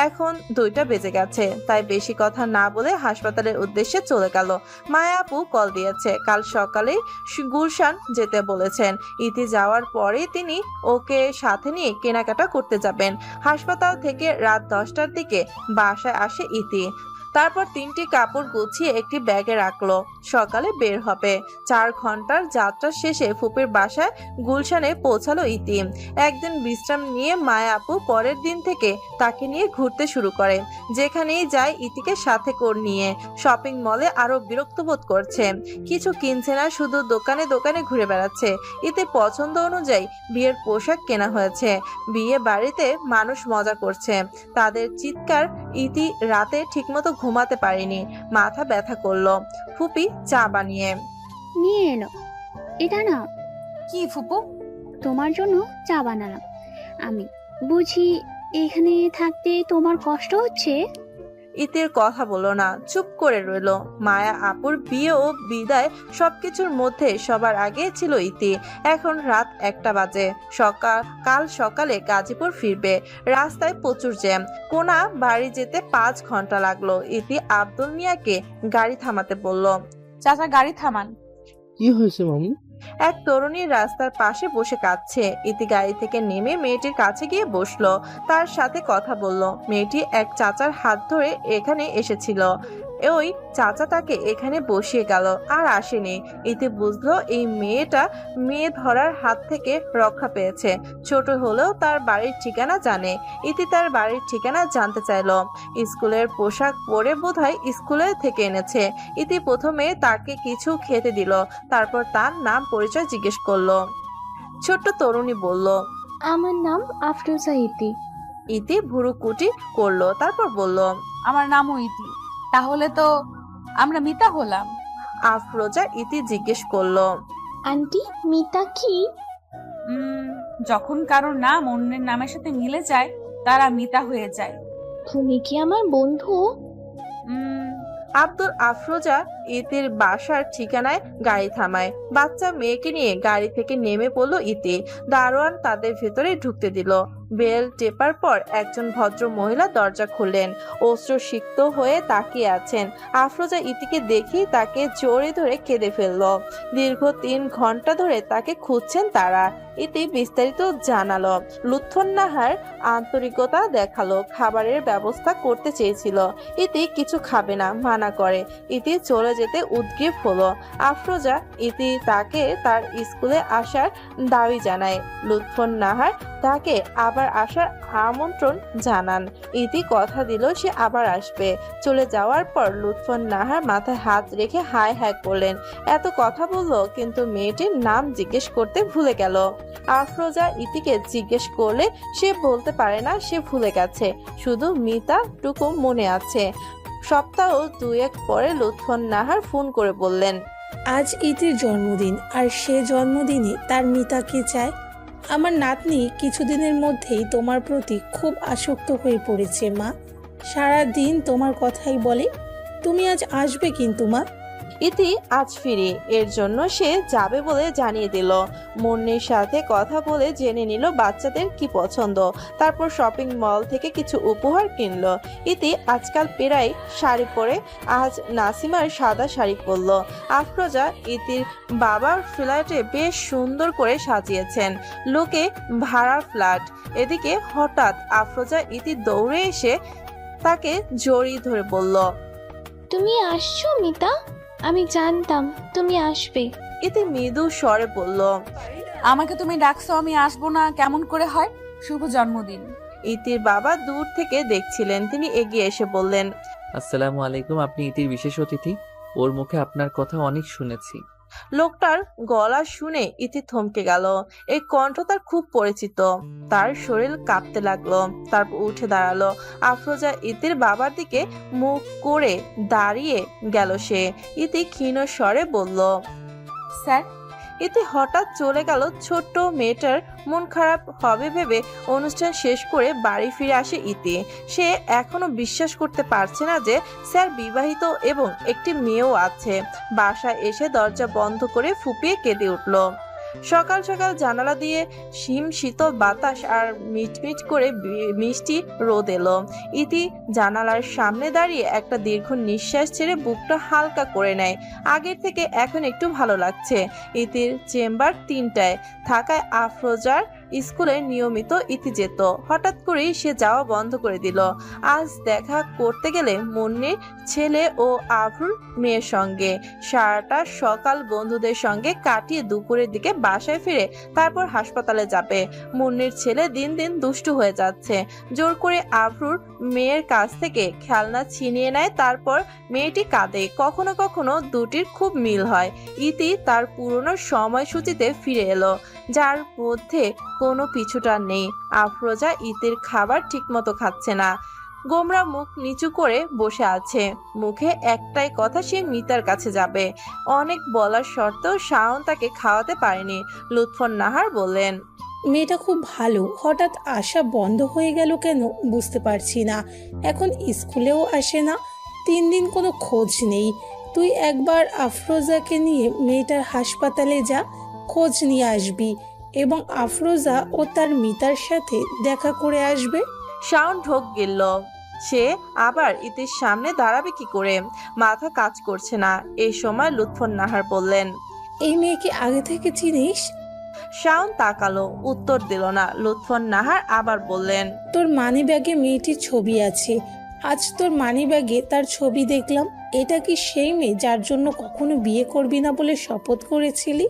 এখন 2টা বেজে গেছে। তাই বেশি কথা না বলে হাসপাতালের উদ্দেশ্যে চলে গেল। মায়া আপু কল দিয়েছে, কাল সকালেই গুলশান যেতে বলেছেন। ইতি যাওয়ার পরে তিনি ওকে সাথে নিয়ে কেনাকাটা করতে যাবেন। হাসপাতাল থেকে রাত 10টার দিকে বাসায় আসে ইতি। তারপর 3টি কাপড় গুছিয়ে একটি ব্যাগে রাখলো। সকালে বের হবে। 4 ঘন্টার যাত্রা শেষে ফুপির বাসায় গুলশানে পৌঁছালো ইতি। একদিন বিশ্রাম নিয়ে মায়া আপু পরের দিন থেকে তাকে নিয়ে ঘুরতে শুরু করে। যেখানেই যায় ইতিকে সাথে করে নিয়ে। শপিং মলে আরো বিরক্ত বোধ করছে। কিছু কিনছে না, শুধু দোকানে দোকানে ঘুরে বেড়াচ্ছে। ইতি পছন্দ অনুযায়ী বিয়ের পোশাক কেনা হয়েছে। বিয়ে বাড়িতে মানুষ মজা করছে, তাদের চিৎকার ইতি রাতে ঠিকমতো ঘুমাতে পারেনি, মাথা ব্যথা করলো। ফুপি চা বানিয়ে নিয়ে এলো। এটা না, কি ফুপু? তোমার জন্য চা বানালাম আমি। বুঝি এখানে থাকতে তোমার কষ্ট হচ্ছে? ইতির কথা বললো না, চুপ করে রইলো। মায়া আপুর বিয়ে ও বিদায় সবকিছুর মধ্যে সবার আগে ছিল ইতি। এখন রাত 1টা বাজে। কাল সকালে গাজীপুর ফিরবে। রাস্তায় প্রচুর জ্যাম। কোনা বাড়ি যেতে 5 ঘন্টা লাগলো। ইতি আব্দুল মিয়াকে গাড়ি থামাতে বলল। চাচা গাড়ি থামান। কি হয়েছে মামু? এক তরুণী রাস্তার পাশে বসে কাঁদছে। ইতি গাড়ি থেকে নেমে মেয়েটির কাছে গিয়ে বসলো, তার সাথে কথা বলল। মেয়েটি এক চাচার হাত ধরে এখানে এসেছিল। ওই চাচা তাকে এখানে বসিয়ে গেল, আর আসেনি। ইতি বুঝলো এই মেয়েটা মেয়ে ধরার হাত থেকে রক্ষা পেয়েছে। ছোট হলেও তার বাড়ির ঠিকানা জানে। ইতি তার বাড়ির ঠিকানা জানতে চাইলো। স্কুলের পোশাক পরে বোধহয় স্কুলে থেকে এনেছে। ইতি প্রথমে তাকে কিছু খেতে দিল, তারপর তার নাম পরিচয় জিজ্ঞেস করলো। ছোট্ট তরুণী বলল, আমার নাম আফরোজা ইতি। ইতি ভুরুকুটি করলো, তারপর বলল, আমার নামও ইতি। তাহলে তো আমরা মিতা হলাম। আফরোজা ইতি জিজ্ঞেস করলো, আন্টি মিতা কি? যখন কারোর নাম অন্যের নামের সাথে মিলে যায় তারা মিতা হয়ে যায়। তুমি কি আমার বন্ধু? আব্দুল আফরোজা ইতির বাসার ঠিকানায় গাড়ি থামায়। বাচ্চা মেয়েকে নিয়ে গাড়ি থেকে নেমে পড়লো ইতি। দারোয়ান তাদের ভেতরে ঢুকতে দিল। বেল টেপার পর একজন ভদ্র মহিলা দরজা খুললেন। অশ্রুসিক্ত হয়ে তাকিয়ে আছেন। আফরোজা ইতিকে দেখি তাকে জোরে ধরে কেঁদে ফেললো। দীর্ঘ 3 ঘন্টা ধরে তাকে খুঁজছেন তারা। ইতি বিস্তারিত জানালো। লুৎফুন্নাহার আন্তরিকতা দেখালো, খাবারের ব্যবস্থা করতে চেয়েছিল। ইতি কিছু খাবে না, মানা করে। ইতি চলে যেতে উদ্গ্রীব হলো। আফরোজা ইতি তাকে তার স্কুলে আসার দাবি জানায়। লুৎফুন্নাহার তাকে আবার আসার আমন্ত্রণ জানান। ইতি কথা দিল সে আবার আসবে। চলে যাওয়ার পর লুৎফুন্নাহার মাথায় হাত রেখে হায় হায় করলেন। এত কথা বললো কিন্তু মেয়েটির নাম জিজ্ঞেস করতে ভুলে গেল। আফরোজা ইতিকে জিজ্ঞেস করলে সে বলতে পারে না, সে ভুলে গেছে। শুধু মিতা টুকু মনে আছে। সপ্তাহ 2-1 পরে লুৎফুন্নাহার ফোন করে বললেন, আজ ইতির জন্মদিন, আর সে জন্মদিনে তার মিতাকে চায়। আমার নাতনি কিছুদিনের মধ্যেই তোমার প্রতি খুব আসক্ত হয়ে পড়েছে মা। সারা দিন তোমার কথাই বলে। তুমি আজ আসবে কিন্তু মা। ইতি আজ ফিরি, এর জন্য সে যাবে বলে জানিয়ে দিল। মুন্নির সাথে কথা বলে জেনে নিল বাচ্চাদের কি পছন্দ। তারপর শপিং মল থেকে কিছু উপহার কিনলো। ইতি আজকাল প্রায় শাড়ি পরে, আজ নাসিমার সাদা শাড়ি পরলো। আফরোজা ইতির বাবার ফ্ল্যাটে বেশ সুন্দর করে সাজিয়েছেন। লোকে ভাড়া ফ্ল্যাট। এদিকে হঠাৎ আফরোজা ইতি দৌড়ে এসে তাকে জড়িয়ে ধরে বলল, তুমি আসছো মিতা? আমি জানতাম তুমি আসবে। ইতি মৃদু স্বরে বলল, আমাকে তুমি ডাকছো, আমি আসবো না কেমন করে হয়? শুভ জন্মদিন। ইতির বাবা দূর থেকে দেখছিলেন। তিনি এগিয়ে এসে বললেন, আসসালামু আলাইকুম। আপনি ইতির বিশেষ অতিথি। ওর মুখে আপনার কথা অনেক শুনেছি। লোকটার গলা শুনে ইতি থমকে গেল। এই কণ্ঠ তার খুব পরিচিত। তার শরীর কাঁপতে লাগলো। তারপর উঠে দাঁড়ালো। আফরোজা ইতির বাবার দিকে মুখ করে দাঁড়িয়ে গেল সে। ইতি ক্ষীণ স্বরে বলল, স্যার। ইতি হঠাৎ চলে গেল। ছোট্ট মেয়েটার মন খারাপ হবে ভেবে অনুষ্ঠান শেষ করে বাড়ি ফিরে আসে ইতি। সে এখনো বিশ্বাস করতে পারছে না যে স্যার বিবাহিত এবং একটি মেয়েও আছে। বাসায় এসে দরজা বন্ধ করে ফুপিয়ে কেঁদে উঠল। সকাল সকাল জানালা দিয়ে শীতল বাতাস আর মিটমিট করে মিষ্টি রোদ এলো। ইতি জানালার সামনে দাঁড়িয়ে একটা দীর্ঘ নিঃশ্বাস ছেড়ে বুকটা হালকা করে নেয়। আগের থেকে এখন একটু ভালো লাগছে। ইতির চেম্বার 3টায় থাকায় আফরোজার স্কুলে নিয়মিত ইতি যেত। হঠাৎ করেই সে যাওয়া বন্ধ করে দিল। আজ দেখা করতে গেলে মুন্নির ছেলে ও আফরুর মেয়ের সঙ্গে। সারাটা সকাল বন্ধুদের সঙ্গে কাটিয়ে দুপুরের দিকে বাসায় ফিরে তারপর হাসপাতালে যাবে। মুন্নির ছেলে দিন দিন দুষ্টু হয়ে যাচ্ছে। জোর করে আফরুর মেয়ের কাছ থেকে খেলনা ছিনিয়ে নেয়। তারপর মেয়েটি কাঁদে। কখনো কখনো দুটির খুব মিল হয়। ইতি তার পুরনো সময়সূচিতে ফিরে এলো, যার মধ্যে কোনো পিছুটান নেই। আফরোজা ইতির খাবার ঠিকমতো খাচ্ছে না। গোমরা মুখ নিচু করে বসে আছে। মুখে একটাই কথা, সে মিতার কাছে যাবে। অনেক বলার সত্ত্বেও শাওন তাকে খাওয়াতে পারেনি। লুৎফর নাহার বললেন, মেয়েটা খুব ভালো, হঠাৎ আসা বন্ধ হয়ে গেল কেন বুঝতে পারছি না। এখন স্কুলেও আসে না, 3 দিন কোনো খোঁজ নেই। তুই একবার আফরোজাকে নিয়ে মেয়েটার হাসপাতালে যা, খোঁজ নিয়ে আসবি এবং আফরোজা ও তার মিতার সাথে দেখা করে আসবে। শাওন ঢোক গেল। সে আবার ইতির সামনে দাঁড়াবে কি করে, মাথা কাজ করছে না। এই সময় লুৎফর নাহার বললেন, এই মেয়েকে আগে থেকে চিনিস? শাওন তাকালো, উত্তর দিল না। লুৎফর নাহার আবার বললেন, তোর মানি ব্যাগে মেয়েটির ছবি আছে, আজ তোর মানি ব্যাগে তার ছবি দেখলাম। এটা কি সেই মেয়ে যার জন্য কখনো বিয়ে করবি না বলে শপথ করেছিলি?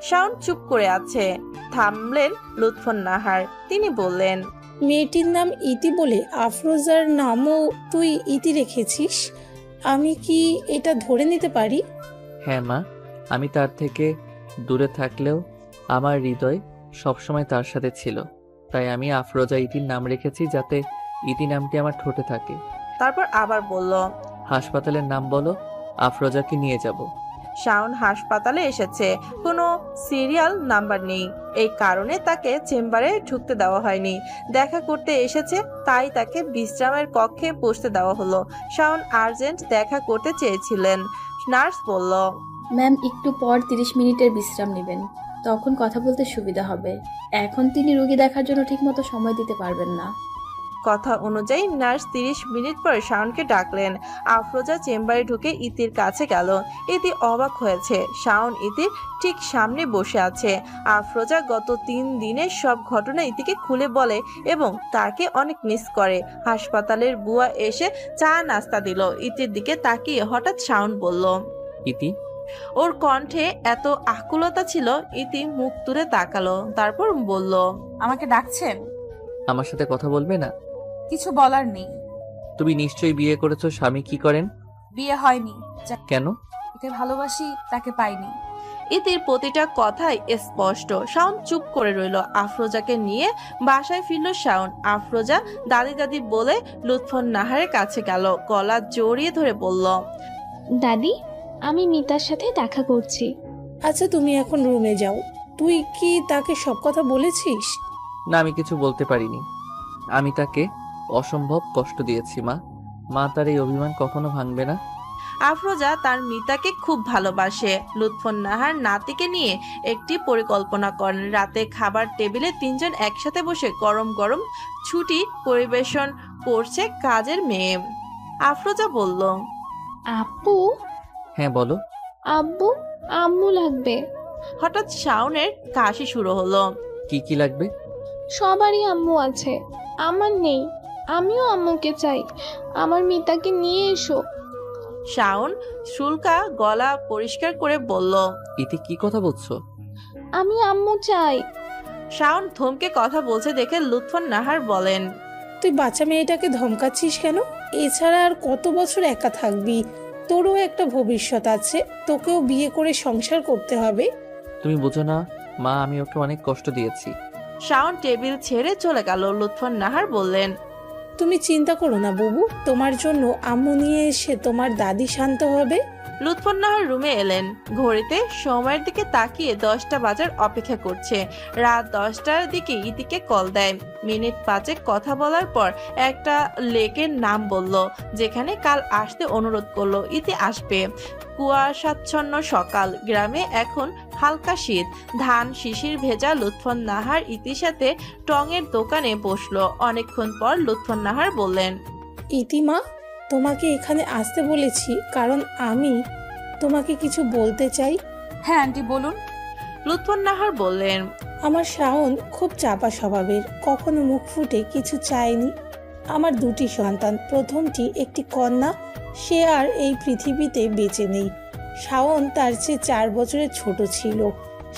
শাওন চুপ করে আছে। থামলেন লুৎফর নাহার। তিনি বললেন, মেয়েটির নাম ইতি বলে আফরোজার নামও তুই ইতি রেখেছিস। আমি কি এটা ধরে নিতে পারি? হ্যাঁ মা, আমি তার থেকে দূরে থাকলেও আমার হৃদয় সবসময় তার সাথে ছিল। তাই আমি আফরোজা ইতির নাম রেখেছি, যাতে ইতি নামটি আমার ঠোঁটে থাকে। তারপর আবার বলল, হাসপাতালের নাম বলো, আফরোজাকে নিয়ে যাব। শাওন হাসপাতালে এসেছে, কোনো সিরিয়াল নাম্বার নেই। এই কারণে তাকে চেম্বারে ঢুকতে দেওয়া হয়নি। দেখা করতে এসেছে, তাই তাকে বিশ্রামের কক্ষে বসতে দেওয়া হলো। শাওন আর্জেন্ট দেখা করতে চেয়েছিলেন। নার্স বলল, ম্যাম একটু পর 30 মিনিটের বিশ্রাম নেবেন, তখন কথা বলতে সুবিধা হবে। এখন তিনি রোগী দেখার জন্য ঠিকমতো সময় দিতে পারবেন না। কথা অনুযায়ী নার্স 30 মিনিট পর শাওনকে ডাকলেন। আফরোজা চেম্বারে ঢুকে ইতির কাছে গেল। ইতি অবাক হয়েছে। শাওন ইতির ঠিক সামনে বসে আছে। আফরোজা গত 3 দিনের সব ঘটনা ইতিকে খুলে বলে এবং তাকে অনেক মিস করে। হাসপাতালের বুয়া এসে চা নাস্তা দিল। ইতির দিকে তাকিয়ে হঠাৎ শাওন বলল, ইতি। ওর কণ্ঠে এত আকুলতা ছিল, ইতি মুখ তুলে তাকালো। তারপর বলল, আমাকে ডাকছেন? আমার সাথে কথা বলবে না? কিছু বলার নেই। তুমি নিশ্চয়ই বিয়ে করেছো। স্বামী কি করেন? বিয়ে হয়নি। কেন? একে ভালোবাসি, তাকে পাইনি। ইতির প্রতিটা কথাই স্পষ্ট। শাওন চুপ করে রইল। আফরোজাকে নিয়ে বাসায় ফিরল শাওন। আফরোজা দাদি দাদি বলে লুৎফর নাহারের কাছে গেল। গলা জড়িয়ে ধরে বলল, দাদি, আমি মিতার সাথে দেখা করছি। আচ্ছা, তুমি এখন রুমে যাও। তুই কি তাকে সব কথা বলেছিস? না, আমি কিছু বলতে পারিনি। আমি তাকে অসম্ভব কষ্ট দিয়েছি মা। মা তার এই অভিমান কখনো ভাঙবে না। আফরোজা তার মিতাকে খুব ভালোবাসে। লুৎফর নাহার নাতিকে নিয়ে একটি পরিকল্পনা করেন। রাতে খাবার টেবিলে 3 জন একসাথে বসে গরম গরম ছুটি পরিবেশন করছে কাজের মেয়ে। আফরোজা বলল, আপু। হ্যাঁ বলো। আব্বু, আম্মু লাগবে। হঠাৎ শাওনের কাশি শুরু হলো। কি কি লাগবে? সবারই আম্মু আছে, আমার নেই। আমিও আম্মুকে চাই, আমার মিতাকে নিয়ে এসো। শাওন শুল্কা গলা পরিষ্কার করে বলল, ইতি কি কথা বলছো? আমি আম্মু চাই। শাওন থমকে কথা বলছে দেখে লুৎফর নাহার বলেন, তুই বাচ্চা মেয়েটাকে ধমকাচ্ছিস কেন? এছাড়া আর কত বছর একা থাকবি? তোরও একটা ভবিষ্যৎ আছে, তোকেও বিয়ে করে সংসার করতে হবে। তুমি বোঝো না মা, আমি ওকে অনেক কষ্ট দিয়েছি। শাওন টেবিল ছেড়ে চলে গেল। লুৎফর নাহার বললেন, তুমি চিন্তা করো না বুবু, তোমার জন্য আম্মু নিয়ে এসে তোমার দাদি শান্ত হবে। লুৎফর নাহার রুমে এলেন। ঘড়িতে সময়ের দিকে তাকিয়ে 10টা বাজার অপেক্ষা করছে। রাত 10টার দিকে ইতিকে কল দেয়। মিনিট 5 কথা বলার পর একটা লেকের নাম বলল, যেখানে কাল আসতে অনুরোধ করলো। ইতি আসবে। কুয়াশাচ্ছন্ন সকাল। গ্রামে এখন হালকা শীত। ধান শিশির ভেজা। লুৎফর নাহার ইতির সাথে টঙের দোকানে বসলো। অনেকক্ষণ পর লুৎফর নাহার বললেন, ইতিমা, তোমাকে এখানে আসতে বলেছি কারণ আমি তোমাকে কিছু বলতে চাই। হ্যাঁ আন্টি, বলুন। লুৎফর নাহার বললেন, আমার শাওন খুব চাপা স্বভাবের, কখনো মুখ ফুটে কিছু চায়নি। আমার 2টি সন্তান, প্রথমটি একটি কন্যা, সে আর এই পৃথিবীতে বেঁচে নেই। শাওন তার চেয়ে 4 বছরের ছোট ছিল।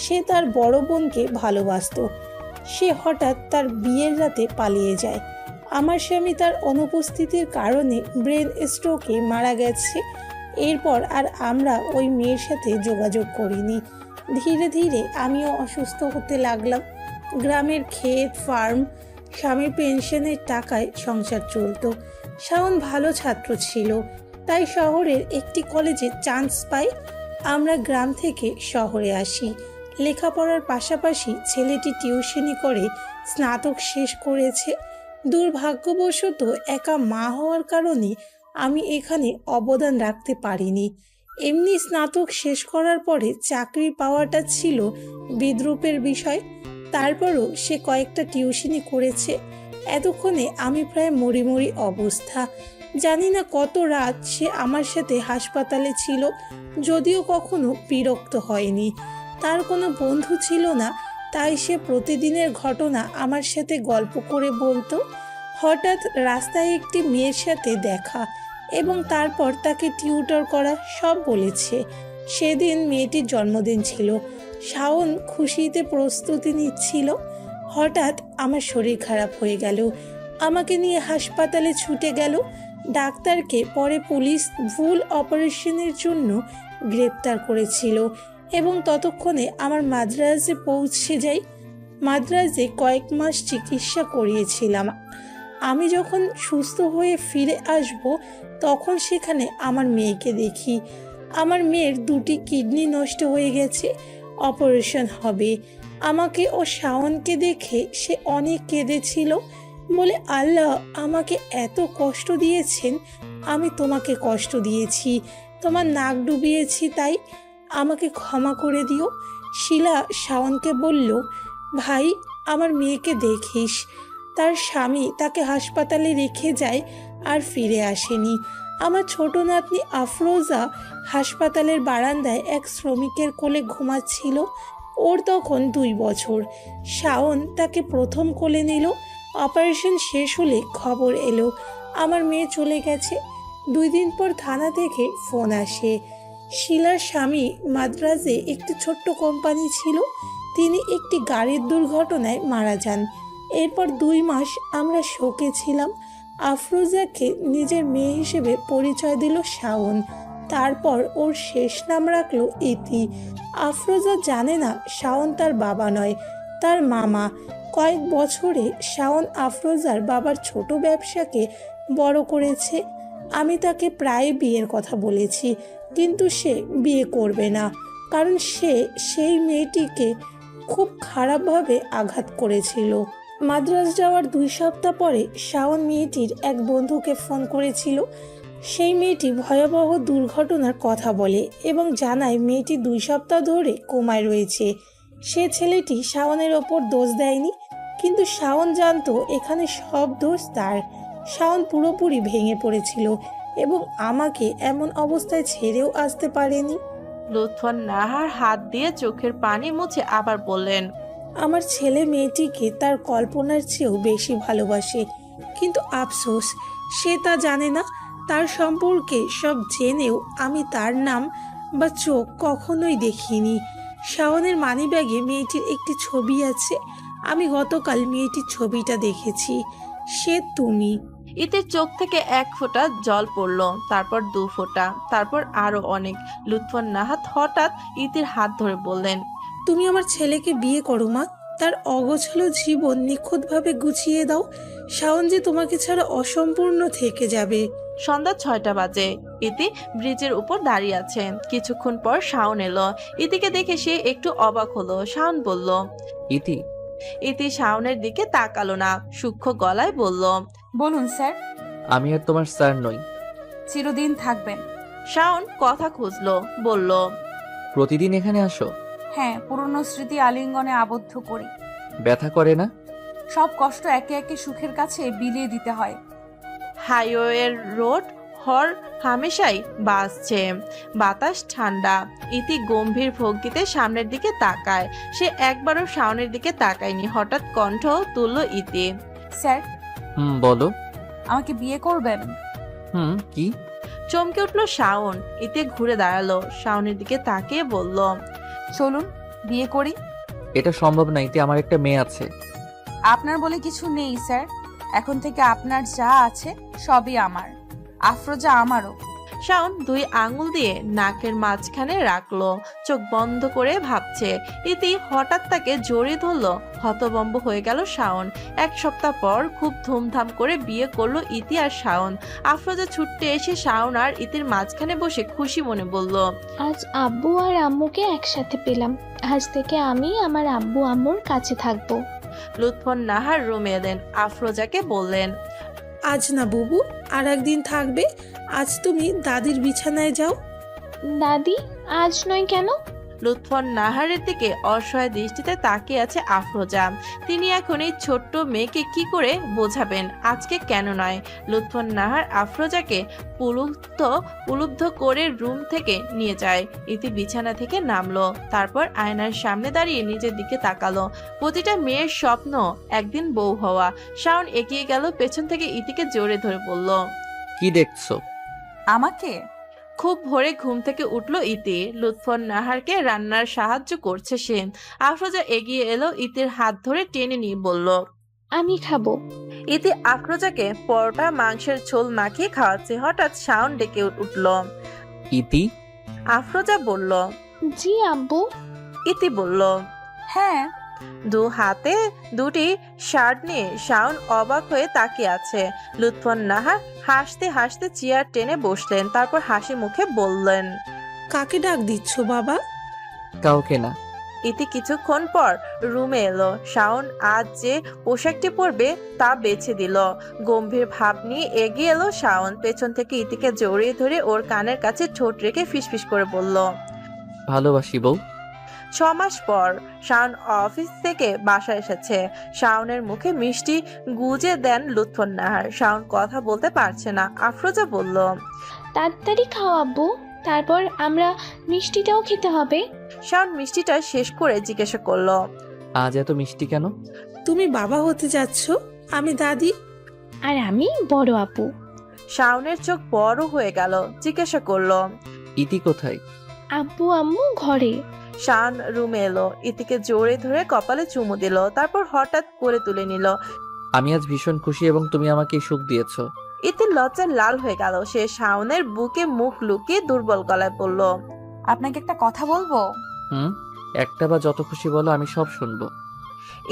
সে তার বড় বোনকে ভালোবাসতো। সে হঠাৎ তার বিয়ের রাতে পালিয়ে যায়। আমার স্বামী তার অনুপস্থিতির কারণে ব্রেন স্ট্রোকে মারা গেছে। এরপর আর আমরা ওই মেয়ের সাথে যোগাযোগ করিনি। ধীরে ধীরে আমিও অসুস্থ হতে লাগলাম। গ্রামের ক্ষেত ফার্ম স্বামীর পেনশনের টাকায় সংসার চলতো। শাওন ভালো ছাত্র ছিল, তাই শহরের একটি কলেজে চান্স পাই। আমরা গ্রাম থেকে শহরে আসি। লেখাপড়ার পাশাপাশি ছেলেটি টিউশনি করে স্নাতক শেষ করেছে। দুর্ভাগ্যবশত একা মা হওয়ার কারণে আমি এখানে অবদান রাখতে পারিনি। এমনি স্নাতক শেষ করার পরে চাকরি পাওয়াটা ছিল বিদ্রূপের বিষয়। তারপরও সে কয়েকটা টিউশনি করেছে। এতক্ষণে আমি প্রায় মরি অবস্থা। জানি না কত রাত সে আমার সাথে হাসপাতালে ছিল, যদিও কখনো বিরক্ত হয়নি। তার কোনো বন্ধু ছিল না, তাই সে প্রতিদিনের ঘটনা আমার সাথে গল্প করে বলতো। হঠাৎ রাস্তায় একটি মেয়ের সাথে দেখা এবং তারপর তাকে টিউটর করা সব বলেছে। সেদিন মেয়েটির জন্মদিন ছিল। শাওন খুশিতে প্রস্তুতি নিচ্ছিল। হঠাৎ আমার শরীর খারাপ হয়ে গেল। আমাকে নিয়ে হাসপাতালে ছুটে গেল। ডাক্তারকে পরে পুলিশ ভুল অপারেশনের জন্য গ্রেপ্তার করেছিল এবং ততক্ষণে আমার মাদ্রাজে পৌঁছে যাই। মাদ্রাজে কয়েক মাস চিকিৎসা করিয়েছিলাম। আমি যখন সুস্থ হয়ে ফিরে আসব তখন সেখানে আমার মেয়েকে দেখি। আমার মেয়ের 2টি কিডনি নষ্ট হয়ে গেছে, অপারেশন হবে। আমাকে ও শাওনকে দেখে সে অনেক কেঁদেছিল, বলে আল্লাহ আমাকে এত কষ্ট দিয়েছেন, আমি তোমাকে কষ্ট দিয়েছি, তোমার নাক ডুবিয়েছি, তাই আমাকে ক্ষমা করে দিও। শিলা শাওনকে বলল, ভাই আমার মেয়েকে দেখিস। তার স্বামী তাকে হাসপাতালে রেখে যায় আর ফিরে আসেনি। আমার ছোট নাতনি আফরোজা হাসপাতালের বারান্দায় এক শ্রমিকের কোলে ঘুমাচ্ছিল। ওর তখন 2 বছর। শাওন তাকে প্রথম কোলে নিল। অপারেশন শেষ হলে খবর এলো আমার মেয়ে চলে গেছে। 2 দিন পর থানা থেকে ফোন আসে। শিলার স্বামী মাদ্রাজে একটি ছোট্ট কোম্পানি ছিল, তিনি একটি গাড়ির দুর্ঘটনায় মারা যান। এরপর 2 মাস আমরা শোকে ছিলাম। আফরোজাকে নিজের মেয়ে হিসেবে পরিচয় দিল শাওন। তারপর ওর শেষ নাম রাখলো ইতি। আফরোজা জানে না শাওন তার বাবা নয়, তার মামা। কয়েক বছরে শাওন আফরোজার বাবার ছোট ব্যবসাকে বড় করেছে। আমি তাকে প্রায় বিয়ের কথা বলেছি, কিন্তু সে বিয়ে করবে না, কারণ সে সেই মেয়েটিকে খুব খারাপভাবে আঘাত করেছিল। মাদ্রাজ যাওয়ার 2 সপ্তাহ পরে শাওন মেয়েটির এক বন্ধুকে ফোন করেছিল। সেই মেয়েটি ভয়াবহ দুর্ঘটনার কথা বলে এবং জানায় মেয়েটি 2 সপ্তাহ ধরে কোমায় রয়েছে। সে ছেলেটি শাওনের ওপর দোষ দেয়নি, কিন্তু শাওন জানতো এখানে সব দোষ তার। শাওন পুরোপুরি ভেঙে পড়েছিল এবং আমাকে এমন অবস্থায় ছেড়েও আসতে পারেনি। লুৎফর নাহার হাত দিয়ে চোখের পানি মুছে আবার বললেন, আমার ছেলে মেয়েটিকে তার কল্পনার চেয়েও বেশি ভালোবাসে, কিন্তু আফসোস সে তা জানে না। তার সম্পর্কে সব জেনেও আমি তার নাম বা চোখ কখনোই দেখিনি। শাওনের মানিব্যাগে মেয়েটির একটি ছবি আছে। আমি গতকাল মেয়েটির ছবিটা দেখেছি। সে তুমি। ইতির চোখ থেকে 1 ফোঁটা জল পড়লো, তারপর 2 ফোঁটা, তারপর আরো অনেক। লুৎফর নাহাত হঠাৎ ইতির হাত ধরে বললেন, তুমি আমার ছেলেকে বিয়ে করো মা, তার অগোছালো জীবন নিখুঁতভাবে গুছিয়ে দাও। শাওন যে তোমাকে ছাড়া অসম্পূর্ণ থেকে যাবে। সন্ধ্যা 6টা বাজে। ইতি ব্রিজের উপর দাঁড়িয়ে আছে। কিছুক্ষণ পর শাওন এলো। ইতিকে দেখে সে একটু অবাক হলো। শাওন বলল, ইতি। ইতি শাওনের দিকে তাকালো না, সূক্ষ্ম গলায় বলল, বলুন স্যার। আমি আর তোমার স্যার নই। চিরদিন থাকবেন। শাওন কথা খুঁজলো, বলল, প্রতিদিন এখানে আসো? হ্যাঁ, পুরনো স্মৃতি আলিঙ্গনে আবদ্ধ করি। ব্যথা করে না? সব কষ্ট একে একে সুখের কাছে বিলিয়ে দিতে হয়। হাইওয়ের রোড হর হামেশাই বাসছে, বাতাস ঠান্ডা। ইতি গম্ভীর ভঙ্গিতে সামনের দিকে তাকায়। সে একবারও শাওনের দিকে তাকায়নি। হঠাৎ কণ্ঠ তুলল ইতি, স্যার। বলো। আমাকে বিয়ে করবেন? কি? চমকে উঠলো শাওন। ইতি ঘুরে দাঁড়ালো, শাওনের দিকে তাকিয়ে বলল, চলুন বিয়ে করি। এটা সম্ভব না ইতি, আমার একটা মেয়ে আছে। আপনার বলে কিছু নেই স্যার। এখন থেকে আপনার যা আছে সবই আমার। আফরোজা আমারও। শাওন 2 আঙ্গুল দিয়ে নাকের মাঝখানে রাখলো, চোখ বন্ধ করে ভাবছে। ইতি হঠাৎ তাকে জড়িয়ে ধরলো। হতভম্ব হয়ে গেল শাওন। 1 সপ্তাহ পর খুব ধুমধাম করে বিয়ে করলো ইতি আর শাওন। আফরোজা ছুটতে এসে শাওন আর ইতির মাঝখানে বসে খুশি মনে বলল, আজ আব্বু আর আম্মুকে একসাথে পেলাম। আজ থেকে আমি আমার আব্বু আম্মুর কাছে থাকবো। লুৎফর নাহার রুমে এলেন। আফরোজাকে বললেন, আজ না বুবু, আর একদিন থাকবে। আজ তুমি দাদির বিছানায় যাও। দাদি, আজ নয় কেন? লুৎফর নাহারের দিকে অসহায় দৃষ্টিতে তাকিয়ে আছে আফরোজা। তিনি এখন এই ছোট্ট মেয়েকে কি করে বোঝাবেন আজকে কেন নয়। লুৎফর নাহার আফরোজাকে পুলুব্ধ করে রুম থেকে নিয়ে যায়। ইতি বিছানা থেকে নামলো, তারপর আয়নার সামনে দাঁড়িয়ে নিজের দিকে তাকালো। প্রতিটা মেয়ের স্বপ্ন একদিন বউ হওয়া। শাওন এগিয়ে গেল, পেছন থেকে ইতিকে জোরে ধরে বলল, কি দেখছো? আমাকে? খুব ভোরে ঘুম থেকে উঠলো ইতি। লুৎফর নাহারকে রান্নার সাহায্য করছে সে। আফরোজা এগিয়ে এলো, ইতির হাত ধরে টেনে নিয়ে বলল, আমি খাবো। ইতি আফরোজাকে পরোটা মাংসের ঝোল মাখিয়ে খাওয়াচ্ছে। হঠাৎ শাওন ডেকে উঠল। ইতি? আফরোজা বলল, জি আব্বু। ইতি বলল, হ্যাঁ। 2 হাতে 2টি শার্ট নিয়ে শাওন অবাক হয়ে তাকিয়ে আছে। লুৎফর নাহার হাসতে হাসতে চেয়ার টেনে বসলেন, তারপর হাসি মুখে বললেন, কাকে ডাক দিচ্ছ বাবা? কাউকে না। ইতি কিছুক্ষণ পর রুমে এলো। শাওন আজ যে পোশাকটি পরবে তা বেছে দিল। গম্ভীর ভাব নিয়ে এগিয়ে এলো শাওন। পেছন থেকে ইতিকে জড়িয়ে ধরে ওর কানের কাছে ঠোঁট রেখে ফিসফিস করে বলল, ভালোবাসি বউ। 6 মাস পর শাওন অফিস থেকে বাসায় এসেছে। শাওনের মুখে মিষ্টি গুজে দেন লুৎফর নাহার। শাওন কথা বলতে পারছে না। আফরোজা বলল, তাড়াতাড়ি খাও আব্বু, তারপর আমরা মিষ্টিটাও খেতে হবে। শাওন মিষ্টিটা শেষ করে জিজ্ঞাসা করলো, আজ এত মিষ্টি কেন? তুমি বাবা হতে যাচ্ছ, আমি দাদি। আর আমি বড় আপু। শাওনের চোখ বড় হয়ে গেল। জিজ্ঞাসা করলো, ইতি কোথায়? আব্বু আম্মু ঘরে। শাওন রুমে এলো, ইতিকে জোরে ধরে কপালে চুমু দিল, তারপর হঠাৎ করে তুলে নিল। আমি আজ ভীষণ খুশি এবং তুমি আমাকে এই সুখ দিয়েছো। ইতি লজ্জায় লাল হয়ে গেল। সে শাওনের বুকে মুখ লুকিয়ে দুর্বল গলায় বলল, আপনাকে একটা কথা বলবো? একটা বা যত খুশি বলো, আমি সব শুনবো।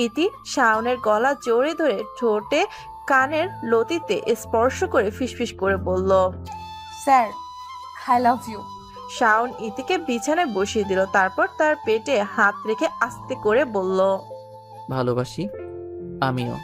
ইতি শাওনের গলা জোরে ধরে ঠোঁটে কানের লতিতে স্পর্শ করে ফিসফিস করে বলল, sir, I love you. Shaon ইতিকে বিছানায় বসিয়ে দিল, তারপর তার পেটে হাত রেখে আস্তে করে বলল, ভালোবাসি আমিও।